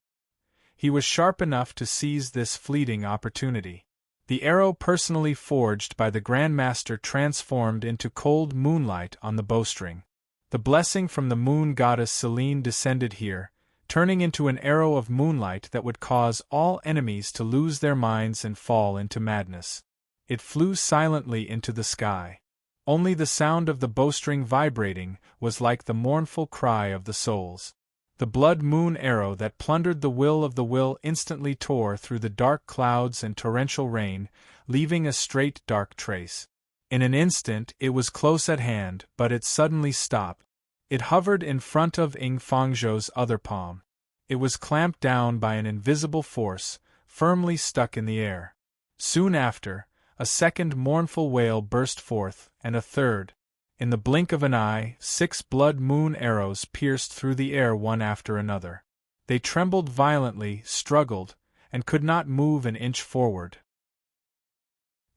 He was sharp enough to seize this fleeting opportunity. The arrow personally forged by the Grand Master transformed into cold moonlight on the bowstring. The blessing from the moon goddess Selene descended here, turning into an arrow of moonlight that would cause all enemies to lose their minds and fall into madness. It flew silently into the sky. Only the sound of the bowstring vibrating was like the mournful cry of the souls. The blood moon arrow that plundered the will of the will instantly tore through the dark clouds and torrential rain, leaving a straight dark trace. In an instant it was close at hand, but it suddenly stopped. It hovered in front of Fangzhou's other palm. It was clamped down by an invisible force, firmly stuck in the air. Soon after, a second mournful wail burst forth, and a third. In the blink of an eye, 6 blood moon arrows pierced through the air one after another. They trembled violently, struggled, and could not move an inch forward.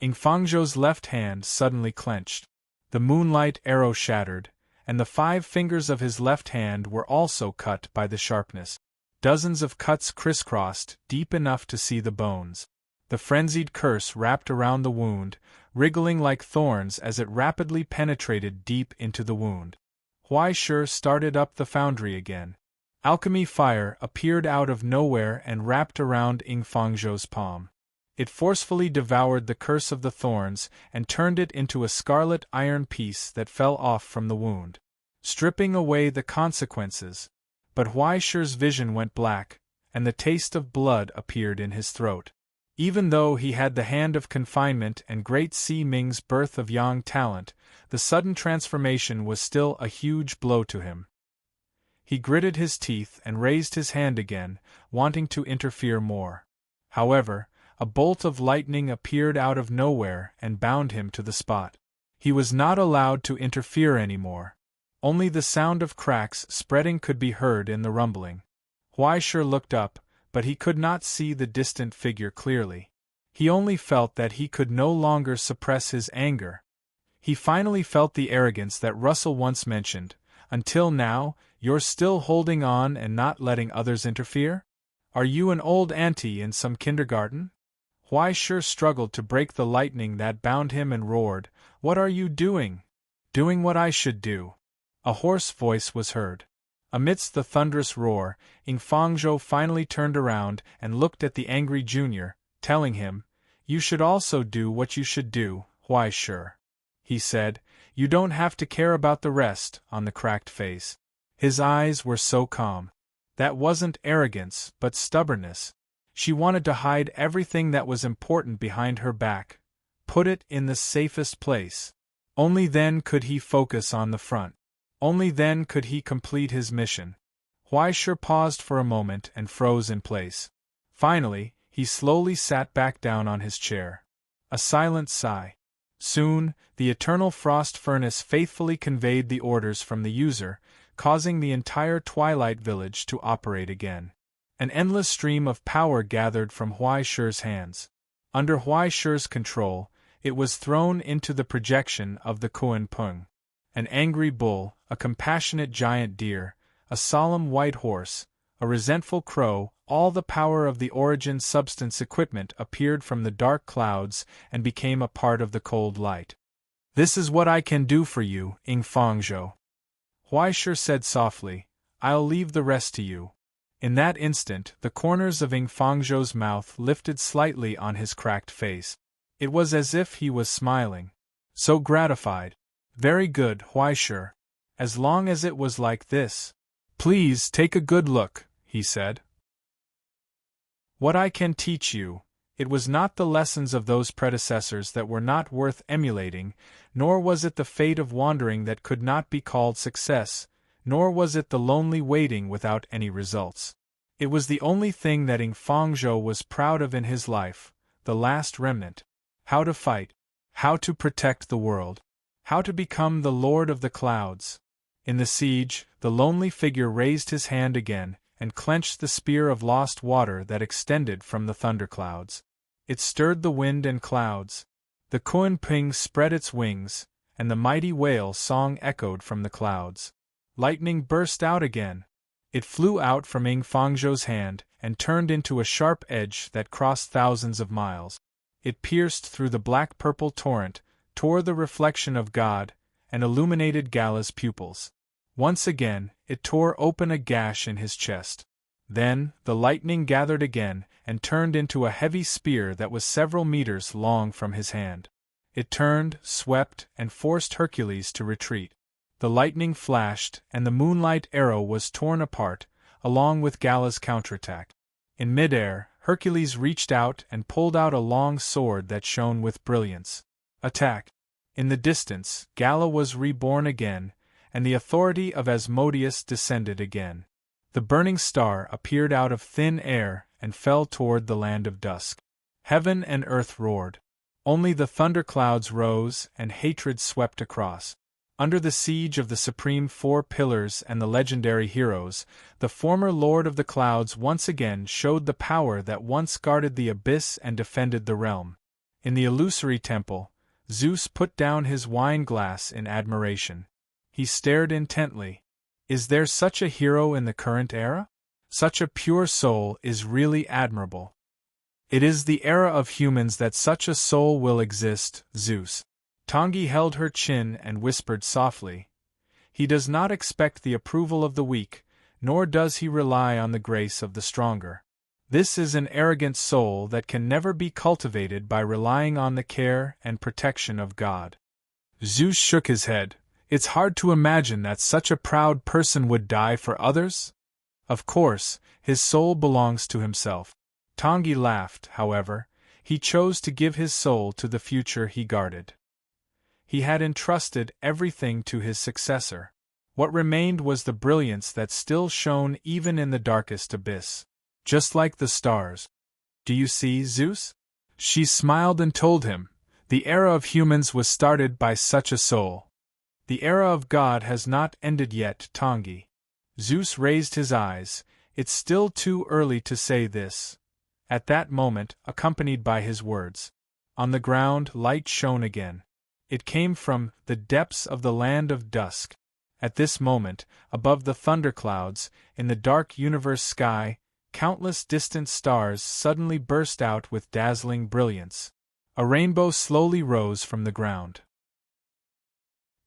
Fangzhou's left hand suddenly clenched. The moonlight arrow shattered, and the 5 fingers of his left hand were also cut by the sharpness. Dozens of cuts crisscrossed, deep enough to see the bones. The frenzied curse wrapped around the wound, wriggling like thorns as it rapidly penetrated deep into the wound. Huaishur started up the foundry again. Alchemy fire appeared out of nowhere and wrapped around Fangzhou's palm. It forcefully devoured the curse of the thorns and turned it into a scarlet iron piece that fell off from the wound, stripping away the consequences. But Huaishur's vision went black, and the taste of blood appeared in his throat. Even though he had the hand of confinement and Great Si Ming's birth of yang talent, the sudden transformation was still a huge blow to him. He gritted his teeth and raised his hand again, wanting to interfere more. However, a bolt of lightning appeared out of nowhere and bound him to the spot. He was not allowed to interfere anymore. Only the sound of cracks spreading could be heard in the rumbling. Huaishur looked up, but he could not see the distant figure clearly. He only felt that he could no longer suppress his anger. He finally felt the arrogance that Russell once mentioned. Until now, you're still holding on and not letting others interfere? Are you an old auntie in some kindergarten? Huaishur struggled to break the lightning that bound him and roared, "What are you doing?" "Doing what I should do." A hoarse voice was heard. Amidst the thunderous roar, Fangzhou finally turned around and looked at the angry junior, telling him, "You should also do what you should do, Huaishur," he said. "You don't have to care about the rest." On the cracked face, his eyes were so calm. That wasn't arrogance, but stubbornness. She wanted to hide everything that was important behind her back, put it in the safest place. Only then could he focus on the front. Only then could he complete his mission. Huaishur paused for a moment and froze in place. Finally, he slowly sat back down on his chair. A silent sigh. Soon, the eternal frost furnace faithfully conveyed the orders from the user, causing the entire Twilight Village to operate again. An endless stream of power gathered from Huaishur's hands. Under Huaishur's control, it was thrown into the projection of the Kuan Peng. An angry bull, a compassionate giant deer, a solemn white horse, a resentful crow, all the power of the origin substance equipment appeared from the dark clouds and became a part of the cold light. "This is what I can do for you, Ing Fangzhou," Huaishur said softly. "I'll leave the rest to you." In that instant, the corners of Ing Fangzhou's mouth lifted slightly on his cracked face. It was as if he was smiling. So gratified. "Very good, Huaishur. As long as it was like this. Please take a good look," he said. "What I can teach you, it was not the lessons of those predecessors that were not worth emulating, nor was it the fate of wandering that could not be called success, nor was it the lonely waiting without any results. It was the only thing that Ing Fangzhou was proud of in his life, the last remnant. How to fight. How to protect the world. How to become the Lord of the Clouds. In the siege, the lonely figure raised his hand again, and clenched the spear of lost water that extended from the thunderclouds. It stirred the wind and clouds. The Kuan Ping spread its wings, and the mighty whale song echoed from the clouds. Lightning burst out again. It flew out from Ing Fangzhou's hand, and turned into a sharp edge that crossed thousands of miles. It pierced through the black-purple torrent, tore the reflection of God, and illuminated Gala's pupils. Once again, it tore open a gash in his chest. Then, the lightning gathered again, and turned into a heavy spear that was several meters long from his hand. It turned, swept, and forced Hercules to retreat. The lightning flashed, and the moonlight arrow was torn apart, along with Gala's counterattack. In midair, Hercules reached out and pulled out a long sword that shone with brilliance. Attack! In the distance, Gala was reborn again, and the authority of Asmodeus descended again. The burning star appeared out of thin air and fell toward the land of dusk. Heaven and earth roared. Only the thunderclouds rose and hatred swept across. Under the siege of the supreme four pillars and the legendary heroes, the former Lord of the Clouds once again showed the power that once guarded the abyss and defended the realm. In the illusory temple, Zeus put down his wine glass in admiration. He stared intently. Is there such a hero in the current era? Such a pure soul is really admirable. It is the era of humans that such a soul will exist, Zeus. Tangi held her chin and whispered softly. He does not expect the approval of the weak, nor does he rely on the grace of the stronger. This is an arrogant soul that can never be cultivated by relying on the care and protection of God. Zeus shook his head. It's hard to imagine that such a proud person would die for others. Of course, his soul belongs to himself. Tangi laughed, however. He chose to give his soul to the future he guarded. He had entrusted everything to his successor. What remained was the brilliance that still shone even in the darkest abyss. Just like the stars. Do you see, Zeus? She smiled and told him, the era of humans was started by such a soul. The era of God has not ended yet, Tangi. Zeus raised his eyes. It's still too early to say this. At that moment, accompanied by his words. On the ground, light shone again. It came from the depths of the land of dusk. At this moment, above the thunderclouds, in the dark universe sky, countless distant stars suddenly burst out with dazzling brilliance. A rainbow slowly rose from the ground.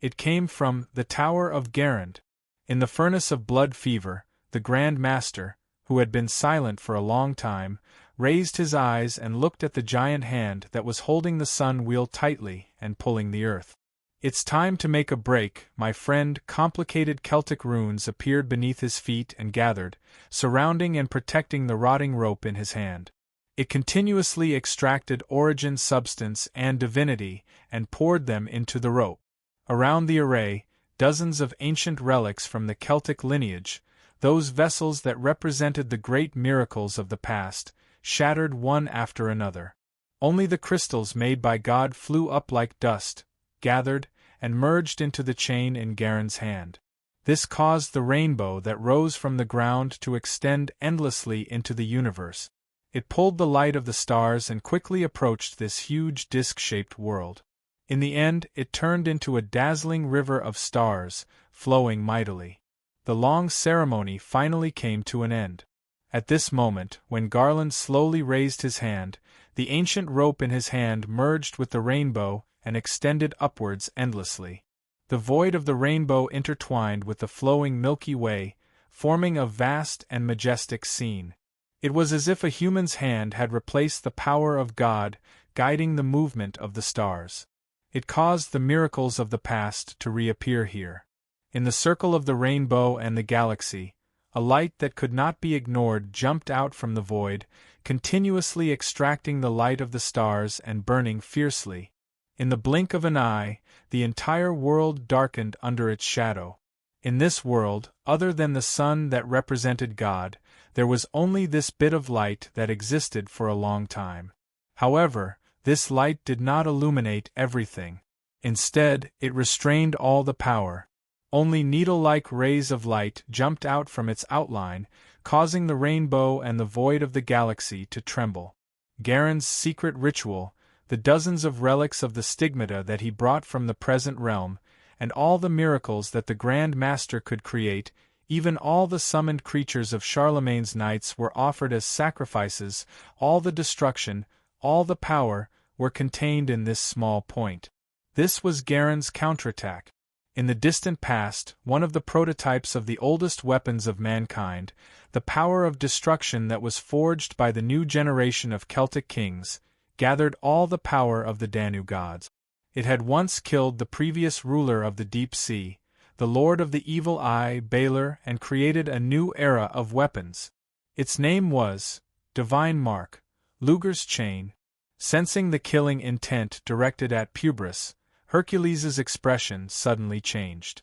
It came from the Tower of Garand. In the furnace of blood fever, the Grand Master, who had been silent for a long time, raised his eyes and looked at the giant hand that was holding the sun wheel tightly and pulling the earth. It's time to make a break, my friend. Complicated Celtic runes appeared beneath his feet and gathered, surrounding and protecting the rotting rope in his hand. It continuously extracted origin substance and divinity and poured them into the rope. Around the array, dozens of ancient relics from the Celtic lineage, those vessels that represented the great miracles of the past, shattered one after another. Only the crystals made by God flew up like dust, gathered, and merged into the chain in Garen's hand. This caused the rainbow that rose from the ground to extend endlessly into the universe. It pulled the light of the stars and quickly approached this huge disc-shaped world. In the end, it turned into a dazzling river of stars, flowing mightily. The long ceremony finally came to an end. At this moment, when Garland slowly raised his hand, the ancient rope in his hand merged with the rainbow and extended upwards endlessly. The void of the rainbow intertwined with the flowing Milky Way, forming a vast and majestic scene. It was as if a human's hand had replaced the power of God, guiding the movement of the stars. It caused the miracles of the past to reappear here. In the circle of the rainbow and the galaxy, a light that could not be ignored jumped out from the void, continuously extracting the light of the stars and burning fiercely. In the blink of an eye, the entire world darkened under its shadow. In this world, other than the sun that represented God, there was only this bit of light that existed for a long time. However, this light did not illuminate everything. Instead, it restrained all the power. Only needle-like rays of light jumped out from its outline, causing the rainbow and the void of the galaxy to tremble. Garen's secret ritual, the dozens of relics of the stigmata that he brought from the present realm, and all the miracles that the Grand Master could create, even all the summoned creatures of Charlemagne's knights were offered as sacrifices, all the destruction, all the power, were contained in this small point. This was Garen's counterattack. In the distant past, one of the prototypes of the oldest weapons of mankind, the power of destruction that was forged by the new generation of Celtic kings, gathered all the power of the Danu gods. It had once killed the previous ruler of the deep sea, the lord of the evil eye, Balor, and created a new era of weapons. Its name was Divine Mark, Luger's chain. Sensing the killing intent directed at Pubris, Hercules's expression suddenly changed.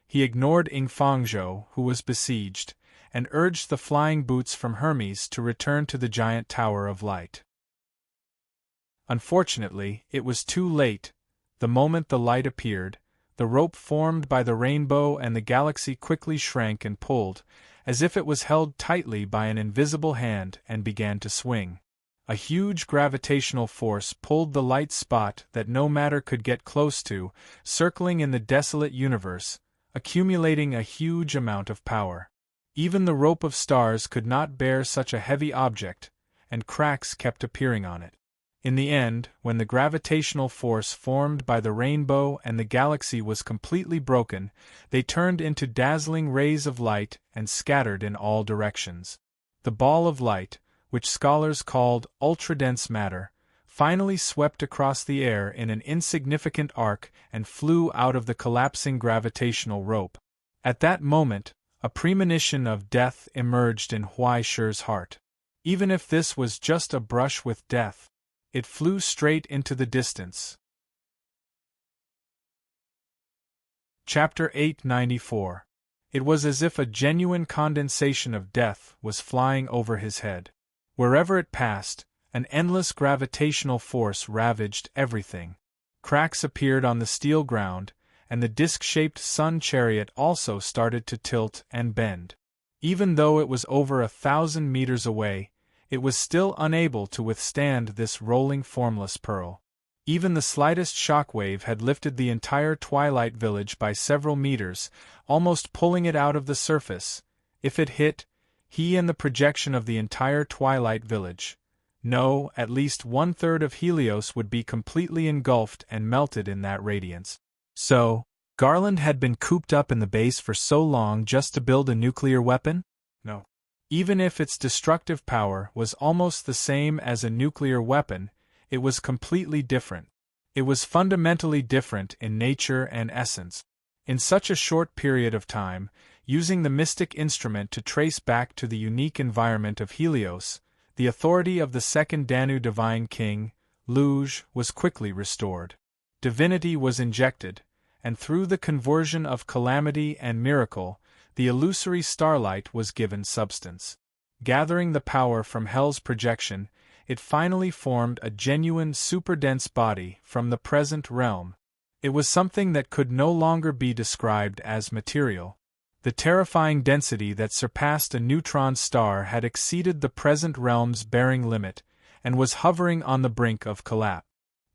He ignored Ingfangzhou, who was besieged, and urged the flying boots from Hermes to return to the giant Tower of Light. Unfortunately, it was too late. The moment the light appeared, the rope formed by the rainbow and the galaxy quickly shrank and pulled, as if it was held tightly by an invisible hand, and began to swing. A huge gravitational force pulled the light spot that no matter could get close to, circling in the desolate universe, accumulating a huge amount of power. Even the rope of stars could not bear such a heavy object, and cracks kept appearing on it. In the end, when the gravitational force formed by the rainbow and the galaxy was completely broken, they turned into dazzling rays of light and scattered in all directions. The ball of light, which scholars called ultradense matter, finally swept across the air in an insignificant arc and flew out of the collapsing gravitational rope. At that moment, a premonition of death emerged in Huai Shi's heart. Even if this was just a brush with death, it flew straight into the distance. Chapter 894. It was as if a genuine condensation of death was flying over his head. Wherever it passed, an endless gravitational force ravaged everything. Cracks appeared on the steel ground, and the disc-shaped sun chariot also started to tilt and bend. Even though it was over 1,000 meters away, it was still unable to withstand this rolling formless pearl. Even the slightest shockwave had lifted the entire Twilight Village by several meters, almost pulling it out of the surface. If it hit, he and the projection of the entire Twilight Village, no, at least 1/3 of Helios would be completely engulfed and melted in that radiance. So, Garland had been cooped up in the base for so long just to build a nuclear weapon? No. Even if its destructive power was almost the same as a nuclear weapon, it was completely different. It was fundamentally different in nature and essence. In such a short period of time, using the mystic instrument to trace back to the unique environment of Helios, the authority of the second Danu divine king, Luge, was quickly restored. Divinity was injected, and through the conversion of calamity and miracle, the illusory starlight was given substance. Gathering the power from Hell's projection, it finally formed a genuine superdense body from the present realm. It was something that could no longer be described as material. The terrifying density that surpassed a neutron star had exceeded the present realm's bearing limit, and was hovering on the brink of collapse.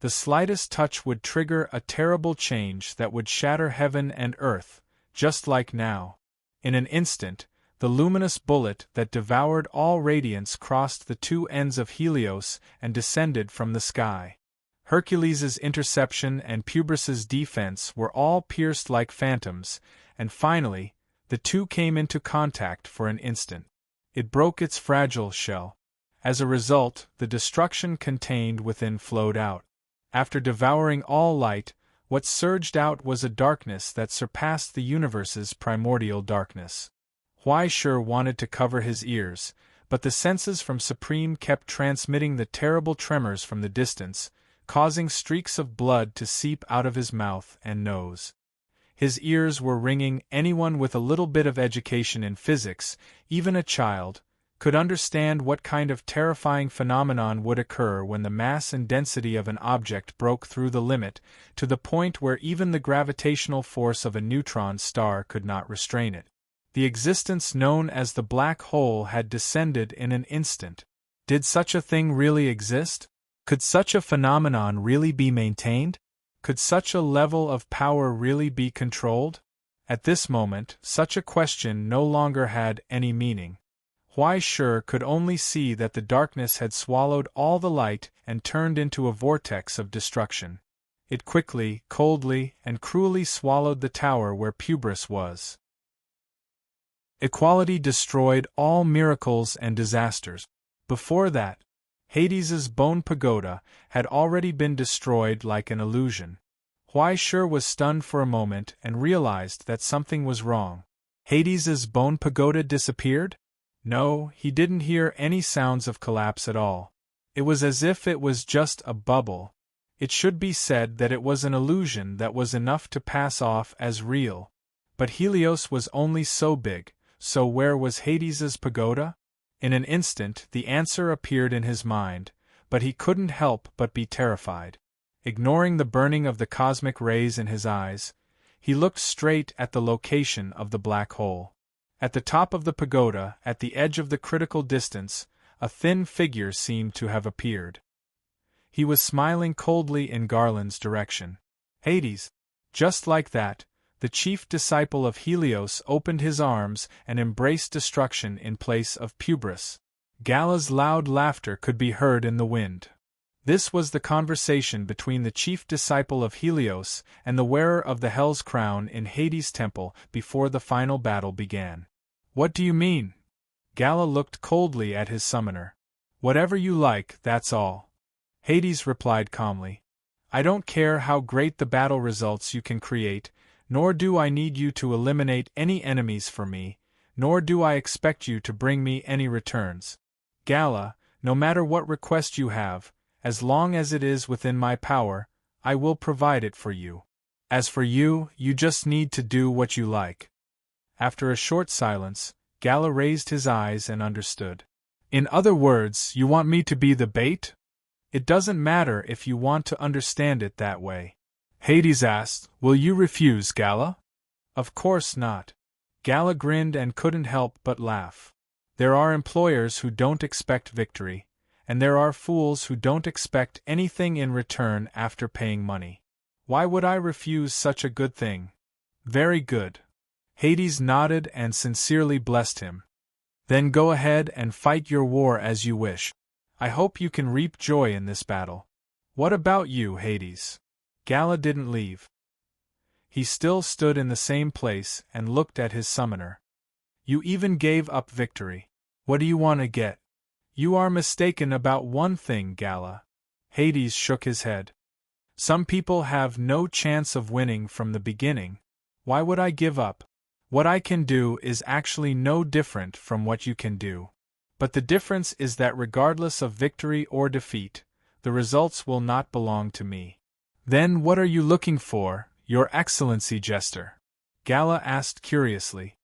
The slightest touch would trigger a terrible change that would shatter heaven and earth, just like now. In an instant, the luminous bullet that devoured all radiance crossed the two ends of Helios and descended from the sky. Hercules's interception and Pubras's defense were all pierced like phantoms, and finally, the two came into contact for an instant. It broke its fragile shell. As a result, the destruction contained within flowed out. After devouring all light, what surged out was a darkness that surpassed the universe's primordial darkness. Sure wanted to cover his ears, but the senses from Supreme kept transmitting the terrible tremors from the distance, causing streaks of blood to seep out of his mouth and nose. His ears were ringing. Anyone with a little bit of education in physics, even a child, could understand what kind of terrifying phenomenon would occur when the mass and density of an object broke through the limit, to the point where even the gravitational force of a neutron star could not restrain it. The existence known as the black hole had descended in an instant. Did such a thing really exist? Could such a phenomenon really be maintained? Could such a level of power really be controlled? At this moment, such a question no longer had any meaning. Sure could only see that the darkness had swallowed all the light and turned into a vortex of destruction. It quickly, coldly, and cruelly swallowed the tower where Pubris was. Equality destroyed all miracles and disasters. Before that, Hades's bone pagoda had already been destroyed like an illusion. Sure was stunned for a moment and realized that something was wrong. Hades's bone pagoda disappeared? No, he didn't hear any sounds of collapse at all. It was as if it was just a bubble. It should be said that it was an illusion that was enough to pass off as real. But Helios was only so big, so where was Hades's pagoda? In an instant the answer appeared in his mind, but he couldn't help but be terrified. Ignoring the burning of the cosmic rays in his eyes, he looked straight at the location of the black hole. At the top of the pagoda, at the edge of the critical distance, a thin figure seemed to have appeared. He was smiling coldly in Garland's direction. Hades! Just like that, the chief disciple of Helios opened his arms and embraced destruction in place of Pubris. Gala's loud laughter could be heard in the wind. This was the conversation between the chief disciple of Helios and the wearer of the Hell's crown in Hades' temple before the final battle began. What do you mean? Gala looked coldly at his summoner. Whatever you like, that's all. Hades replied calmly. I don't care how great the battle results you can create, nor do I need you to eliminate any enemies for me, nor do I expect you to bring me any returns. Gala, no matter what request you have, as long as it is within my power, I will provide it for you. As for you, you just need to do what you like. After a short silence, Gala raised his eyes and understood. In other words, you want me to be the bait? It doesn't matter if you want to understand it that way. Hades asked, will you refuse, Gala? Of course not. Gala grinned and couldn't help but laugh. There are employers who don't expect victory, and there are fools who don't expect anything in return after paying money. Why would I refuse such a good thing? Very good. Hades nodded and sincerely blessed him. Then go ahead and fight your war as you wish. I hope you can reap joy in this battle. What about you, Hades? Gala didn't leave. He still stood in the same place and looked at his summoner. You even gave up victory. What do you want to get? You are mistaken about one thing, Gala. Hades shook his head. Some people have no chance of winning from the beginning. Why would I give up? What I can do is actually no different from what you can do. But the difference is that regardless of victory or defeat, the results will not belong to me. Then what are you looking for? Your Excellency Jester?" Gala asked curiously.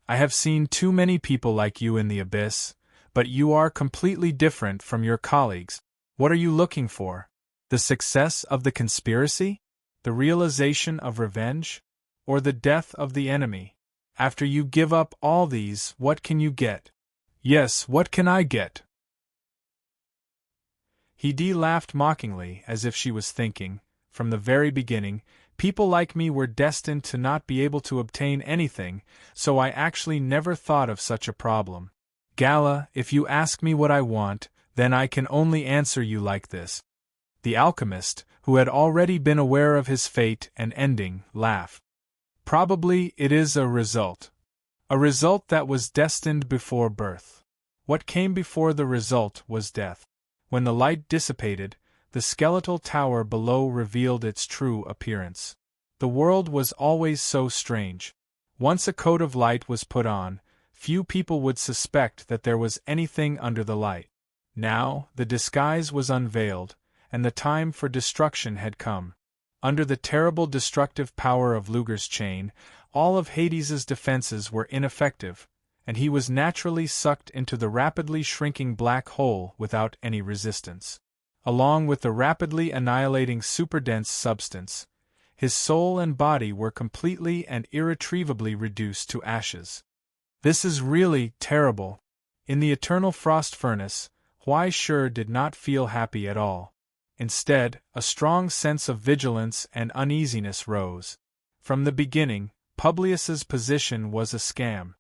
"I have seen too many people like you in the abyss, but you are completely different from your colleagues. What are you looking for? The success of the conspiracy? The realization of revenge? Or the death of the enemy? After you give up all these, what can you get?" "Yes, what can I get?" He laughed mockingly, as if she was thinking, from the very beginning, people like me were destined to not be able to obtain anything, so I actually never thought of such a problem. "Gala, if you ask me what I want, then I can only answer you like this." The alchemist, who had already been aware of his fate and ending, laughed. "Probably it is a result. A result that was destined before birth. What came before the result was death." When the light dissipated, the skeletal tower below revealed its true appearance. The world was always so strange. Once a coat of light was put on, few people would suspect that there was anything under the light. Now, the disguise was unveiled, and the time for destruction had come. Under the terrible destructive power of Luger's chain, all of Hades's defenses were ineffective, and he was naturally sucked into the rapidly shrinking black hole without any resistance. Along with the rapidly annihilating superdense substance, his soul and body were completely and irretrievably reduced to ashes. This is really terrible. In the eternal frost furnace, Huai Shi did not feel happy at all. Instead, a strong sense of vigilance and uneasiness rose. From the beginning, Publius's position was a scam.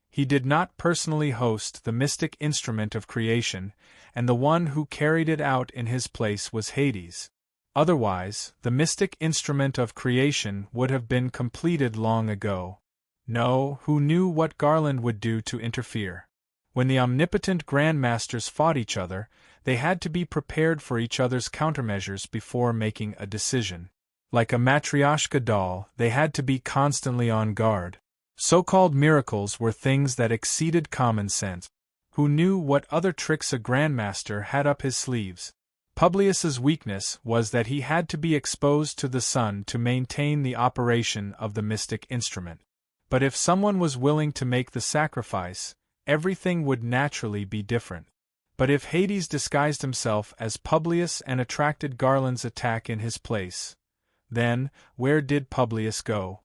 He did not personally host the mystic instrument of creation, and the one who carried it out in his place was Hades. Otherwise, the mystic instrument of creation would have been completed long ago. No, who knew what Garland would do to interfere? When the omnipotent grandmasters fought each other, they had to be prepared for each other's countermeasures before making a decision. Like a matryoshka doll, they had to be constantly on guard. So-called miracles were things that exceeded common sense. Who knew what other tricks a grandmaster had up his sleeves? Publius's weakness was that he had to be exposed to the sun to maintain the operation of the mystic instrument. But if someone was willing to make the sacrifice, everything would naturally be different. But if Hades disguised himself as Publius and attracted Garland's attack in his place, then, where did Publius go?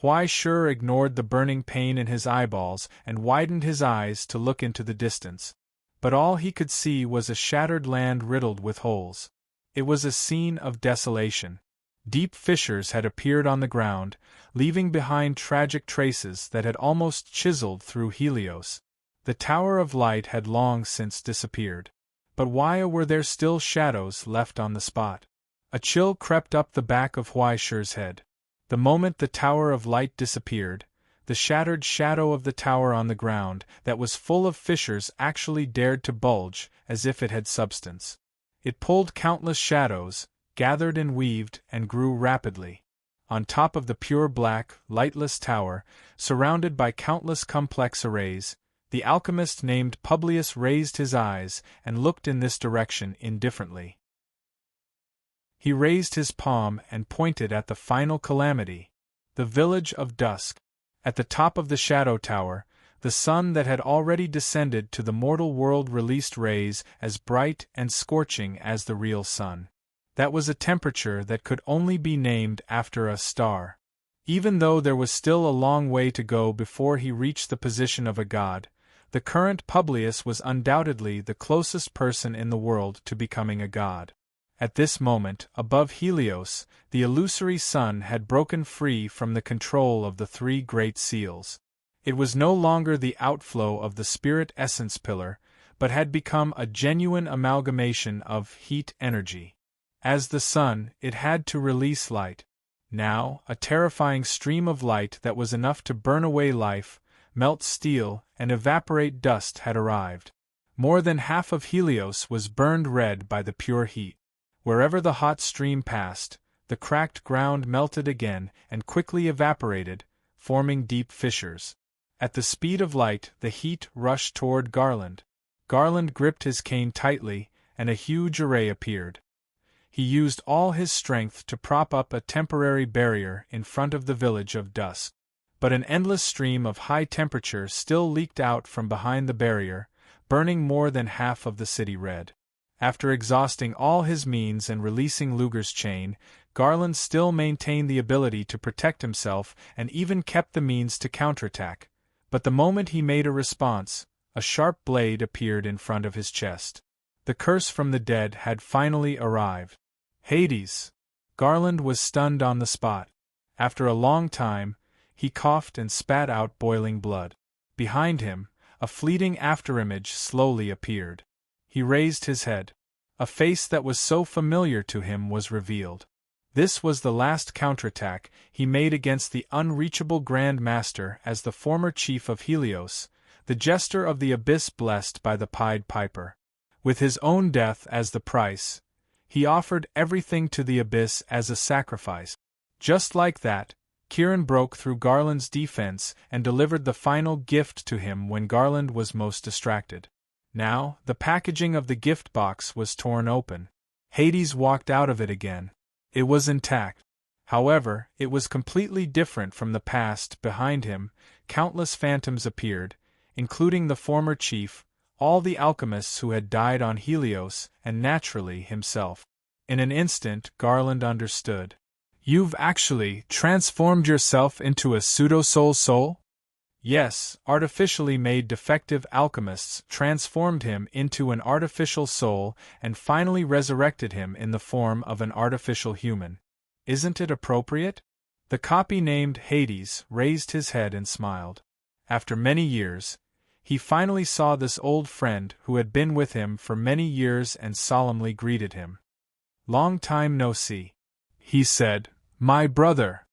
Huai Shi ignored the burning pain in his eyeballs and widened his eyes to look into the distance. But all he could see was a shattered land riddled with holes. It was a scene of desolation. Deep fissures had appeared on the ground, leaving behind tragic traces that had almost chiseled through Helios. The Tower of Light had long since disappeared. But why were there still shadows left on the spot? A chill crept up the back of Huai Shi's head. The moment the Tower of Light disappeared, the shattered shadow of the tower on the ground, that was full of fissures, actually dared to bulge, as if it had substance. It pulled countless shadows, gathered and weaved, and grew rapidly. On top of the pure black, lightless tower, surrounded by countless complex arrays, the alchemist named Publius raised his eyes and looked in this direction indifferently. He raised his palm and pointed at the final calamity, the village of dusk. At the top of the shadow tower, the sun that had already descended to the mortal world released rays as bright and scorching as the real sun. That was a temperature that could only be named after a star. Even though there was still a long way to go before he reached the position of a god, the current Publius was undoubtedly the closest person in the world to becoming a god. At this moment, above Helios, the illusory sun had broken free from the control of the three great seals. It was no longer the outflow of the spirit essence pillar, but had become a genuine amalgamation of heat energy. As the sun, it had to release light. Now, a terrifying stream of light that was enough to burn away life, melt steel, and evaporate dust had arrived. More than half of Helios was burned red by the pure heat. Wherever the hot stream passed, the cracked ground melted again and quickly evaporated, forming deep fissures. At the speed of light, the heat rushed toward Garland. Garland gripped his cane tightly, and a huge array appeared. He used all his strength to prop up a temporary barrier in front of the village of dusk. But an endless stream of high temperature still leaked out from behind the barrier, burning more than half of the city red. After exhausting all his means and releasing Luger's chain, Garland still maintained the ability to protect himself and even kept the means to counterattack. But the moment he made a response, a sharp blade appeared in front of his chest. The curse from the dead had finally arrived. Hades! Garland was stunned on the spot. After a long time, he coughed and spat out boiling blood. Behind him, a fleeting afterimage slowly appeared. He raised his head. A face that was so familiar to him was revealed. This was the last counterattack he made against the unreachable Grand Master as the former chief of Helios, the jester of the abyss blessed by the Pied Piper. With his own death as the price, he offered everything to the abyss as a sacrifice. Just like that, Kieran broke through Garland's defense and delivered the final gift to him when Garland was most distracted. Now, the packaging of the gift box was torn open. Hades walked out of it again. It was intact. However, it was completely different from the past. Behind him, countless phantoms appeared, including the former chief, all the alchemists who had died on Helios, and naturally himself. In an instant, Garland understood. "You've actually transformed yourself into a pseudo-soul?" Yes, artificially made defective alchemists transformed him into an artificial soul and finally resurrected him in the form of an artificial human. Isn't it appropriate? The copy named Hades raised his head and smiled. After many years, he finally saw this old friend who had been with him for many years and solemnly greeted him. "Long time no see," he said, "my brother."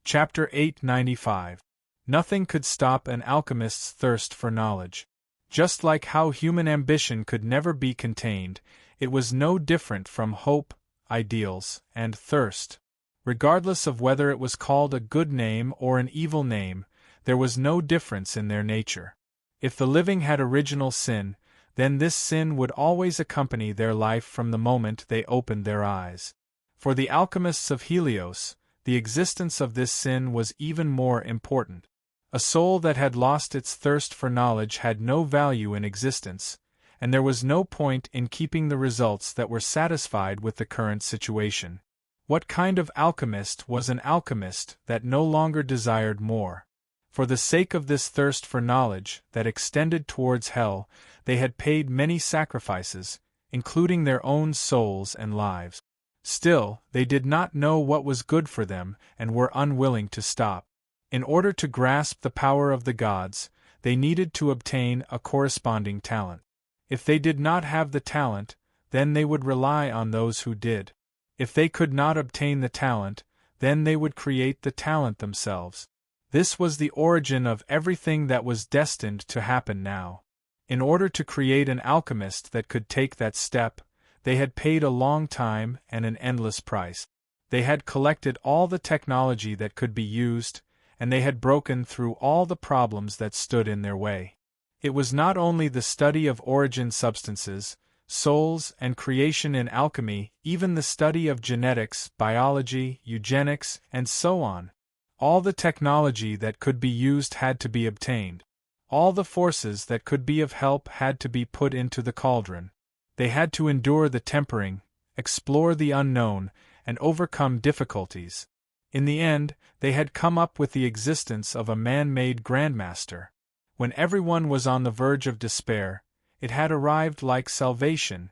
Chapter 895. Nothing could stop an alchemist's thirst for knowledge. Just like how human ambition could never be contained, it was no different from hope, ideals, and thirst. Regardless of whether it was called a good name or an evil name, there was no difference in their nature. If the living had original sin, then this sin would always accompany their life from the moment they opened their eyes. For the alchemists of Helios, the existence of this sin was even more important. A soul that had lost its thirst for knowledge had no value in existence, and there was no point in keeping the results that were satisfied with the current situation. What kind of alchemist was an alchemist that no longer desired more? For the sake of this thirst for knowledge that extended towards hell, they had paid many sacrifices, including their own souls and lives. Still, they did not know what was good for them and were unwilling to stop. In order to grasp the power of the gods, they needed to obtain a corresponding talent. If they did not have the talent, then they would rely on those who did. If they could not obtain the talent, then they would create the talent themselves. This was the origin of everything that was destined to happen now. In order to create an alchemist that could take that step, they had paid a long time and an endless price. They had collected all the technology that could be used, and they had broken through all the problems that stood in their way. It was not only the study of origin substances, souls, and creation in alchemy, even the study of genetics, biology, eugenics, and so on. All the technology that could be used had to be obtained. All the forces that could be of help had to be put into the cauldron. They had to endure the tempering, explore the unknown, and overcome difficulties. In the end, they had come up with the existence of a man-made Grandmaster. When everyone was on the verge of despair, it had arrived like salvation.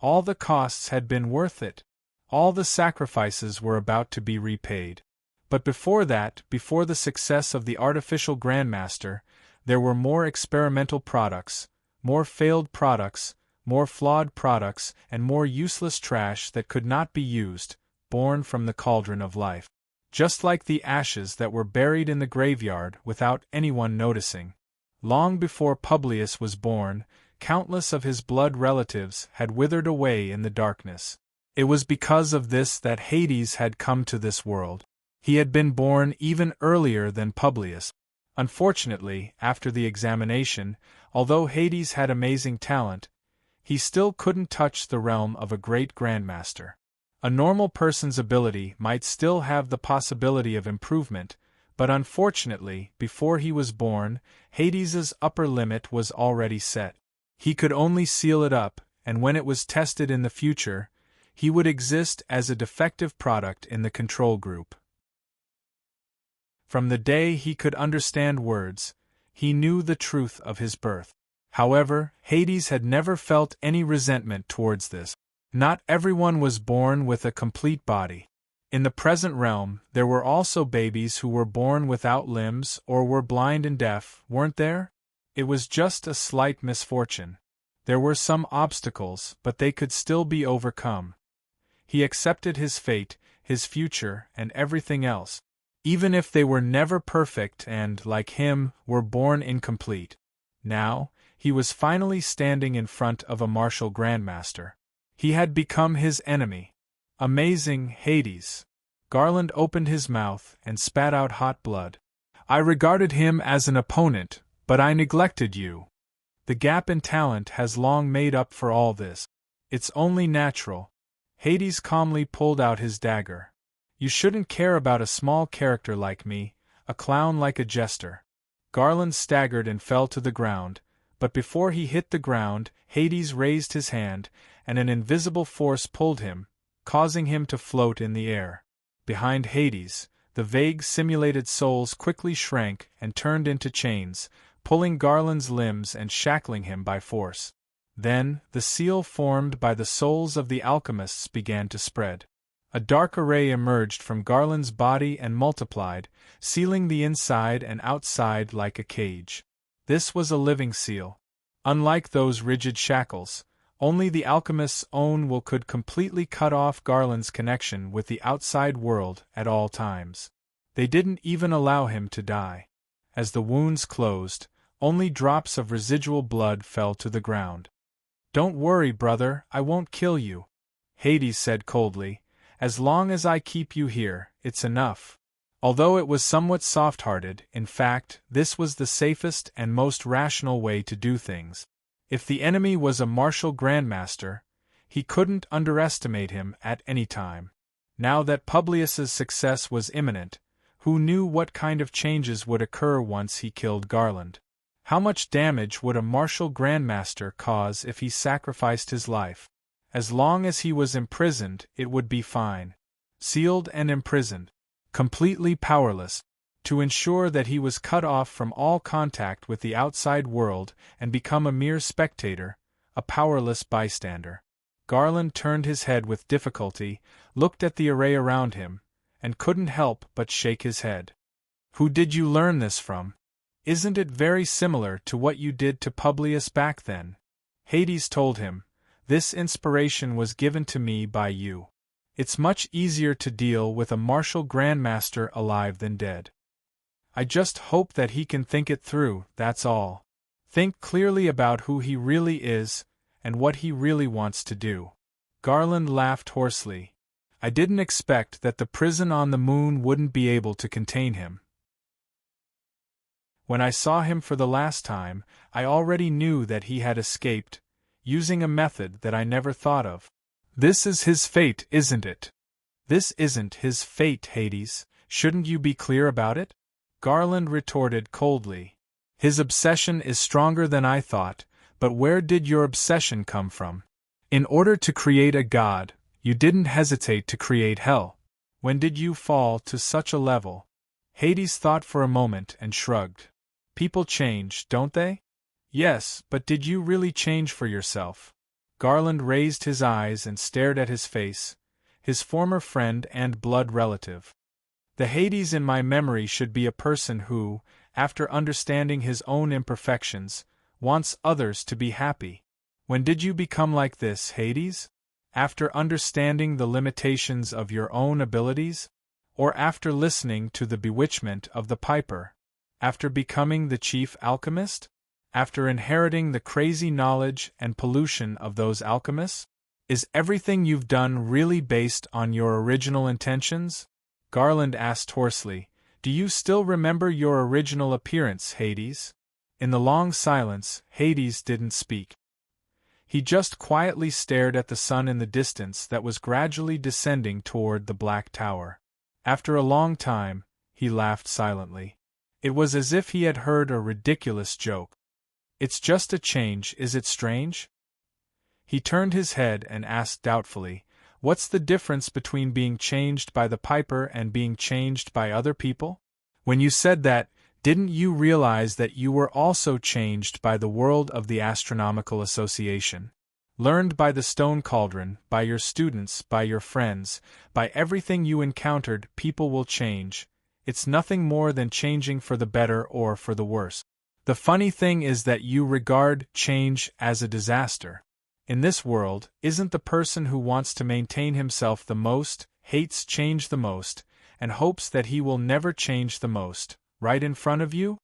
All the costs had been worth it. All the sacrifices were about to be repaid. But before that, before the success of the artificial Grandmaster, there were more experimental products, more failed products, more flawed products, and more useless trash that could not be used, born from the cauldron of life. Just like the ashes that were buried in the graveyard without anyone noticing. Long before Publius was born, countless of his blood relatives had withered away in the darkness. It was because of this that Hades had come to this world. He had been born even earlier than Publius. Unfortunately, after the examination, although Hades had amazing talent, he still couldn't touch the realm of a great grandmaster. A normal person's ability might still have the possibility of improvement, but unfortunately, before he was born, Hades's upper limit was already set. He could only seal it up, and when it was tested in the future, he would exist as a defective product in the control group. From the day he could understand words, he knew the truth of his birth. However, Hades had never felt any resentment towards this. Not everyone was born with a complete body. In the present realm, there were also babies who were born without limbs or were blind and deaf, weren't there? It was just a slight misfortune. There were some obstacles, but they could still be overcome. He accepted his fate, his future, and everything else, even if they were never perfect and, like him, were born incomplete. Now, he was finally standing in front of a martial grandmaster. He had become his enemy. Amazing, Hades. Garland opened his mouth and spat out hot blood. I regarded him as an opponent, but I neglected you. The gap in talent has long made up for all this. It's only natural. Hades calmly pulled out his dagger. You shouldn't care about a small character like me, a clown like a jester. Garland staggered and fell to the ground, but before he hit the ground, Hades raised his hand, and an invisible force pulled him, causing him to float in the air. Behind Hades, the vague simulated souls quickly shrank and turned into chains, pulling Garland's limbs and shackling him by force. Then, the seal formed by the souls of the alchemists began to spread. A dark array emerged from Garland's body and multiplied, sealing the inside and outside like a cage. This was a living seal. Unlike those rigid shackles, only the alchemist's own will could completely cut off Garland's connection with the outside world at all times. They didn't even allow him to die. As the wounds closed, only drops of residual blood fell to the ground. Don't worry, brother, I won't kill you, Hades said coldly. As long as I keep you here, it's enough. Although it was somewhat soft-hearted, in fact, this was the safest and most rational way to do things. If the enemy was a martial grandmaster, he couldn't underestimate him at any time. Now that Publius's success was imminent, who knew what kind of changes would occur once he killed Garland? How much damage would a martial grandmaster cause if he sacrificed his life? As long as he was imprisoned, it would be fine. Sealed and imprisoned. Completely powerless. To ensure that he was cut off from all contact with the outside world and become a mere spectator, a powerless bystander. Garland turned his head with difficulty, looked at the array around him, and couldn't help but shake his head. Who did you learn this from? Isn't it very similar to what you did to Publius back then? Hades told him, this inspiration was given to me by you. It's much easier to deal with a martial grandmaster alive than dead. I just hope that he can think it through, that's all. Think clearly about who he really is, and what he really wants to do. Garland laughed hoarsely. I didn't expect that the prison on the moon wouldn't be able to contain him. When I saw him for the last time, I already knew that he had escaped, using a method that I never thought of. This is his fate, isn't it? This isn't his fate, Hades. Shouldn't you be clear about it? Garland retorted coldly. His obsession is stronger than I thought, but where did your obsession come from? In order to create a god, you didn't hesitate to create hell. When did you fall to such a level? Hades thought for a moment and shrugged. People change, don't they? Yes, but did you really change for yourself? Garland raised his eyes and stared at his face, his former friend and blood relative. The Hades in my memory should be a person who, after understanding his own imperfections, wants others to be happy. When did you become like this, Hades? After understanding the limitations of your own abilities? Or after listening to the bewitchment of the piper? After becoming the chief alchemist? After inheriting the crazy knowledge and pollution of those alchemists? Is everything you've done really based on your original intentions? Garland asked hoarsely, do you still remember your original appearance, Hades? In the long silence, Hades didn't speak. He just quietly stared at the sun in the distance that was gradually descending toward the black tower. After a long time, he laughed silently. It was as if he had heard a ridiculous joke. "It's just a change, is it strange?" He turned his head and asked doubtfully, "What's the difference between being changed by the piper and being changed by other people?" "When you said that, didn't you realize that you were also changed by the world of the Astronomical Association? Learned by the stone cauldron, by your students, by your friends, by everything you encountered, people will change. It's nothing more than changing for the better or for the worse. The funny thing is that you regard change as a disaster. In this world, isn't the person who wants to maintain himself the most, hates change the most, and hopes that he will never change the most, right in front of you?"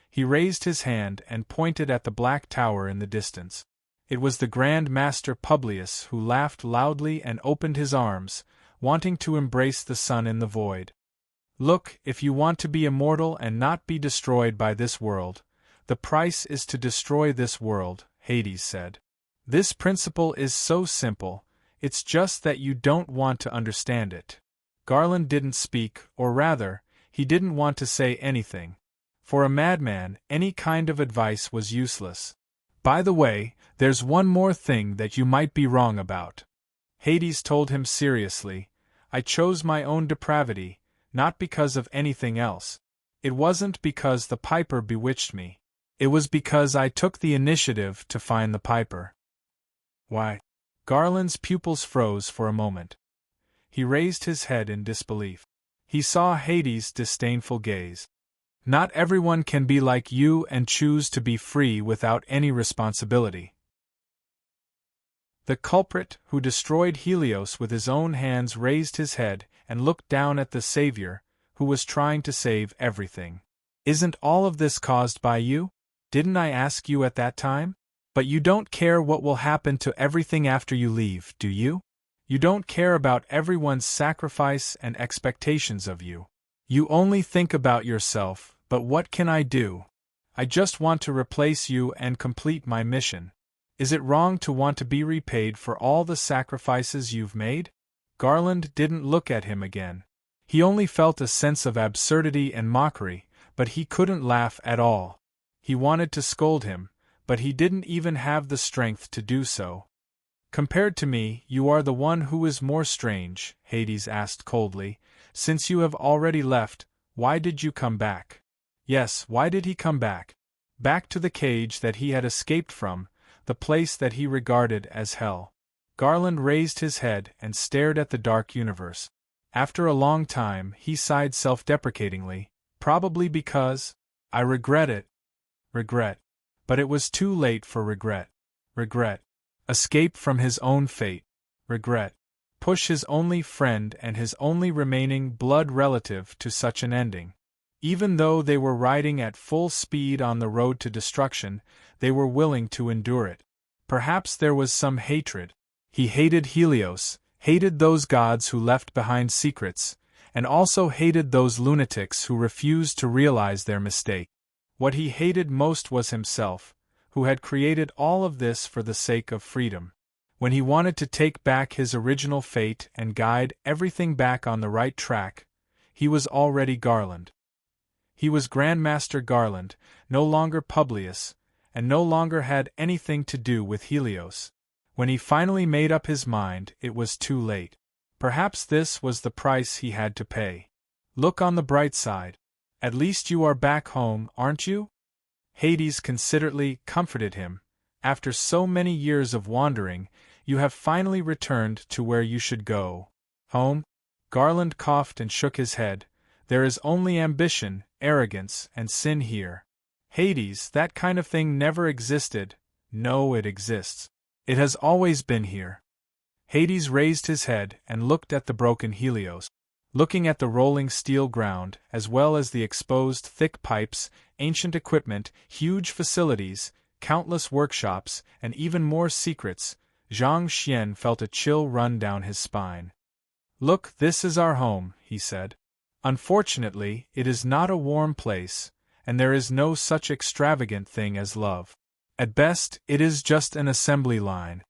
He raised his hand and pointed at the black tower in the distance. It was the Grand Master Publius who laughed loudly and opened his arms, wanting to embrace the sun in the void. "Look, if you want to be immortal and not be destroyed by this world, the price is to destroy this world," Hades said. "This principle is so simple, it's just that you don't want to understand it." Garland didn't speak, or rather, he didn't want to say anything. For a madman, any kind of advice was useless. "By the way, there's one more thing that you might be wrong about," Hades told him seriously. "I chose my own depravity, not because of anything else. It wasn't because the piper bewitched me. It was because I took the initiative to find the piper." "Why?" Garland's pupils froze for a moment. He raised his head in disbelief. He saw Hades' disdainful gaze. "Not everyone can be like you and choose to be free without any responsibility. The culprit who destroyed Helios with his own hands raised his head and looked down at the Savior, who was trying to save everything. "Isn't all of this caused by you? Didn't I ask you at that time? But you don't care what will happen to everything after you leave, do you? You don't care about everyone's sacrifice and expectations of you. You only think about yourself, but what can I do? I just want to replace you and complete my mission. Is it wrong to want to be repaid for all the sacrifices you've made?" Garland didn't look at him again. He only felt a sense of absurdity and mockery, but he couldn't laugh at all. He wanted to scold him, but he didn't even have the strength to do so. "Compared to me, you are the one who is more strange," Hades asked coldly. "Since you have already left, why did you come back?" Yes, why did he come back? Back to the cage that he had escaped from, the place that he regarded as hell. Garland raised his head and stared at the dark universe. After a long time, he sighed self-deprecatingly, probably because, "I regret it. Regret. But it was too late for regret. Regret. Escape from his own fate. Regret. Push his only friend and his only remaining blood relative to such an ending. Even though they were riding at full speed on the road to destruction, they were willing to endure it. Perhaps there was some hatred. He hated Helios, hated those gods who left behind secrets, and also hated those lunatics who refused to realize their mistake. What he hated most was himself, who had created all of this for the sake of freedom. When he wanted to take back his original fate and guide everything back on the right track, he was already Garland. He was Grandmaster Garland, no longer Publius, and no longer had anything to do with Helios. When he finally made up his mind, it was too late. Perhaps this was the price he had to pay. Look on the bright side. At least you are back home, aren't you? Hades considerately comforted him. After so many years of wandering, you have finally returned to where you should go. Home? Garland coughed and shook his head. There is only ambition, arrogance, and sin here. Hades, that kind of thing never existed. No, it exists. It has always been here. Hades raised his head and looked at the broken Helios. Looking at the rolling steel ground, as well as the exposed thick pipes, ancient equipment, huge facilities, countless workshops, and even more secrets, Zhang Xian felt a chill run down his spine. "Look, this is our home," he said. "Unfortunately, it is not a warm place, and there is no such extravagant thing as love. At best, it is just an assembly line.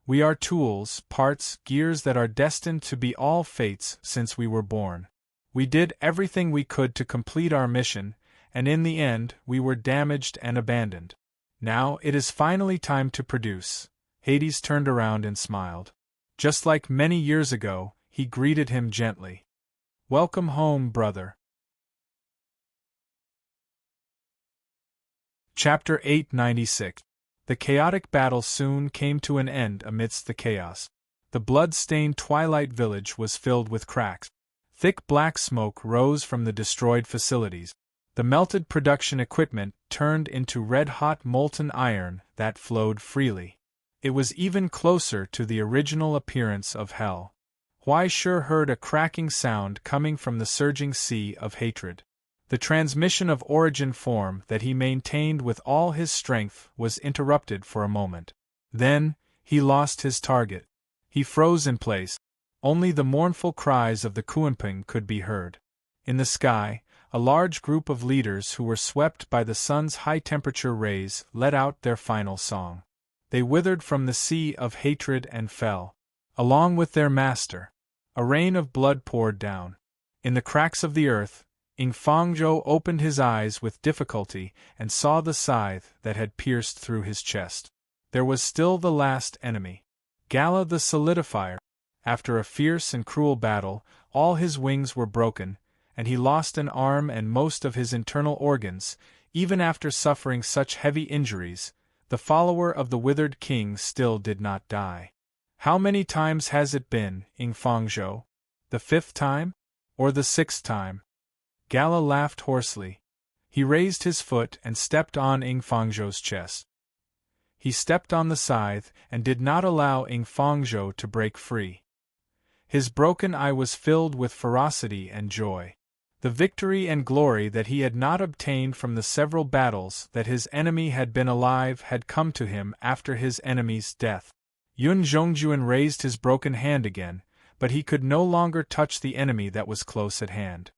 We are tools, parts, gears that are destined to be all fates since we were born. We did everything we could to complete our mission, and in the end, we were damaged and abandoned. Now it is finally time to produce. Hades turned around and smiled. Just like many years ago, he greeted him gently. Welcome home, brother. Chapter 896. The chaotic battle soon came to an end amidst the chaos. The blood-stained twilight village was filled with cracks. Thick black smoke rose from the destroyed facilities. The melted production equipment turned into red-hot molten iron that flowed freely. It was even closer to the original appearance of hell. Huaishe heard a cracking sound coming from the surging sea of hatred. The transmission of origin form that he maintained with all his strength was interrupted for a moment. Then, he lost his target. He froze in place. Only the mournful cries of the Kuanping could be heard. In the sky, a large group of leaders who were swept by the sun's high-temperature rays let out their final song. They withered from the sea of hatred and fell. Along with their master, a rain of blood poured down. In the cracks of the earth, Fangzhou opened his eyes with difficulty and saw the scythe that had pierced through his chest. There was still the last enemy. Gala the Solidifier. After a fierce and cruel battle, all his wings were broken, and he lost an arm and most of his internal organs. Even after suffering such heavy injuries, the follower of the withered king still did not die. How many times has it been, Fangzhou? The 5th time? Or the 6th time? Gala laughed hoarsely. He raised his foot and stepped on Fangzhou's chest. He stepped on the scythe and did not allow Fangzhou to break free. His broken eye was filled with ferocity and joy. The victory and glory that he had not obtained from the several battles that his enemy had been alive had come to him after his enemy's death. Yun Zhongjuan raised his broken hand again, but he could no longer touch the enemy that was close at hand.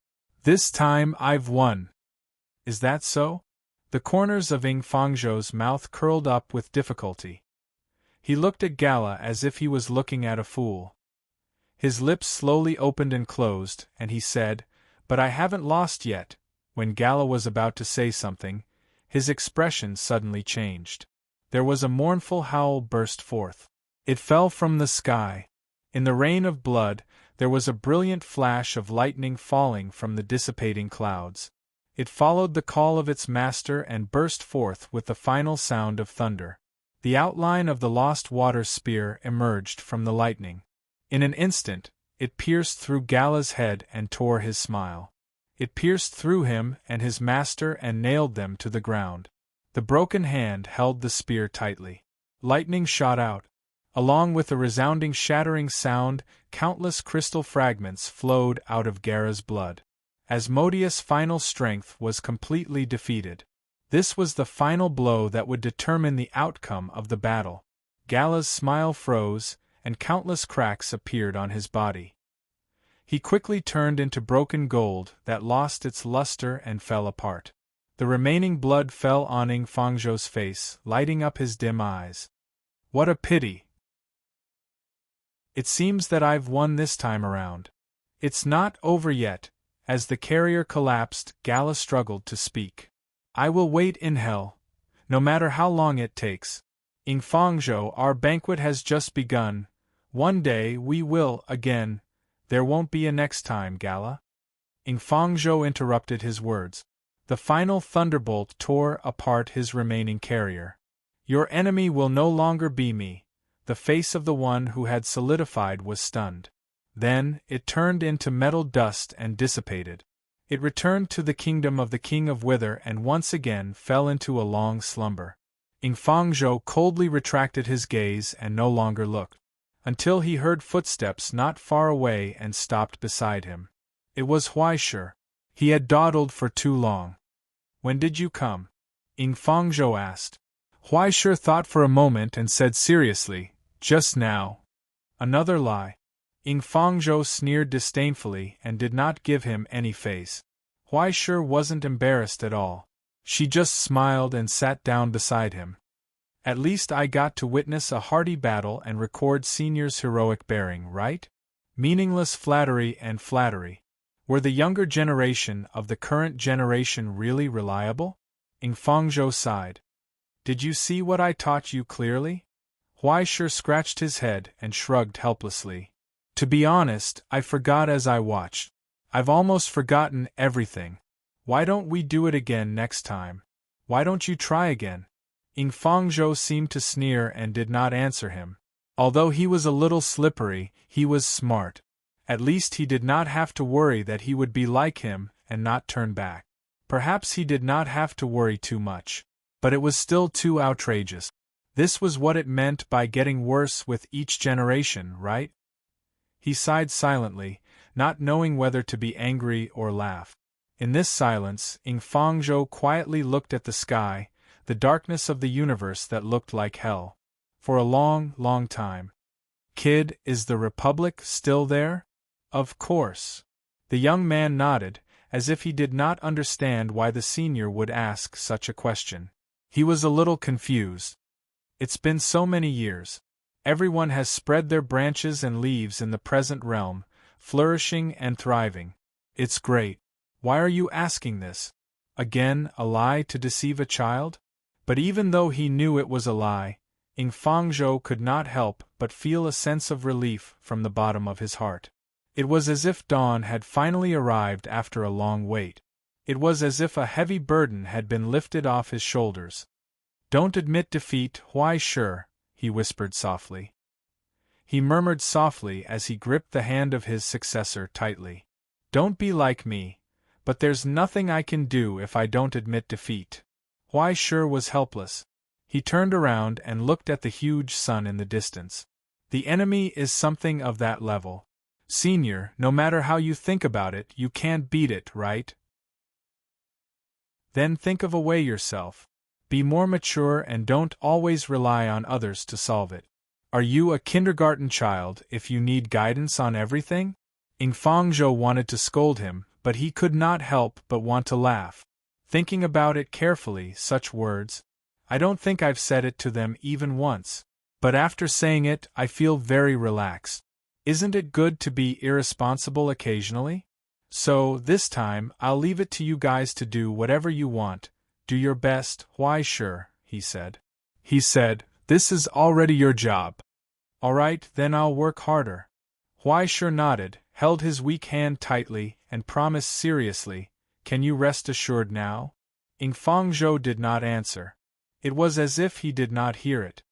This time I've won. Is that so? The corners of Fangzhou's mouth curled up with difficulty. He looked at Gala as if he was looking at a fool. His lips slowly opened and closed, and he said, "But I haven't lost yet." When Gala was about to say something, his expression suddenly changed. There was a mournful howl burst forth. It fell from the sky. In the rain of blood, there was a brilliant flash of lightning falling from the dissipating clouds. It followed the call of its master and burst forth with the final sound of thunder. The outline of the lost water spear emerged from the lightning. In an instant, it pierced through Gala's head and tore his smile. It pierced through him and his master and nailed them to the ground. The broken hand held the spear tightly. Lightning shot out. Along with a resounding shattering sound, countless crystal fragments flowed out of Gara's blood. Asmodeus' final strength was completely defeated. This was the final blow that would determine the outcome of the battle. Gala's smile froze, and countless cracks appeared on his body. He quickly turned into broken gold that lost its luster and fell apart. The remaining blood fell on Fangzhou's face, lighting up his dim eyes. What a pity! It seems that I've won this time around. It's not over yet. As the carrier collapsed, Gala struggled to speak. I will wait in hell, no matter how long it takes. Fangzhou, our banquet has just begun. One day we will, again. There won't be a next time, Gala. Fangzhou interrupted his words. The final thunderbolt tore apart his remaining carrier. Your enemy will no longer be me. The face of the one who had solidified was stunned. Then, it turned into metal dust and dissipated. It returned to the kingdom of the King of Wither and once again fell into a long slumber. Fangzhou coldly retracted his gaze and no longer looked, until he heard footsteps not far away and stopped beside him. It was Huaishe. He had dawdled for too long. When did you come? Fangzhou asked. Huaishe thought for a moment and said seriously, just now. Another lie. Fangzhou sneered disdainfully and did not give him any face. Huaishe wasn't embarrassed at all. She just smiled and sat down beside him. At least I got to witness a hearty battle and record Senior's heroic bearing, right? Meaningless flattery and flattery. Were the younger generation of the current generation really reliable? Ing Fangzhou sighed. Did you see what I taught you clearly? Huaishir scratched his head and shrugged helplessly. To be honest, I forgot as I watched. I've almost forgotten everything. Why don't we do it again next time? Why don't you try again? Ing Fangzhou seemed to sneer and did not answer him. Although he was a little slippery, he was smart. At least he did not have to worry that he would be like him and not turn back. Perhaps he did not have to worry too much. But it was still too outrageous. This was what it meant by getting worse with each generation, right? He sighed silently, not knowing whether to be angry or laugh. In this silence, Ing Fangzhou quietly looked at the sky, the darkness of the universe that looked like hell. For a long, long time. Kid, is the Republic still there? Of course. The young man nodded, as if he did not understand why the senior would ask such a question. He was a little confused. It's been so many years. Everyone has spread their branches and leaves in the present realm, flourishing and thriving. It's great. Why are you asking this? Again, a lie to deceive a child? But even though he knew it was a lie, Ing Fangzhou could not help but feel a sense of relief from the bottom of his heart. It was as if dawn had finally arrived after a long wait. It was as if a heavy burden had been lifted off his shoulders. Don't admit defeat, Huaishir, he whispered softly. He murmured softly as he gripped the hand of his successor tightly. Don't be like me, but there's nothing I can do if I don't admit defeat. Huaishir was helpless. He turned around and looked at the huge sun in the distance. The enemy is something of that level. Senior, no matter how you think about it, you can't beat it, right? Then think of a way yourself. Be more mature and don't always rely on others to solve it. Are you a kindergarten child if you need guidance on everything? Ing Fangzhou wanted to scold him, but he could not help but want to laugh. Thinking about it carefully, such words. I don't think I've said it to them even once. But after saying it, I feel very relaxed. Isn't it good to be irresponsible occasionally? So, this time, I'll leave it to you guys to do whatever you want. Do your best, Huaishir, he said. He said, this is already your job. All right, then I'll work harder. Huaishir nodded, held his weak hand tightly, and promised seriously, can you rest assured now? Ing Fangzhou did not answer. It was as if he did not hear it.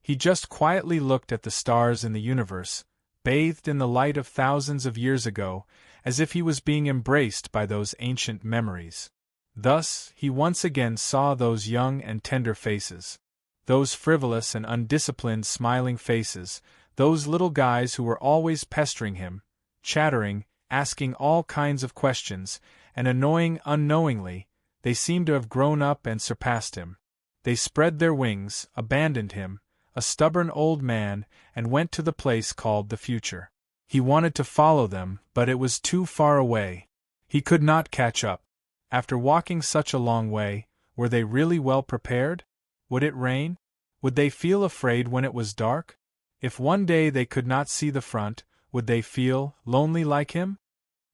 He just quietly looked at the stars in the universe, bathed in the light of thousands of years ago, as if he was being embraced by those ancient memories. Thus, he once again saw those young and tender faces. Those frivolous and undisciplined smiling faces, those little guys who were always pestering him, chattering, asking all kinds of questions, and annoying unknowingly, they seemed to have grown up and surpassed him. They spread their wings, abandoned him, a stubborn old man, and went to the place called the future. He wanted to follow them, but it was too far away. He could not catch up. After walking such a long way, were they really well prepared? Would it rain? Would they feel afraid when it was dark? If one day they could not see the front, would they feel lonely like him?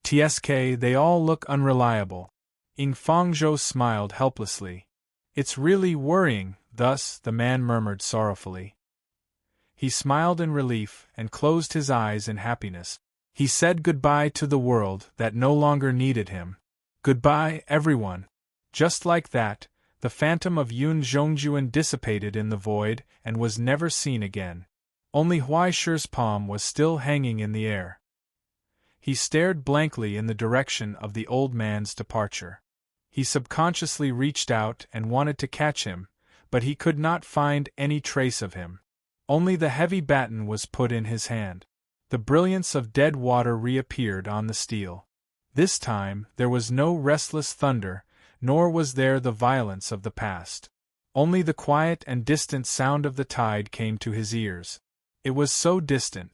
Tsk, they all look unreliable. Ing Fangzhou smiled helplessly. It's really worrying, thus, the man murmured sorrowfully. He smiled in relief and closed his eyes in happiness. He said goodbye to the world that no longer needed him. Goodbye, everyone. Just like that, the phantom of Yun Zhongjuan dissipated in the void and was never seen again. Only Huaishir's palm was still hanging in the air. He stared blankly in the direction of the old man's departure. He subconsciously reached out and wanted to catch him, but he could not find any trace of him. Only the heavy baton was put in his hand. The brilliance of dead water reappeared on the steel. This time, there was no restless thunder, nor was there the violence of the past. Only the quiet and distant sound of the tide came to his ears. It was so distant.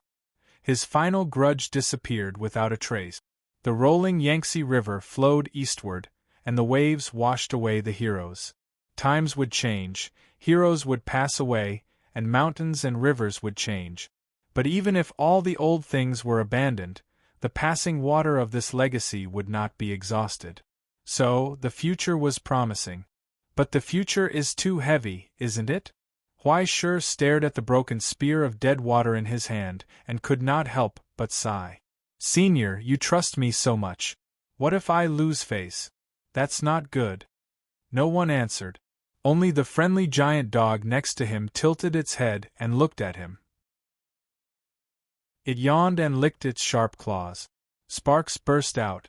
His final grudge disappeared without a trace. The rolling Yangtze River flowed eastward, and the waves washed away the heroes. times would change, heroes would pass away, and mountains and rivers would change. But even if all the old things were abandoned, the passing water of this legacy would not be exhausted. So, the future was promising. But the future is too heavy, isn't it? Huaishe stared at the broken spear of dead water in his hand, and could not help but sigh. Senior, you trust me so much. What if I lose face? That's not good. No one answered. Only the friendly giant dog next to him tilted its head and looked at him. It yawned and licked its sharp claws. Sparks burst out.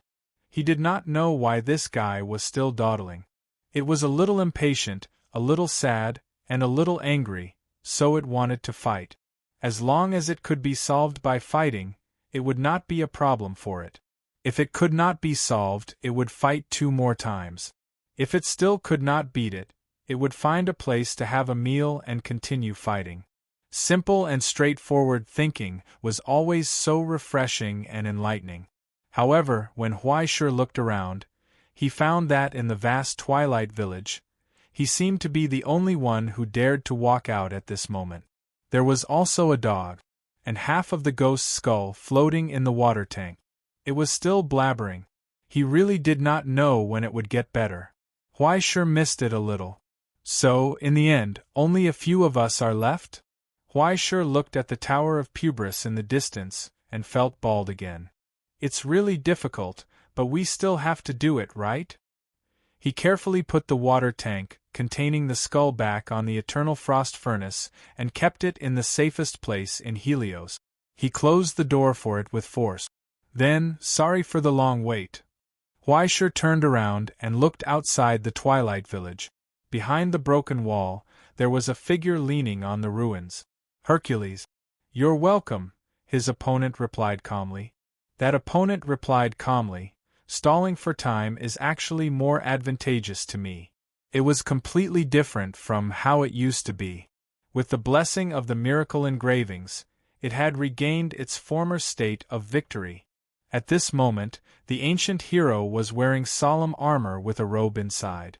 He did not know why this guy was still dawdling. It was a little impatient, a little sad, and a little angry, so it wanted to fight. As long as it could be solved by fighting, it would not be a problem for it. If it could not be solved, it would fight 2 more times. If it still could not beat it, it would find a place to have a meal and continue fighting. Simple and straightforward thinking was always so refreshing and enlightening. However, when Huaishe looked around, he found that in the vast twilight village, he seemed to be the only one who dared to walk out at this moment. There was also a dog, and half of the ghost's skull floating in the water tank. It was still blabbering. He really did not know when it would get better. Huaishe missed it a little. So, in the end, only a few of us are left? Huaishe looked at the Tower of Pubris in the distance, and felt bald again. It's really difficult, but we still have to do it, right? He carefully put the water tank, containing the skull, back on the eternal frost furnace, and kept it in the safest place in Helios. He closed the door for it with force. Then, sorry for the long wait. Huaishe turned around and looked outside the twilight village. Behind the broken wall, there was a figure leaning on the ruins. Hercules. You're welcome, his opponent replied calmly. That opponent replied calmly, stalling for time is actually more advantageous to me. It was completely different from how it used to be. With the blessing of the miracle engravings, it had regained its former state of victory. At this moment, the ancient hero was wearing solemn armor with a robe inside.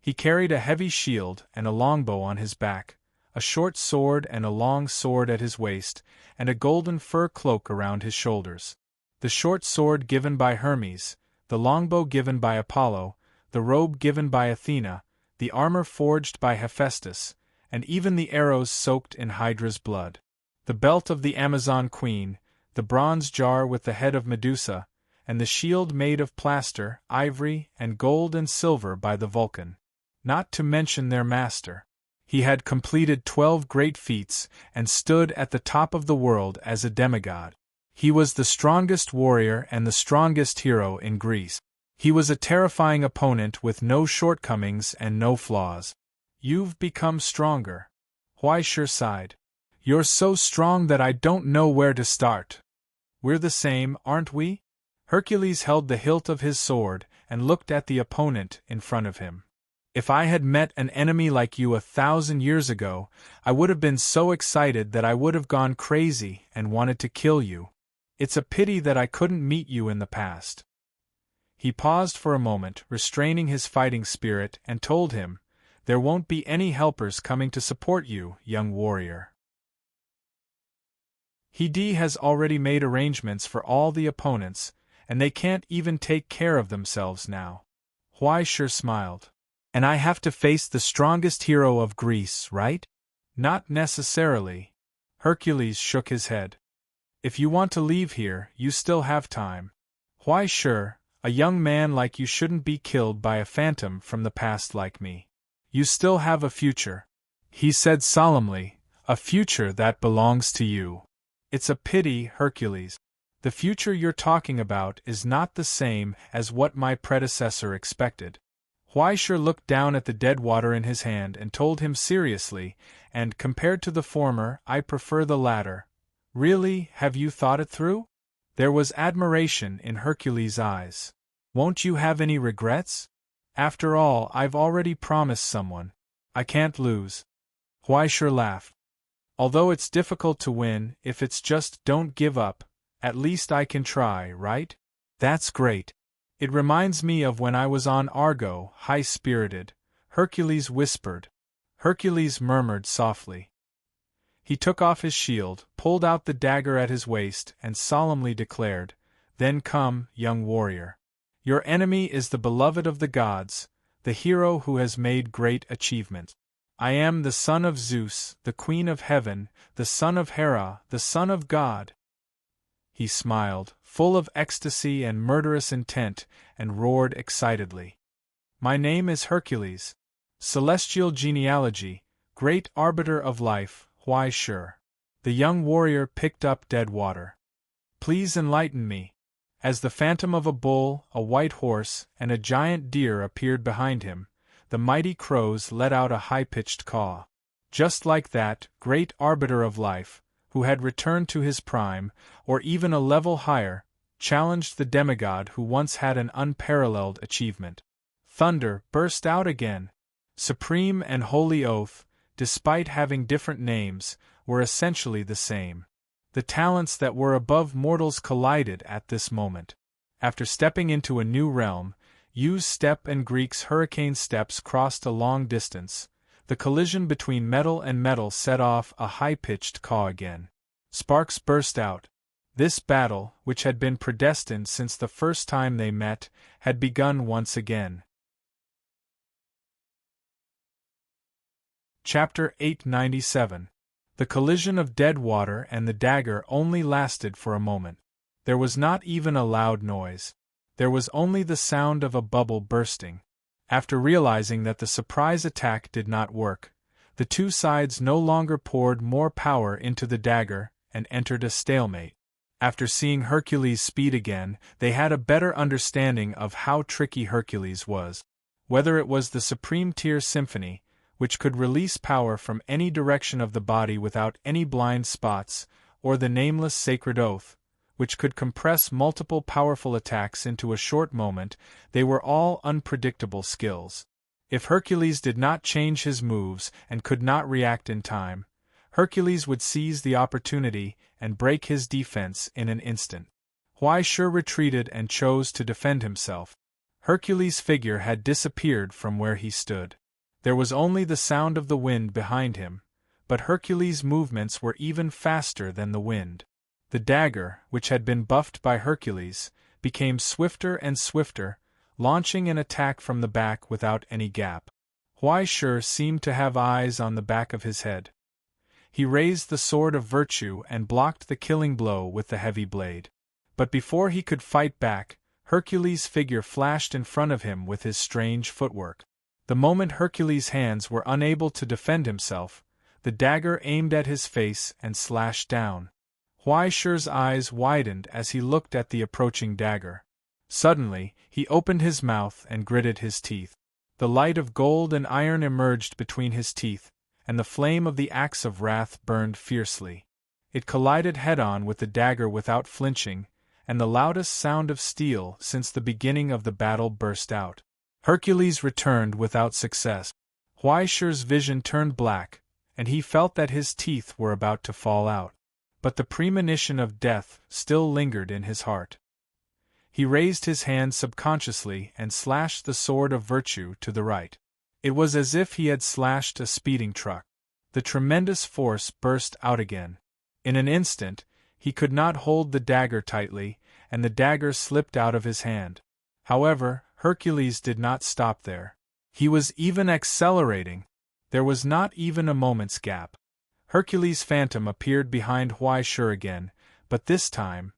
He carried a heavy shield and a longbow on his back, a short sword and a long sword at his waist, and a golden fur cloak around his shoulders. The short sword given by Hermes, the longbow given by Apollo, the robe given by Athena, the armor forged by Hephaestus, and even the arrows soaked in Hydra's blood. The belt of the Amazon queen, the bronze jar with the head of Medusa, and the shield made of plaster, ivory, and gold and silver by the Vulcan. Not to mention their master. He had completed 12 great feats and stood at the top of the world as a demigod. He was the strongest warrior and the strongest hero in Greece. He was a terrifying opponent with no shortcomings and no flaws. You've become stronger. Huaishe sighed. You're so strong that I don't know where to start. We're the same, aren't we? Hercules held the hilt of his sword and looked at the opponent in front of him. If I had met an enemy like you 1,000 years ago, I would have been so excited that I would have gone crazy and wanted to kill you. It's a pity that I couldn't meet you in the past. He paused for a moment, restraining his fighting spirit, and told him, There won't be any helpers coming to support you, young warrior. He has already made arrangements for all the opponents, and they can't even take care of themselves now. Huaishe smiled. And I have to face the strongest hero of Greece, right? Not necessarily. Hercules shook his head. If you want to leave here, you still have time. Huaishe, a young man like you shouldn't be killed by a phantom from the past like me. You still have a future. He said solemnly, a future that belongs to you. It's a pity, Hercules. The future you're talking about is not the same as what my predecessor expected. Huaishe looked down at the dead water in his hand and told him seriously, and compared to the former, I prefer the latter. Really, have you thought it through? There was admiration in Hercules' eyes. Won't you have any regrets? After all, I've already promised someone. I can't lose. Huaishe laughed. Although it's difficult to win, if it's just don't give up, at least I can try, right? That's great. It reminds me of when I was on Argo, high-spirited, Hercules whispered. Hercules murmured softly. He took off his shield, pulled out the dagger at his waist, and solemnly declared, "Then come, young warrior. Your enemy is the beloved of the gods, the hero who has made great achievement. I am the son of Zeus, the queen of heaven, the son of Hera, the son of God." He smiled, full of ecstasy and murderous intent, and roared excitedly. "My name is Hercules. Celestial genealogy, great arbiter of life, why sure." The young warrior picked up dead water. "Please enlighten me." As the phantom of a bull, a white horse, and a giant deer appeared behind him, the mighty crows let out a high-pitched caw. Just like that great arbiter of life, who had returned to his prime, or even a level higher, challenged the demigod who once had an unparalleled achievement. Thunder burst out again. Supreme and holy oath, despite having different names, were essentially the same. The talents that were above mortals collided at this moment. After stepping into a new realm, U's step and Greek's hurricane steps crossed a long distance. The collision between metal and metal set off a high-pitched caw again. Sparks burst out. This battle, which had been predestined since the first time they met, had begun once again. Chapter 897. The collision of dead water and the dagger only lasted for a moment. There was not even a loud noise. There was only the sound of a bubble bursting. After realizing that the surprise attack did not work, the two sides no longer poured more power into the dagger and entered a stalemate. After seeing Hercules' speed again, they had a better understanding of how tricky Hercules was. Whether it was the Supreme Tier Symphony, which could release power from any direction of the body without any blind spots, or the nameless sacred oath, which could compress multiple powerful attacks into a short moment, they were all unpredictable skills. If Hercules did not change his moves and could not react in time, Hercules would seize the opportunity and break his defense in an instant. Huai Shi retreated and chose to defend himself. Hercules' figure had disappeared from where he stood. There was only the sound of the wind behind him, but Hercules' movements were even faster than the wind. The dagger, which had been buffed by Hercules, became swifter and swifter, launching an attack from the back without any gap. Huai Shi seemed to have eyes on the back of his head. He raised the sword of virtue and blocked the killing blow with the heavy blade. But before he could fight back, Hercules' figure flashed in front of him with his strange footwork. The moment Hercules' hands were unable to defend himself, the dagger aimed at his face and slashed down. Huai Shi's eyes widened as he looked at the approaching dagger. Suddenly, he opened his mouth and gritted his teeth. The light of gold and iron emerged between his teeth, and the flame of the axe of wrath burned fiercely. It collided head-on with the dagger without flinching, and the loudest sound of steel since the beginning of the battle burst out. Hercules returned without success. Huai Shi's vision turned black, and he felt that his teeth were about to fall out. But the premonition of death still lingered in his heart. He raised his hand subconsciously and slashed the sword of virtue to the right. It was as if he had slashed a speeding truck. The tremendous force burst out again. In an instant, he could not hold the dagger tightly, and the dagger slipped out of his hand. However, Hercules did not stop there. He was even accelerating. There was not even a moment's gap. Hercules' phantom appeared behind Huai Shi again, but this time,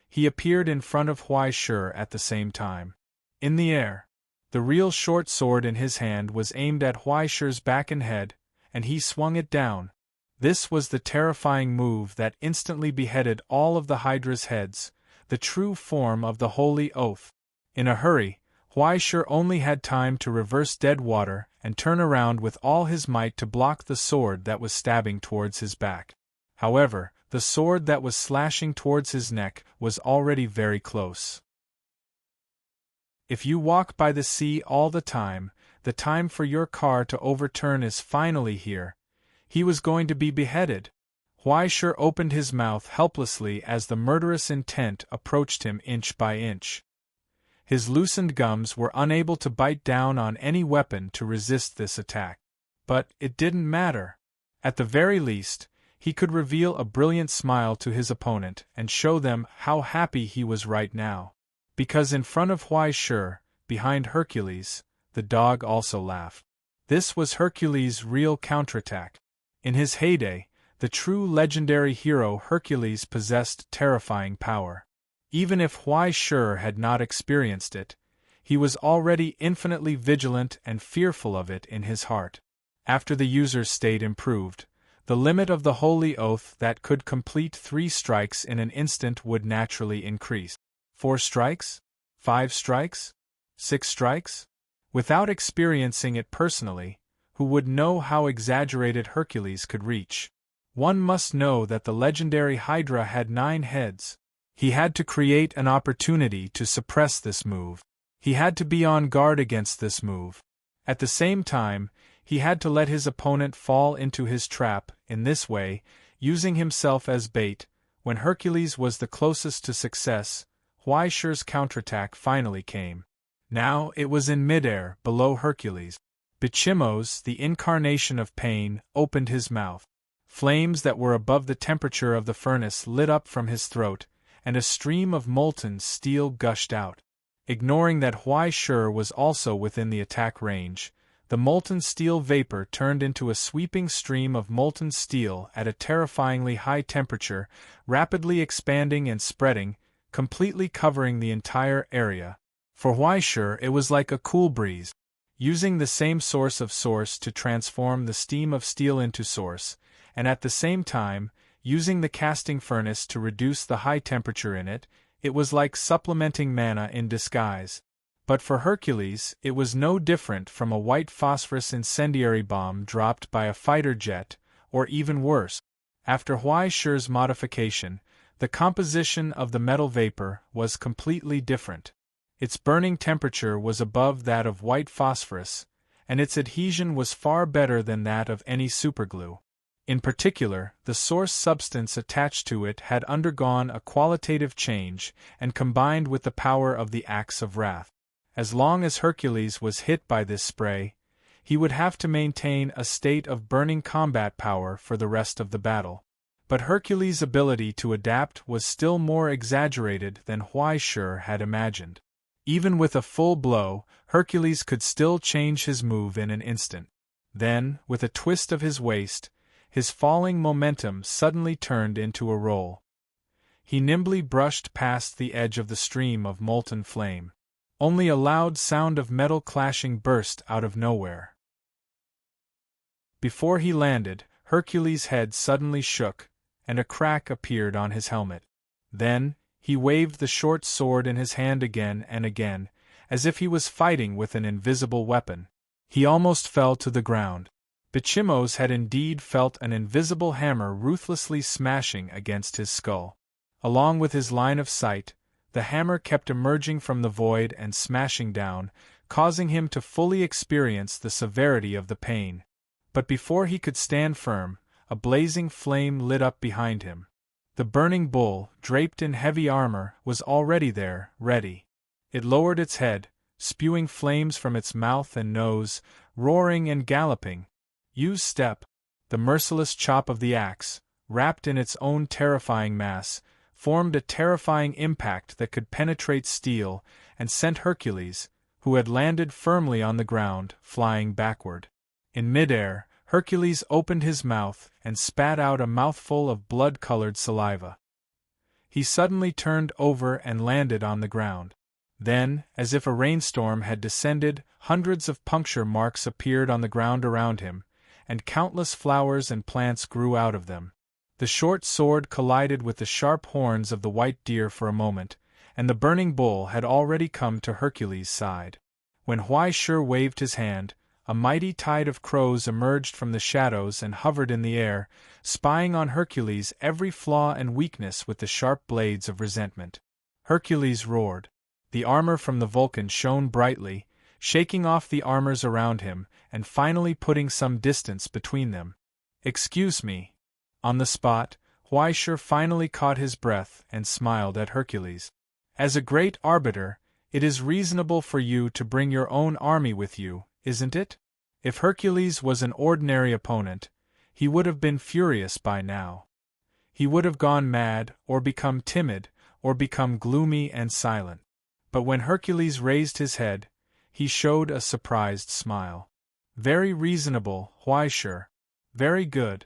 he appeared in front of Huai Shi at the same time. In the air, the real short sword in his hand was aimed at Huai Shi's back and head, and he swung it down. This was the terrifying move that instantly beheaded all of the Hydra's heads, the true form of the holy oath. In a hurry, Huai Shi only had time to reverse dead water and turn around with all his might to block the sword that was stabbing towards his back. However, the sword that was slashing towards his neck was already very close. If you walk by the sea all the time for your car to overturn is finally here. He was going to be beheaded. Huai Shi opened his mouth helplessly as the murderous intent approached him inch by inch. His loosened gums were unable to bite down on any weapon to resist this attack. But it didn't matter. At the very least, he could reveal a brilliant smile to his opponent and show them how happy he was right now. Because in front of Huai Shi, behind Hercules, the dog also laughed. This was Hercules' real counterattack. In his heyday, the true legendary hero Hercules possessed terrifying power. Even if Huai Shi had not experienced it, he was already infinitely vigilant and fearful of it in his heart. After the user's state improved, the limit of the holy oath that could complete 3 strikes in an instant would naturally increase. 4 strikes? 5 strikes? 6 strikes? Without experiencing it personally, who would know how exaggerated Hercules could reach? One must know that the legendary Hydra had 9 heads. He had to create an opportunity to suppress this move. He had to be on guard against this move. At the same time, he had to let his opponent fall into his trap. In this way, using himself as bait, when Hercules was the closest to success, Huai Shi's counterattack finally came. Now it was in midair, below Hercules. Bichimos, the incarnation of pain, opened his mouth. Flames that were above the temperature of the furnace lit up from his throat, and a stream of molten steel gushed out. Ignoring that Huai Shi was also within the attack range, the molten steel vapor turned into a sweeping stream of molten steel at a terrifyingly high temperature, rapidly expanding and spreading, completely covering the entire area. For Huai Shi it was like a cool breeze. Using the same source to transform the steam of steel into source, and at the same time, using the casting furnace to reduce the high temperature in it, it was like supplementing mana in disguise. But for Hercules, it was no different from a white phosphorus incendiary bomb dropped by a fighter jet, or even worse. After Huai Shi's modification, the composition of the metal vapor was completely different. Its burning temperature was above that of white phosphorus, and its adhesion was far better than that of any superglue. In particular, the source substance attached to it had undergone a qualitative change and combined with the power of the Axe of Wrath. As long as Hercules was hit by this spray, he would have to maintain a state of burning combat power for the rest of the battle. But Hercules' ability to adapt was still more exaggerated than Huai Shi had imagined. Even with a full blow, Hercules could still change his move in an instant. Then, with a twist of his waist, his falling momentum suddenly turned into a roll. He nimbly brushed past the edge of the stream of molten flame. Only a loud sound of metal clashing burst out of nowhere. Before he landed, Hercules' head suddenly shook, and a crack appeared on his helmet. Then, he waved the short sword in his hand again and again, as if he was fighting with an invisible weapon. He almost fell to the ground. Bichimos had indeed felt an invisible hammer ruthlessly smashing against his skull. Along with his line of sight, the hammer kept emerging from the void and smashing down, causing him to fully experience the severity of the pain. But before he could stand firm, a blazing flame lit up behind him. The burning bull, draped in heavy armor, was already there, ready. It lowered its head, spewing flames from its mouth and nose, roaring and galloping. Use step. The merciless chop of the axe, wrapped in its own terrifying mass, formed a terrifying impact that could penetrate steel and sent Hercules, who had landed firmly on the ground, flying backward. In midair, Hercules opened his mouth and spat out a mouthful of blood-colored saliva. He suddenly turned over and landed on the ground. Then, as if a rainstorm had descended, hundreds of puncture marks appeared on the ground around him, and countless flowers and plants grew out of them. The short sword collided with the sharp horns of the white deer for a moment, and the burning bull had already come to Hercules' side. When Huai Shi waved his hand, a mighty tide of crows emerged from the shadows and hovered in the air, spying on Hercules' every flaw and weakness with the sharp blades of resentment. Hercules roared. The armor from the Vulcan shone brightly, shaking off the armors around him, and finally putting some distance between them. "Excuse me." On the spot, Huai Shi finally caught his breath and smiled at Hercules. As a great arbiter, It is reasonable for you to bring your own army with you, isn't it? If Hercules was an ordinary opponent, he would have been furious by now. He would have gone mad, or become timid, or become gloomy and silent. But when Hercules raised his head, he showed a surprised smile. Very reasonable, why sure. Very good.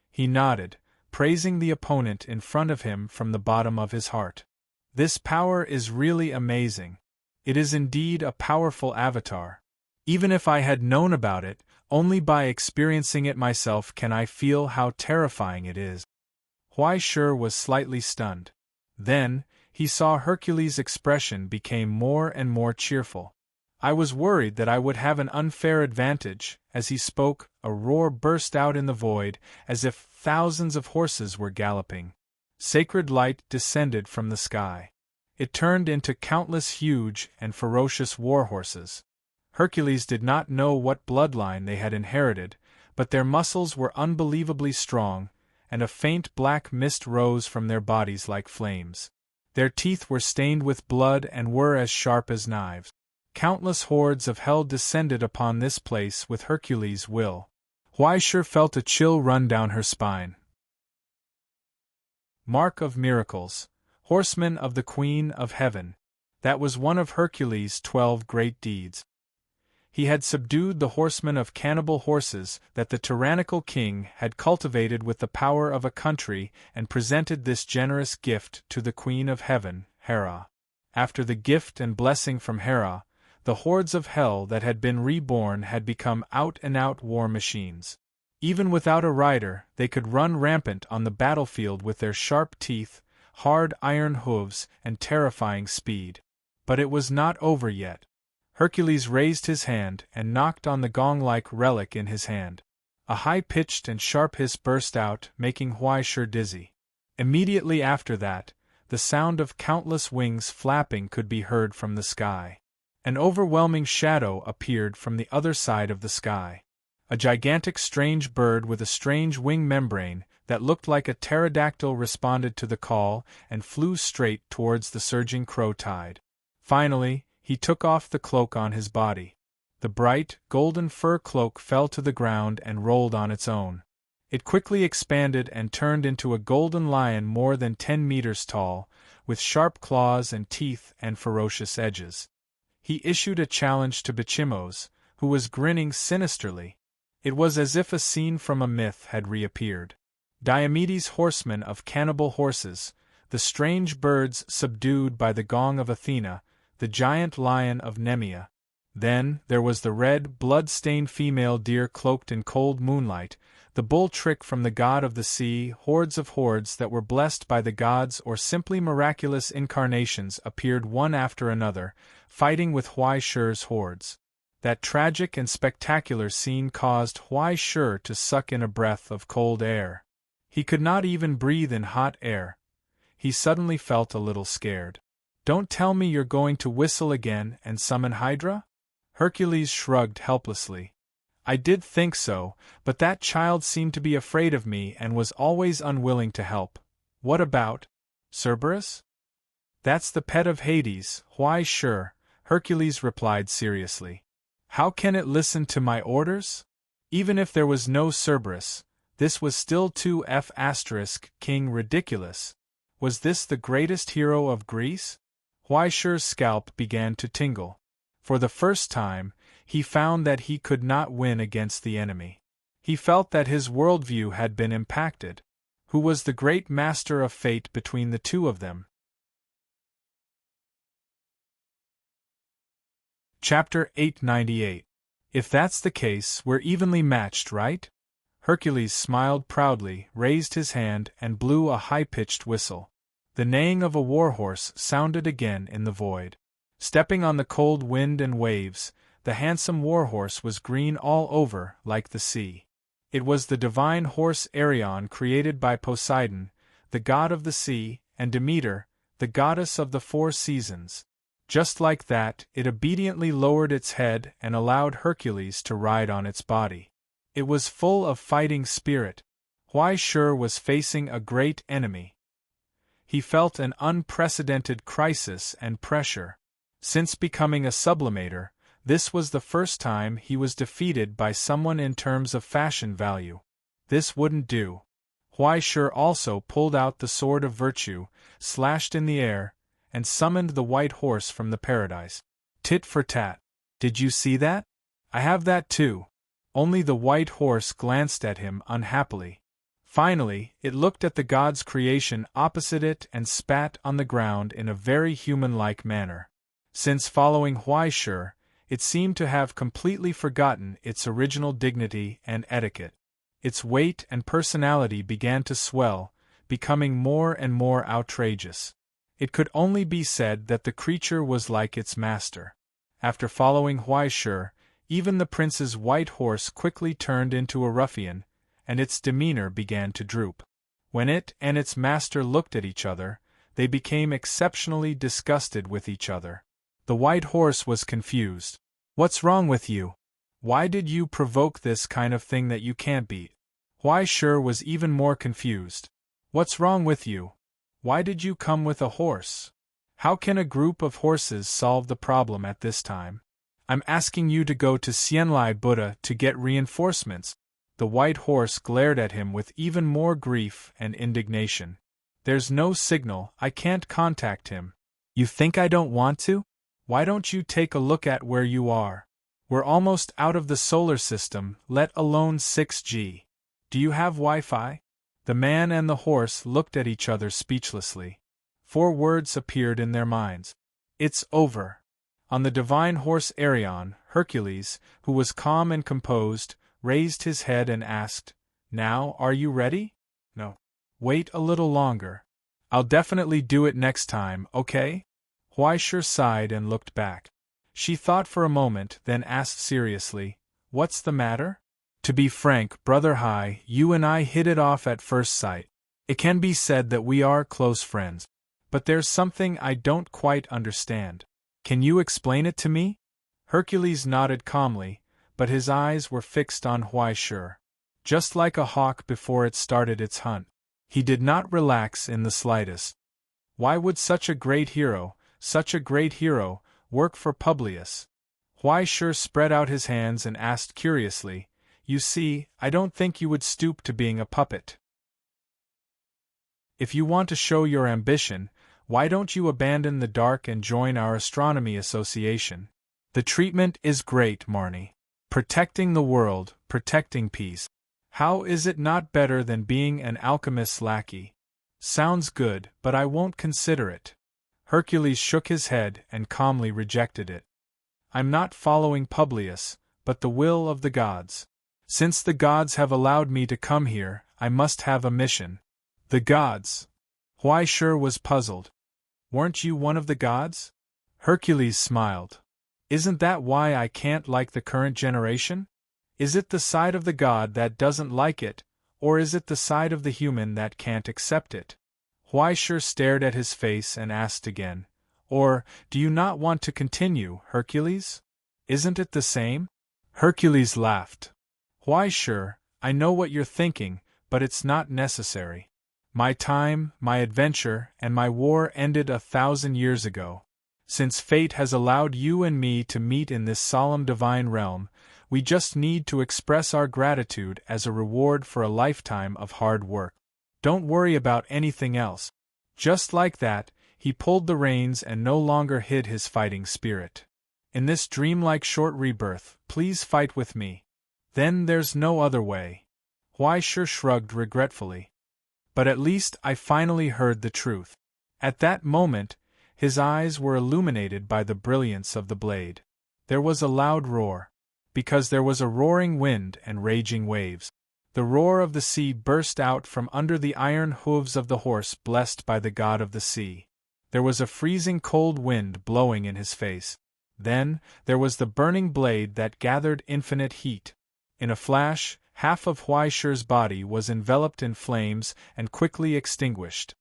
He nodded, praising the opponent in front of him from the bottom of his heart. This power is really amazing. It is indeed a powerful avatar. Even if I had known about it, only by experiencing it myself can I feel how terrifying it is. Why sure was slightly stunned. Then, he saw Hercules' expression became more and more cheerful. I was worried that I would have an unfair advantage. As he spoke, a roar burst out in the void, as if thousands of horses were galloping. Sacred light descended from the sky. It turned into countless huge and ferocious war horses. Hercules did not know what bloodline they had inherited, but their muscles were unbelievably strong, and a faint black mist rose from their bodies like flames. Their teeth were stained with blood and were as sharp as knives. Countless hordes of hell descended upon this place with Hercules' will. Huaisher felt a chill run down her spine. Mark of Miracles, Horseman of the Queen of Heaven. That was one of Hercules' 12 great deeds. He had subdued the horsemen of cannibal horses that the tyrannical king had cultivated with the power of a country and presented this generous gift to the Queen of Heaven, Hera. After the gift and blessing from Hera, the hordes of hell that had been reborn had become out-and-out war machines. Even without a rider, they could run rampant on the battlefield with their sharp teeth, hard iron hooves, and terrifying speed. But it was not over yet. Hercules raised his hand and knocked on the gong-like relic in his hand. A high-pitched and sharp hiss burst out, making Huaisher dizzy. Immediately after that, the sound of countless wings flapping could be heard from the sky. An overwhelming shadow appeared from the other side of the sky. A gigantic strange bird with a strange wing membrane that looked like a pterodactyl responded to the call and flew straight towards the surging crow tide. Finally, he took off the cloak on his body. The bright, golden fur cloak fell to the ground and rolled on its own. It quickly expanded and turned into a golden lion more than 10 meters tall, with sharp claws and teeth and ferocious edges. He issued a challenge to Bichimos, who was grinning sinisterly. It was as if a scene from a myth had reappeared. Diomedes' horsemen of cannibal horses, the strange birds subdued by the gong of Athena, the giant lion of Nemea. Then, there was the red, blood-stained female deer cloaked in cold moonlight, the bull trick from the god of the sea. Hordes of hordes that were blessed by the gods or simply miraculous incarnations appeared one after another, fighting with Huaisher's hordes. That tragic and spectacular scene caused Huaisher to suck in a breath of cold air. He could not even breathe in hot air. He suddenly felt a little scared. "Don't tell me you're going to whistle again and summon Hydra?" Hercules shrugged helplessly. "I did think so, but that child seemed to be afraid of me and was always unwilling to help. What about Cerberus?" "That's the pet of Hades, why sure," Hercules replied seriously. "How can it listen to my orders? Even if there was no Cerberus, this was still too King ridiculous. Was this the greatest hero of Greece?" Huaisher's scalp began to tingle. For the first time, he found that he could not win against the enemy. He felt that his worldview had been impacted. Who was the great master of fate between the two of them? Chapter 898. If that's the case, we're evenly matched, right? Hercules smiled proudly, raised his hand, and blew a high-pitched whistle. The neighing of a warhorse sounded again in the void. Stepping on the cold wind and waves, the handsome warhorse was green all over, like the sea. It was the divine horse Arion created by Poseidon, the god of the sea, and Demeter, the goddess of the 4 seasons. Just like that, it obediently lowered its head and allowed Hercules to ride on its body. It was full of fighting spirit. Huaisher was facing a great enemy. He felt an unprecedented crisis and pressure. Since becoming a sublimator, this was the first time he was defeated by someone in terms of fashion value. This wouldn't do. Huaishur also pulled out the sword of virtue, slashed in the air, and summoned the white horse from the paradise. Tit for tat. Did you see that? I have that too. Only the white horse glanced at him unhappily. Finally, it looked at the god's creation opposite it and spat on the ground in a very human-like manner. Since following Huaishur, it seemed to have completely forgotten its original dignity and etiquette. Its weight and personality began to swell, becoming more and more outrageous. It could only be said that the creature was like its master. After following Huaishur, even the prince's white horse quickly turned into a ruffian, and its demeanor began to droop. When it and its master looked at each other, they became exceptionally disgusted with each other. The white horse was confused. What's wrong with you? Why did you provoke this kind of thing that you can't beat? Huaishur was even more confused. What's wrong with you? Why did you come with a horse? How can a group of horses solve the problem at this time? I'm asking you to go to Xianlai Buddha to get reinforcements. The white horse glared at him with even more grief and indignation. There's no signal, I can't contact him. You think I don't want to? Why don't you take a look at where you are? We're almost out of the solar system, let alone 6G. Do you have Wi-Fi? The man and the horse looked at each other speechlessly. 4 words appeared in their minds. It's over. On the divine horse Arion, Hercules, who was calm and composed, raised his head and asked, "Now, are you ready?" "No." "Wait a little longer. I'll definitely do it next time, okay?" Huaishur sighed and looked back. She thought for a moment, then asked seriously, "What's the matter?" "To be frank, Brother Hai, you and I hit it off at first sight. It can be said that we are close friends. But there's something I don't quite understand. Can you explain it to me?" Hercules nodded calmly, but his eyes were fixed on Huaishur. Just like a hawk before it started its hunt. He did not relax in the slightest. Why would such a great hero, work for Publius? Huaishur spread out his hands and asked curiously, "You see, I don't think you would stoop to being a puppet. If you want to show your ambition, why don't you abandon the dark and join our astronomy association? The treatment is great, Marnie. Protecting the world, protecting peace. How is it not better than being an alchemist's lackey? Sounds good, but I won't consider it." Hercules shook his head and calmly rejected it. "I'm not following Publius, but the will of the gods. Since the gods have allowed me to come here, I must have a mission." "The gods?" Huaishur was puzzled. "Weren't you one of the gods?" Hercules smiled. "Isn't that why I can't like the current generation? Is it the side of the god that doesn't like it, or is it the side of the human that can't accept it?" Huaishur stared at his face and asked again, "Or, do you not want to continue, Hercules? Isn't it the same?" Hercules laughed. "Huaishur, I know what you're thinking, but it's not necessary. My time, my adventure, and my war ended 1,000 years ago. Since fate has allowed you and me to meet in this solemn divine realm, we just need to express our gratitude as a reward for a lifetime of hard work. Don't worry about anything else." Just like that, he pulled the reins and no longer hid his fighting spirit. "In this dreamlike short rebirth, please fight with me. Then there's no other way." Huaishur shrugged regretfully. "But at least I finally heard the truth." At that moment, his eyes were illuminated by the brilliance of the blade. There was a loud roar. Because there was a roaring wind and raging waves. The roar of the sea burst out from under the iron hooves of the horse blessed by the god of the sea. There was a freezing cold wind blowing in his face. Then, there was the burning blade that gathered infinite heat. In a flash, half of Huaishur's body was enveloped in flames and quickly extinguished.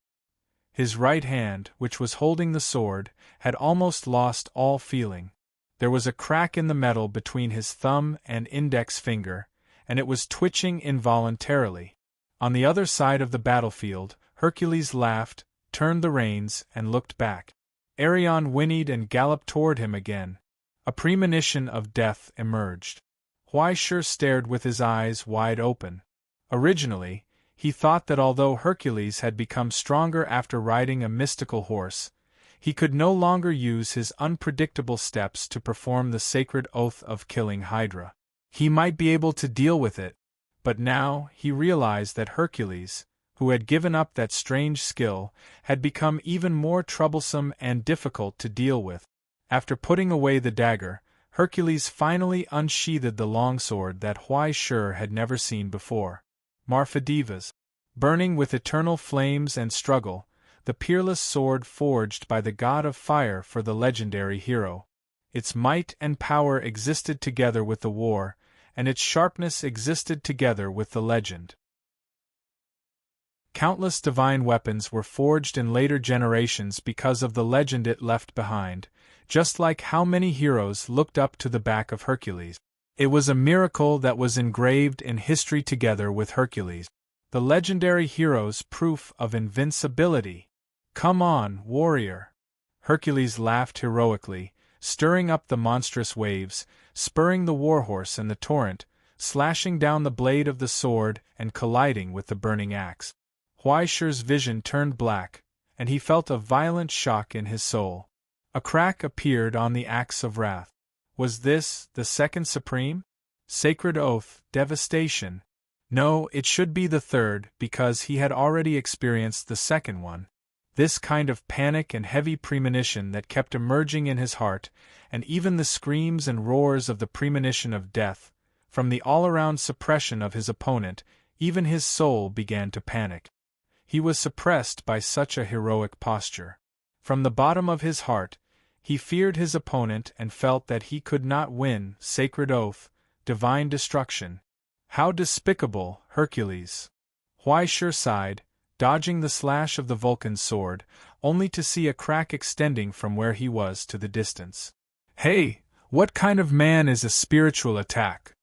His right hand, which was holding the sword, had almost lost all feeling. There was a crack in the metal between his thumb and index finger, and it was twitching involuntarily. On the other side of the battlefield, Hercules laughed, turned the reins, and looked back. Arion whinnied and galloped toward him again. A premonition of death emerged. Huaishur stared with his eyes wide open. Originally, he thought that although Hercules had become stronger after riding a mystical horse, he could no longer use his unpredictable steps to perform the sacred oath of killing Hydra. He might be able to deal with it, but now he realized that Hercules, who had given up that strange skill, had become even more troublesome and difficult to deal with. After putting away the dagger, Hercules finally unsheathed the longsword that Huaishur had never seen before. Marfadivas. Burning with eternal flames and struggle, the peerless sword forged by the god of fire for the legendary hero. Its might and power existed together with the war, and its sharpness existed together with the legend. Countless divine weapons were forged in later generations because of the legend it left behind, just like how many heroes looked up to the back of Hercules. It was a miracle that was engraved in history together with Hercules. The legendary hero's proof of invincibility. Come on, warrior! Hercules laughed heroically, stirring up the monstrous waves, spurring the warhorse and the torrent, slashing down the blade of the sword and colliding with the burning axe. Huaishur's vision turned black, and he felt a violent shock in his soul. A crack appeared on the axe of wrath. Was this the second supreme? Sacred oath, devastation. No, it should be the third, because he had already experienced the second one. This kind of panic and heavy premonition that kept emerging in his heart, and even the screams and roars of the premonition of death, from the all-around suppression of his opponent, even his soul began to panic. He was suppressed by such a heroic posture. From the bottom of his heart, he feared his opponent and felt that he could not win. Sacred oath, divine destruction. How despicable, Hercules! Huaishur sighed, dodging the slash of the Vulcan's sword, only to see a crack extending from where he was to the distance. Hey, what kind of man is a spiritual attack?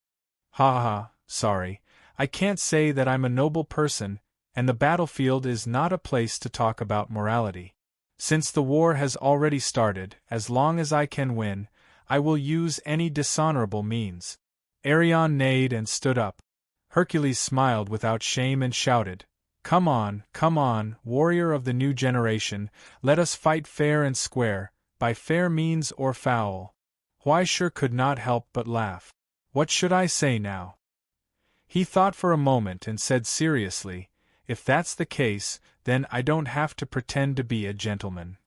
Ha ha, sorry, I can't say that I'm a noble person, and the battlefield is not a place to talk about morality. Since the war has already started, as long as I can win, I will use any dishonorable means. Arion neighed and stood up. Hercules smiled without shame and shouted, come on, warrior of the new generation, let us fight fair and square, by fair means or foul. Huaishur could not help but laugh. What should I say now? He thought for a moment and said seriously, if that's the case, then I don't have to pretend to be a gentleman.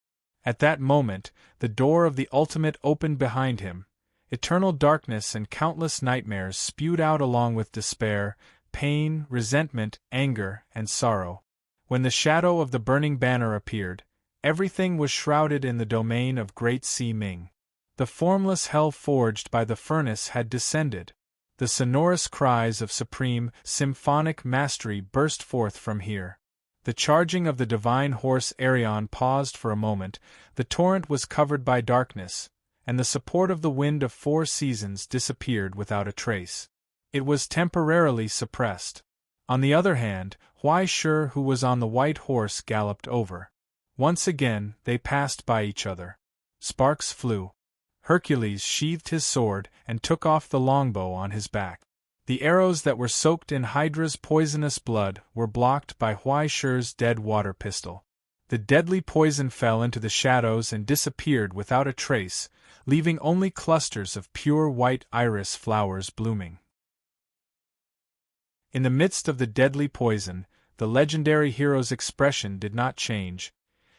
At that moment, the door of the ultimate opened behind him. Eternal darkness and countless nightmares spewed out along with despair, pain, resentment, anger, and sorrow. When the shadow of the burning banner appeared, everything was shrouded in the domain of Great Sea Ming. The formless hell forged by the furnace had descended. The sonorous cries of supreme, symphonic mastery burst forth from here. The charging of the divine horse Arion paused for a moment, the torrent was covered by darkness, and the support of the wind of 4 seasons disappeared without a trace. It was temporarily suppressed. On the other hand, Huaishur, who was on the white horse, galloped over. Once again, they passed by each other. Sparks flew. Hercules sheathed his sword and took off the longbow on his back. The arrows that were soaked in Hydra's poisonous blood were blocked by Huaishur's dead water pistol. The deadly poison fell into the shadows and disappeared without a trace, leaving only clusters of pure white iris flowers blooming. In the midst of the deadly poison, the legendary hero's expression did not change.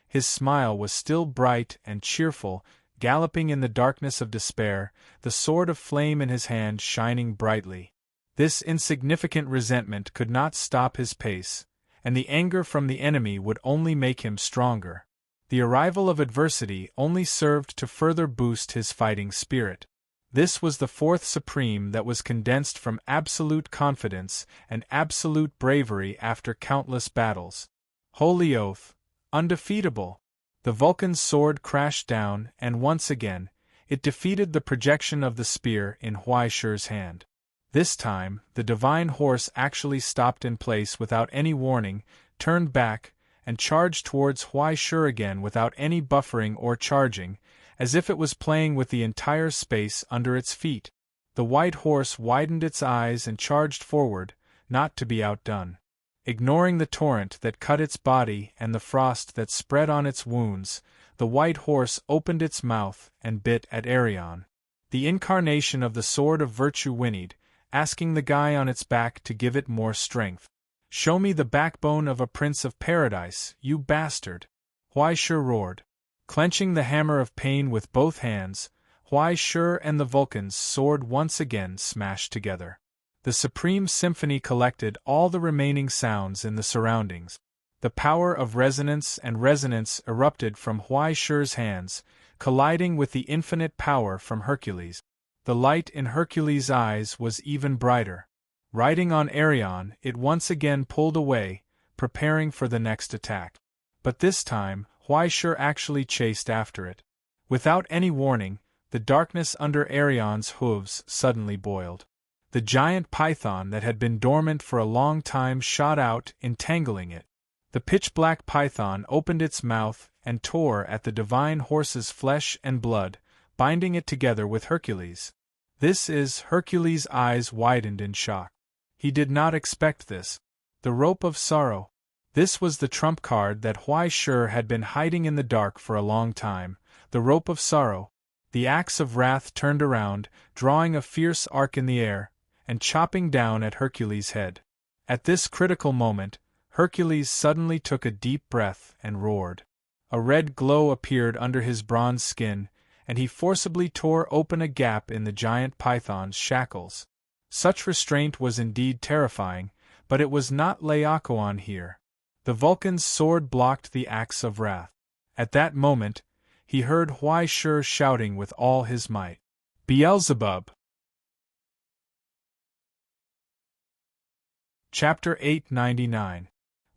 His smile was still bright and cheerful, galloping in the darkness of despair, the sword of flame in his hand shining brightly. This insignificant resentment could not stop his pace, and the anger from the enemy would only make him stronger. The arrival of adversity only served to further boost his fighting spirit. This was the 4th supreme that was condensed from absolute confidence and absolute bravery after countless battles. Holy oath, undefeatable! The Vulcan's sword crashed down, and once again, it defeated the projection of the spear in Huaishur's hand. This time, the divine horse actually stopped in place without any warning, turned back, and charged towards Huai Shi again without any buffering or charging, as if it was playing with the entire space under its feet. The white horse widened its eyes and charged forward, not to be outdone. Ignoring the torrent that cut its body and the frost that spread on its wounds, the white horse opened its mouth and bit at Arion. The incarnation of the sword of virtue whinnied, asking the guy on its back to give it more strength. "Show me the backbone of a prince of paradise, you bastard!" Huai Shi roared. Clenching the hammer of pain with both hands, Huai Shi and the Vulcan's sword once again smashed together. The supreme symphony collected all the remaining sounds in the surroundings. The power of resonance and resonance erupted from Huai Shi's hands, colliding with the infinite power from Hercules. The light in Hercules' eyes was even brighter. Riding on Arion, it once again pulled away, preparing for the next attack. But this time, Huai Shi actually chased after it. Without any warning, the darkness under Arion's hooves suddenly boiled. The giant python that had been dormant for a long time shot out, entangling it. The pitch-black python opened its mouth and tore at the divine horse's flesh and blood, binding it together with Hercules. This is Hercules' eyes widened in shock. He did not expect this. The rope of sorrow. This was the trump card that Huai Shi had been hiding in the dark for a long time. The rope of sorrow. The axe of wrath turned around, drawing a fierce arc in the air, and chopping down at Hercules' head. At this critical moment, Hercules suddenly took a deep breath and roared. A red glow appeared under his bronze skin, and he forcibly tore open a gap in the giant python's shackles. Such restraint was indeed terrifying, but it was not Laocoon here. The Vulcan's sword blocked the axe of wrath. At that moment, he heard Huai Shi shouting with all his might, "Beelzebub!" Chapter 899.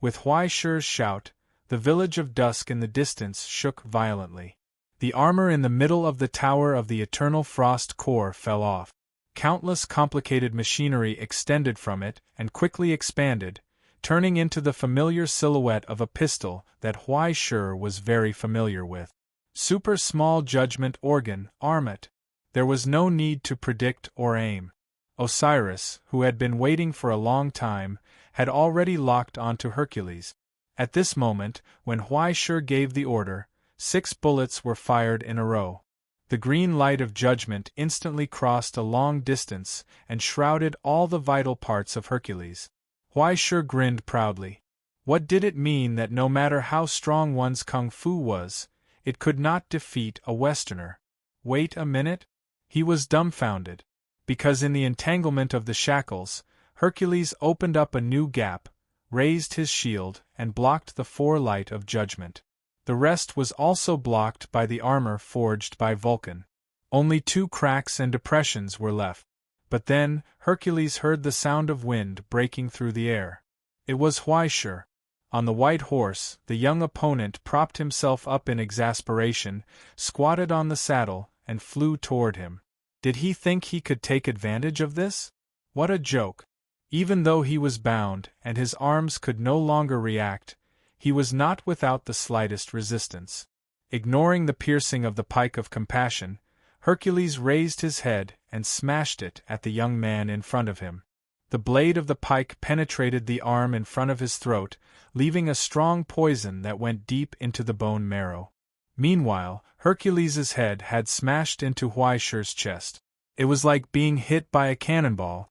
With Huai Shi's shout, the village of Dusk in the distance shook violently. The armor in the middle of the tower of the Eternal Frost Core fell off. Countless complicated machinery extended from it and quickly expanded, turning into the familiar silhouette of a pistol that Huai Shi was very familiar with. Super small judgment organ, arm-it. There was no need to predict or aim. Osiris, who had been waiting for a long time, had already locked onto Hercules. At this moment, when Huai Shi gave the order, 6 bullets were fired in a row. The green light of judgment instantly crossed a long distance and shrouded all the vital parts of Hercules. Huai Shi grinned proudly. What did it mean that no matter how strong one's kung fu was, it could not defeat a Westerner? Wait a minute? He was dumbfounded. Because in the entanglement of the shackles, Hercules opened up a new gap, raised his shield, and blocked the forelight of judgment. The rest was also blocked by the armor forged by Vulcan. Only 2 cracks and depressions were left. But then, Hercules heard the sound of wind breaking through the air. It was Huai Shi. On the white horse, the young opponent propped himself up in exasperation, squatted on the saddle, and flew toward him. Did he think he could take advantage of this? What a joke! Even though he was bound, and his arms could no longer react, he was not without the slightest resistance. Ignoring the piercing of the pike of compassion, Hercules raised his head and smashed it at the young man in front of him. The blade of the pike penetrated the arm in front of his throat, leaving a strong poison that went deep into the bone marrow. Meanwhile, Hercules's head had smashed into Huai Shi's chest. It was like being hit by a cannonball.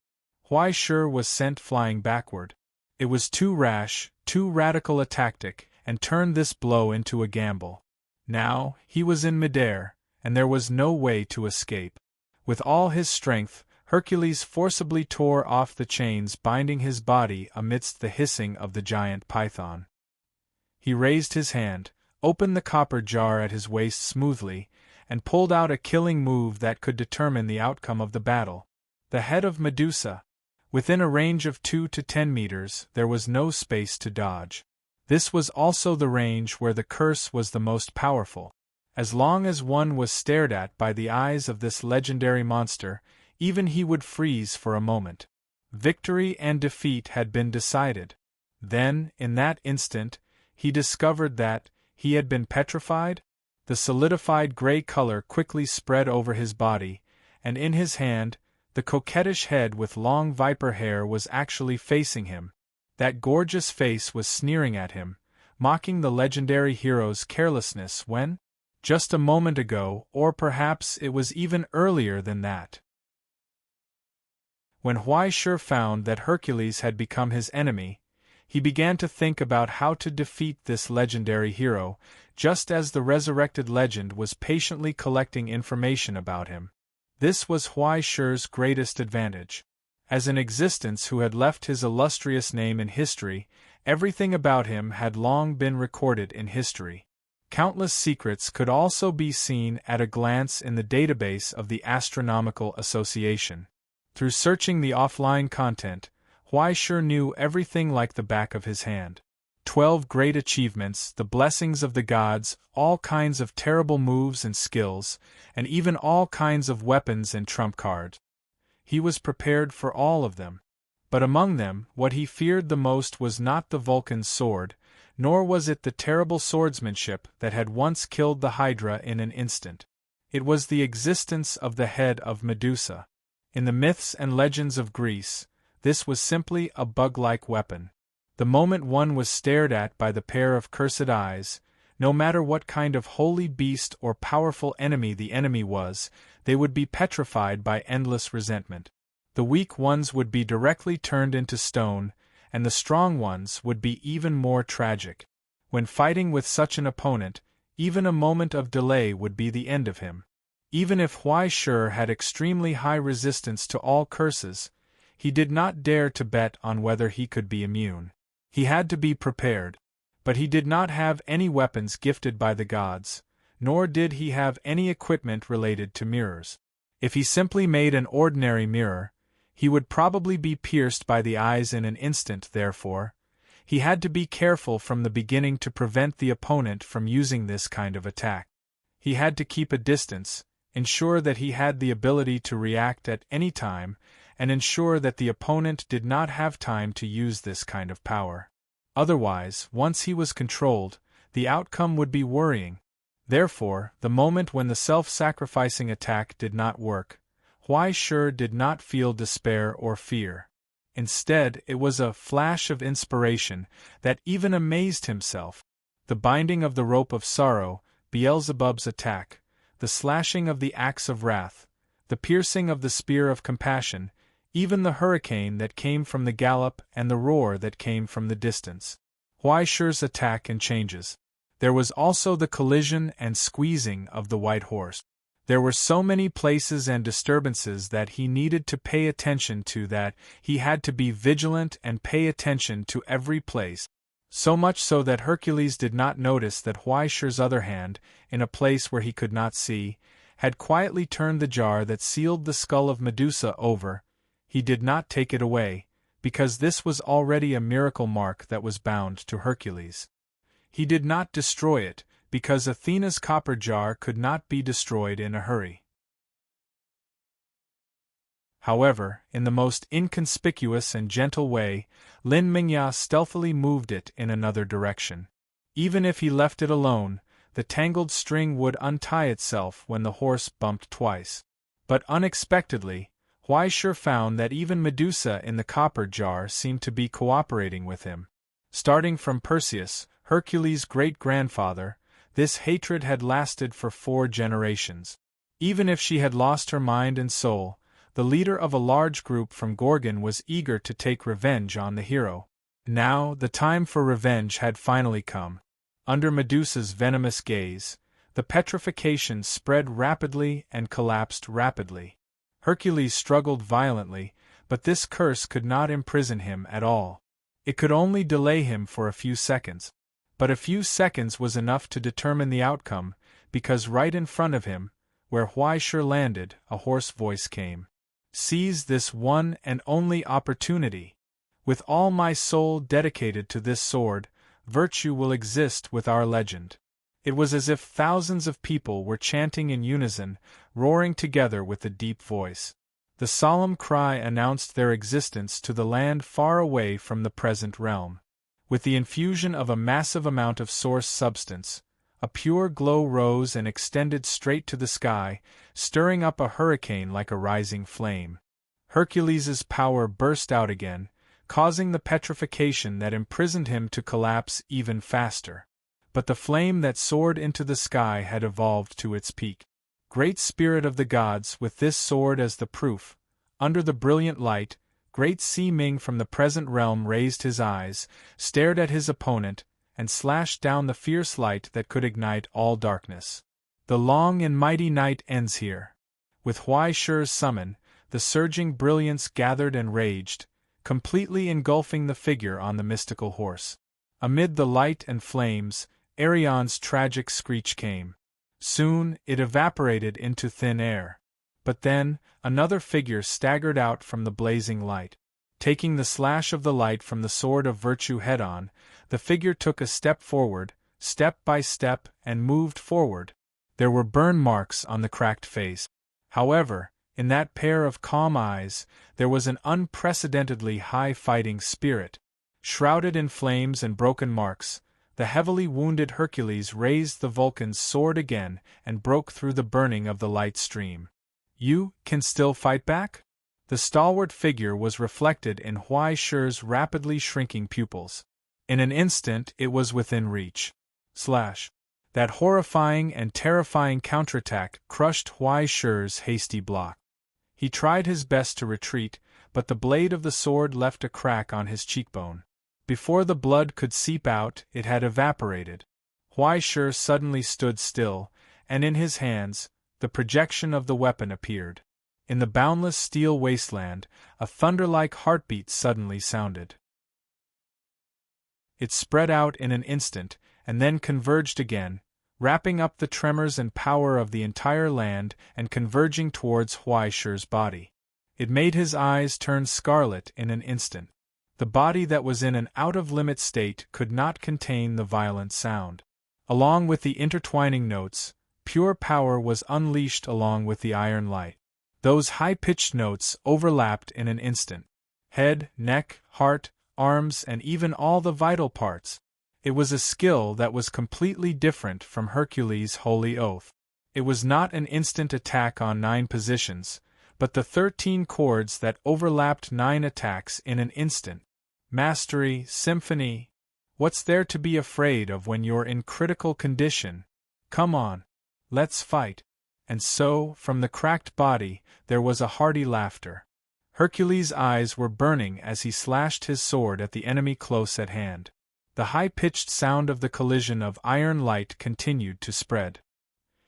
Huai Shi was sent flying backward. It was too rash, too radical a tactic, and turned this blow into a gamble. Now, he was in midair, and there was no way to escape. With all his strength, Hercules forcibly tore off the chains binding his body amidst the hissing of the giant python. He raised his hand, opened the copper jar at his waist smoothly, and pulled out a killing move that could determine the outcome of the battle. The head of Medusa. Within a range of 2 to 10 meters, there was no space to dodge. This was also the range where the curse was the most powerful. As long as one was stared at by the eyes of this legendary monster, even he would freeze for a moment. Victory and defeat had been decided. Then, in that instant, he discovered that he had been petrified. The solidified gray color quickly spread over his body, and in his hand, the coquettish head with long viper hair was actually facing him. That gorgeous face was sneering at him, mocking the legendary hero's carelessness when, just a moment ago, or perhaps it was even earlier than that. When Huaishur found that Hercules had become his enemy, he began to think about how to defeat this legendary hero, just as the resurrected legend was patiently collecting information about him. This was Huaishur's greatest advantage. As an existence who had left his illustrious name in history, everything about him had long been recorded in history. Countless secrets could also be seen at a glance in the database of the Astronomical Association. Through searching the offline content, Huaishur knew everything like the back of his hand. 12 great achievements, the blessings of the gods, all kinds of terrible moves and skills, and even all kinds of weapons and trump cards. He was prepared for all of them. But among them, what he feared the most was not the Vulcan's sword, nor was it the terrible swordsmanship that had once killed the Hydra in an instant. It was the existence of the head of Medusa. In the myths and legends of Greece, this was simply a bug-like weapon. The moment one was stared at by the pair of cursed eyes, no matter what kind of holy beast or powerful enemy the enemy was, they would be petrified by endless resentment. The weak ones would be directly turned into stone, and the strong ones would be even more tragic. When fighting with such an opponent, even a moment of delay would be the end of him. Even if Huaishur had extremely high resistance to all curses, he did not dare to bet on whether he could be immune. He had to be prepared. But he did not have any weapons gifted by the gods, nor did he have any equipment related to mirrors. If he simply made an ordinary mirror, he would probably be pierced by the eyes in an instant. Therefore, he had to be careful from the beginning to prevent the opponent from using this kind of attack. He had to keep a distance, ensure that he had the ability to react at any time, and ensure that the opponent did not have time to use this kind of power. Otherwise, once he was controlled, the outcome would be worrying. Therefore, the moment when the self-sacrificing attack did not work, Huaishur did not feel despair or fear. Instead, it was a flash of inspiration that even amazed himself. The binding of the rope of sorrow, Beelzebub's attack, the slashing of the axe of wrath, the piercing of the spear of compassion, even the hurricane that came from the gallop and the roar that came from the distance. Huaishur's attack and changes. There was also the collision and squeezing of the white horse. There were so many places and disturbances that he needed to pay attention to that he had to be vigilant and pay attention to every place. So much so that Hercules did not notice that Huaishur's other hand, in a place where he could not see, had quietly turned the jar that sealed the skull of Medusa over. He did not take it away, because this was already a miracle mark that was bound to Hercules. He did not destroy it, because Athena's copper jar could not be destroyed in a hurry. However, in the most inconspicuous and gentle way, Lin Mingya stealthily moved it in another direction. Even if he left it alone, the tangled string would untie itself when the horse bumped twice. But unexpectedly, Huaishur found that even Medusa in the copper jar seemed to be cooperating with him. Starting from Perseus, Hercules' great-grandfather, this hatred had lasted for 4 generations. Even if she had lost her mind and soul, the leader of a large group from Gorgon was eager to take revenge on the hero. Now, the time for revenge had finally come. Under Medusa's venomous gaze, the petrification spread rapidly and collapsed rapidly. Hercules struggled violently, but this curse could not imprison him at all. It could only delay him for a few seconds. But a few seconds was enough to determine the outcome, because right in front of him, where Huaishur landed, a hoarse voice came. "Seize this one and only opportunity. With all my soul dedicated to this sword, virtue will exist with our legend." It was as if thousands of people were chanting in unison, roaring together with a deep voice. The solemn cry announced their existence to the land far away from the present realm. With the infusion of a massive amount of source substance, a pure glow rose and extended straight to the sky, stirring up a hurricane like a rising flame. Hercules's power burst out again, causing the petrification that imprisoned him to collapse even faster. But the flame that soared into the sky had evolved to its peak. Great Spirit of the gods, with this sword as the proof, under the brilliant light, great Si Ming from the present realm raised his eyes, stared at his opponent, and slashed down the fierce light that could ignite all darkness. The long and mighty night ends here. With Huai Shi's summon, the surging brilliance gathered and raged, completely engulfing the figure on the mystical horse. Amid the light and flames, Arion's tragic screech came. Soon, it evaporated into thin air. But then, another figure staggered out from the blazing light. Taking the slash of the light from the sword of virtue head-on, the figure took a step forward, step by step, and moved forward. There were burn marks on the cracked face. However, in that pair of calm eyes, there was an unprecedentedly high fighting spirit. Shrouded in flames and broken marks, the heavily wounded Hercules raised the Vulcan's sword again and broke through the burning of the light stream. "You can still fight back?" The stalwart figure was reflected in Huai Shi's rapidly shrinking pupils. In an instant it was within reach. That horrifying and terrifying counterattack crushed Huai Shi's hasty block. He tried his best to retreat, but the blade of the sword left a crack on his cheekbone. Before the blood could seep out, it had evaporated. Huai Shi suddenly stood still, and in his hands, the projection of the weapon appeared. In the boundless steel wasteland, a thunder-like heartbeat suddenly sounded. It spread out in an instant, and then converged again, wrapping up the tremors and power of the entire land and converging towards Huai Shi's body. It made his eyes turn scarlet in an instant. The body that was in an out-of-limit state could not contain the violent sound. Along with the intertwining notes, pure power was unleashed along with the iron light. Those high-pitched notes overlapped in an instant. Head, neck, heart, arms, and even all the vital parts. It was a skill that was completely different from Hercules' holy oath. It was not an instant attack on 9 positions, but the 13 chords that overlapped 9 attacks in an instant. Mastery, symphony. What's there to be afraid of when you're in critical condition? Come on. Let's fight. And so, from the cracked body, there was a hearty laughter. Hercules' eyes were burning as he slashed his sword at the enemy close at hand. The high-pitched sound of the collision of iron light continued to spread.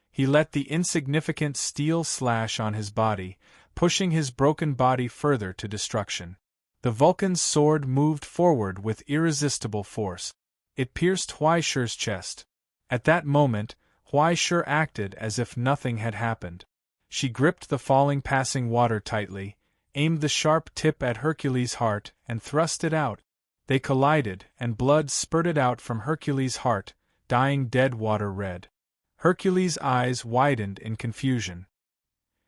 He let the insignificant steel slash on his body, pushing his broken body further to destruction. The Vulcan's sword moved forward with irresistible force. It pierced Huai Shi's chest. At that moment, Huai Shi acted as if nothing had happened. She gripped the falling passing water tightly, aimed the sharp tip at Hercules' heart, and thrust it out. They collided, and blood spurted out from Hercules' heart, dyeing dead water red. Hercules' eyes widened in confusion.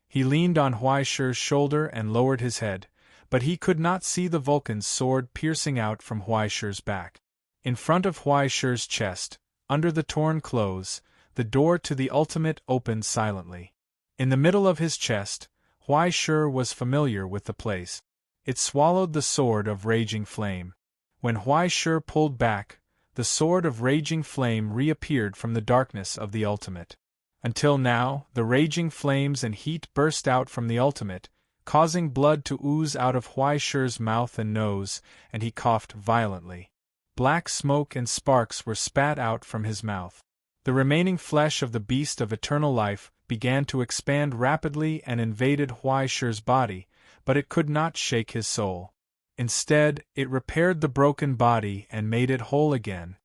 He leaned on Huai Shi's shoulder and lowered his head, but he could not see the Vulcan's sword piercing out from Huai Shi's back. In front of Huai Shi's chest, under the torn clothes, the door to the ultimate opened silently. In the middle of his chest, Huai Shi was familiar with the place. It swallowed the sword of raging flame. When Huai Shi pulled back, the sword of raging flame reappeared from the darkness of the ultimate. Until now, the raging flames and heat burst out from the ultimate, causing blood to ooze out of Huai Shi's mouth and nose, and he coughed violently. Black smoke and sparks were spat out from his mouth. The remaining flesh of the beast of eternal life began to expand rapidly and invaded Huai Shi's body, but it could not shake his soul. Instead, it repaired the broken body and made it whole again.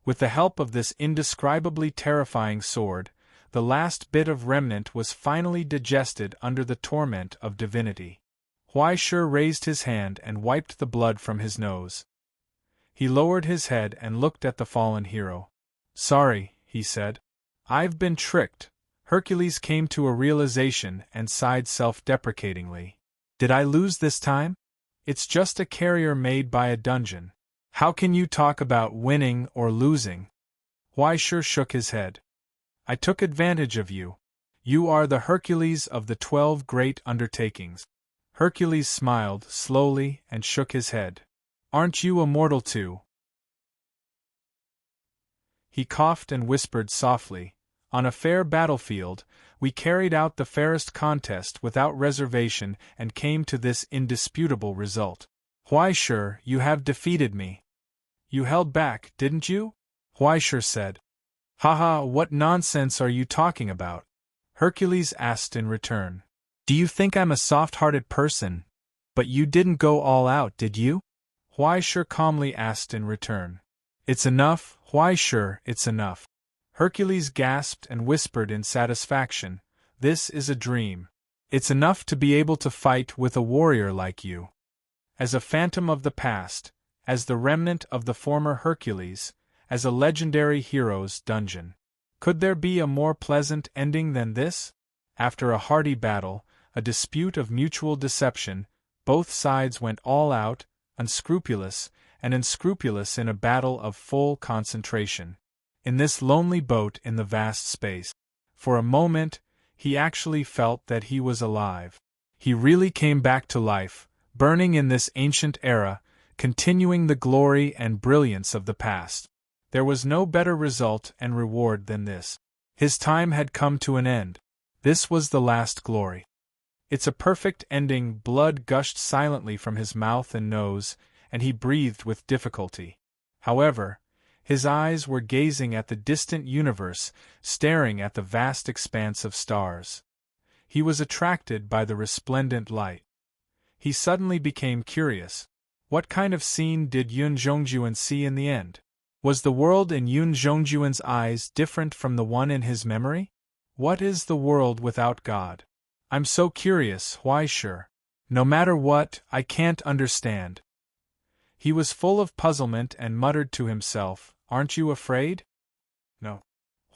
With the help of this indescribably terrifying sword, the last bit of remnant was finally digested under the torment of divinity. Huai Shi raised his hand and wiped the blood from his nose. He lowered his head and looked at the fallen hero. "Sorry," he said. "I've been tricked." Hercules came to a realization and sighed self-deprecatingly. "Did I lose this time? It's just a carrier made by a dungeon. How can you talk about winning or losing? Huaishur shook his head. I took advantage of you. You are the Hercules of the 12 great undertakings. Hercules smiled slowly and shook his head. Aren't you a mortal too? He coughed and whispered softly. On a fair battlefield, we carried out the fairest contest without reservation and came to this indisputable result. Huaishur, you have defeated me. You held back, didn't you? Huaishur said. Haha, what nonsense are you talking about? Hercules asked in return. Do you think I'm a soft-hearted person? But you didn't go all out, did you? Huaishur calmly asked in return. It's enough, Huaishur, it's enough. Hercules gasped and whispered in satisfaction. This is a dream. It's enough to be able to fight with a warrior like you. As a phantom of the past, as the remnant of the former Hercules, as a legendary hero's dungeon. Could there be a more pleasant ending than this? After a hearty battle, a dispute of mutual deception, both sides went all out, unscrupulous, and unscrupulous in a battle of full concentration. In this lonely boat in the vast space, for a moment, he actually felt that he was alive. He really came back to life, burning in this ancient era, continuing the glory and brilliance of the past. There was no better result and reward than this. His time had come to an end. This was the last glory. It's a perfect ending. Blood gushed silently from his mouth and nose, and he breathed with difficulty. However, his eyes were gazing at the distant universe, staring at the vast expanse of stars. He was attracted by the resplendent light. He suddenly became curious. What kind of scene did Yun Zhongjuan see in the end? Was the world in Yun Zhongjuan's eyes different from the one in his memory? What is the world without God? I'm so curious, Huaishur. No matter what, I can't understand. He was full of puzzlement and muttered to himself, Aren't you afraid? No.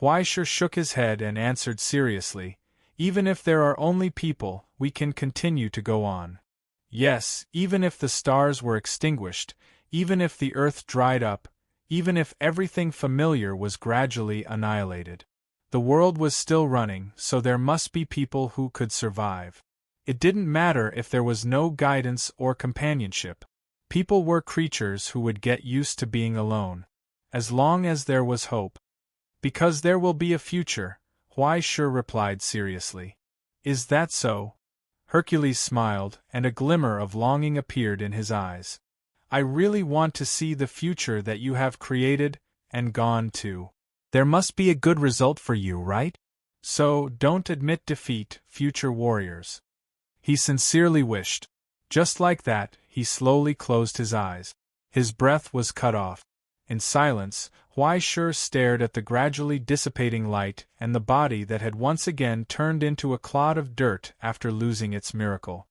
Huaishur shook his head and answered seriously, Even if there are only people, we can continue to go on. Yes, even if the stars were extinguished, even if the earth dried up, even if everything familiar was gradually annihilated. The world was still running, so there must be people who could survive. It didn't matter if there was no guidance or companionship. People were creatures who would get used to being alone. As long as there was hope. Because there will be a future, Huaishur replied seriously. Is that so? Hercules smiled, and a glimmer of longing appeared in his eyes. I really want to see the future that you have created and gone to. There must be a good result for you, right? So, don't admit defeat, future warriors. He sincerely wished. Just like that, he slowly closed his eyes. His breath was cut off. In silence, Huaishur stared at the gradually dissipating light and the body that had once again turned into a clod of dirt after losing its miracle.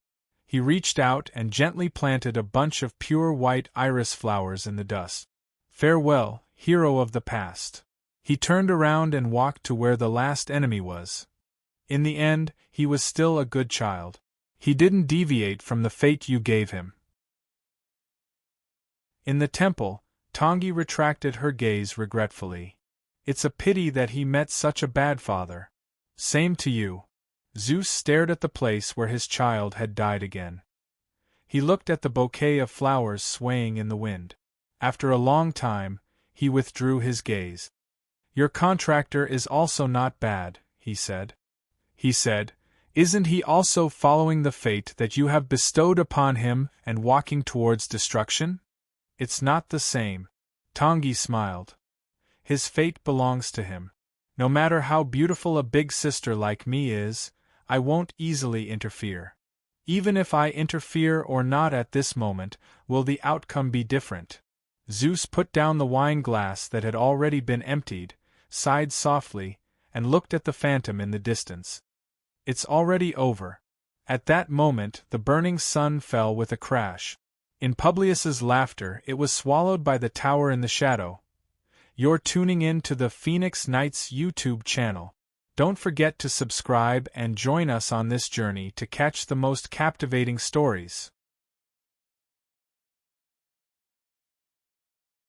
He reached out and gently planted a bunch of pure white iris flowers in the dust. Farewell, hero of the past. He turned around and walked to where the last enemy was. In the end, he was still a good child. He didn't deviate from the fate you gave him. In the temple, Tangi retracted her gaze regretfully. It's a pity that he met such a bad father. Same to you. Zeus stared at the place where his child had died again. He looked at the bouquet of flowers swaying in the wind. After a long time, he withdrew his gaze. Your contractor is also not bad, he said. Isn't he also following the fate that you have bestowed upon him and walking towards destruction? It's not the same. Tangi smiled. His fate belongs to him. No matter how beautiful a big sister like me is, I won't easily interfere. Even if I interfere or not at this moment, will the outcome be different? Zeus put down the wine glass that had already been emptied, sighed softly, and looked at the phantom in the distance. It's already over. At that moment, the burning sun fell with a crash. In Publius's laughter, it was swallowed by the tower in the shadow. You're tuning in to the Phoenix Nights YouTube channel. Don't forget to subscribe and join us on this journey to catch the most captivating stories.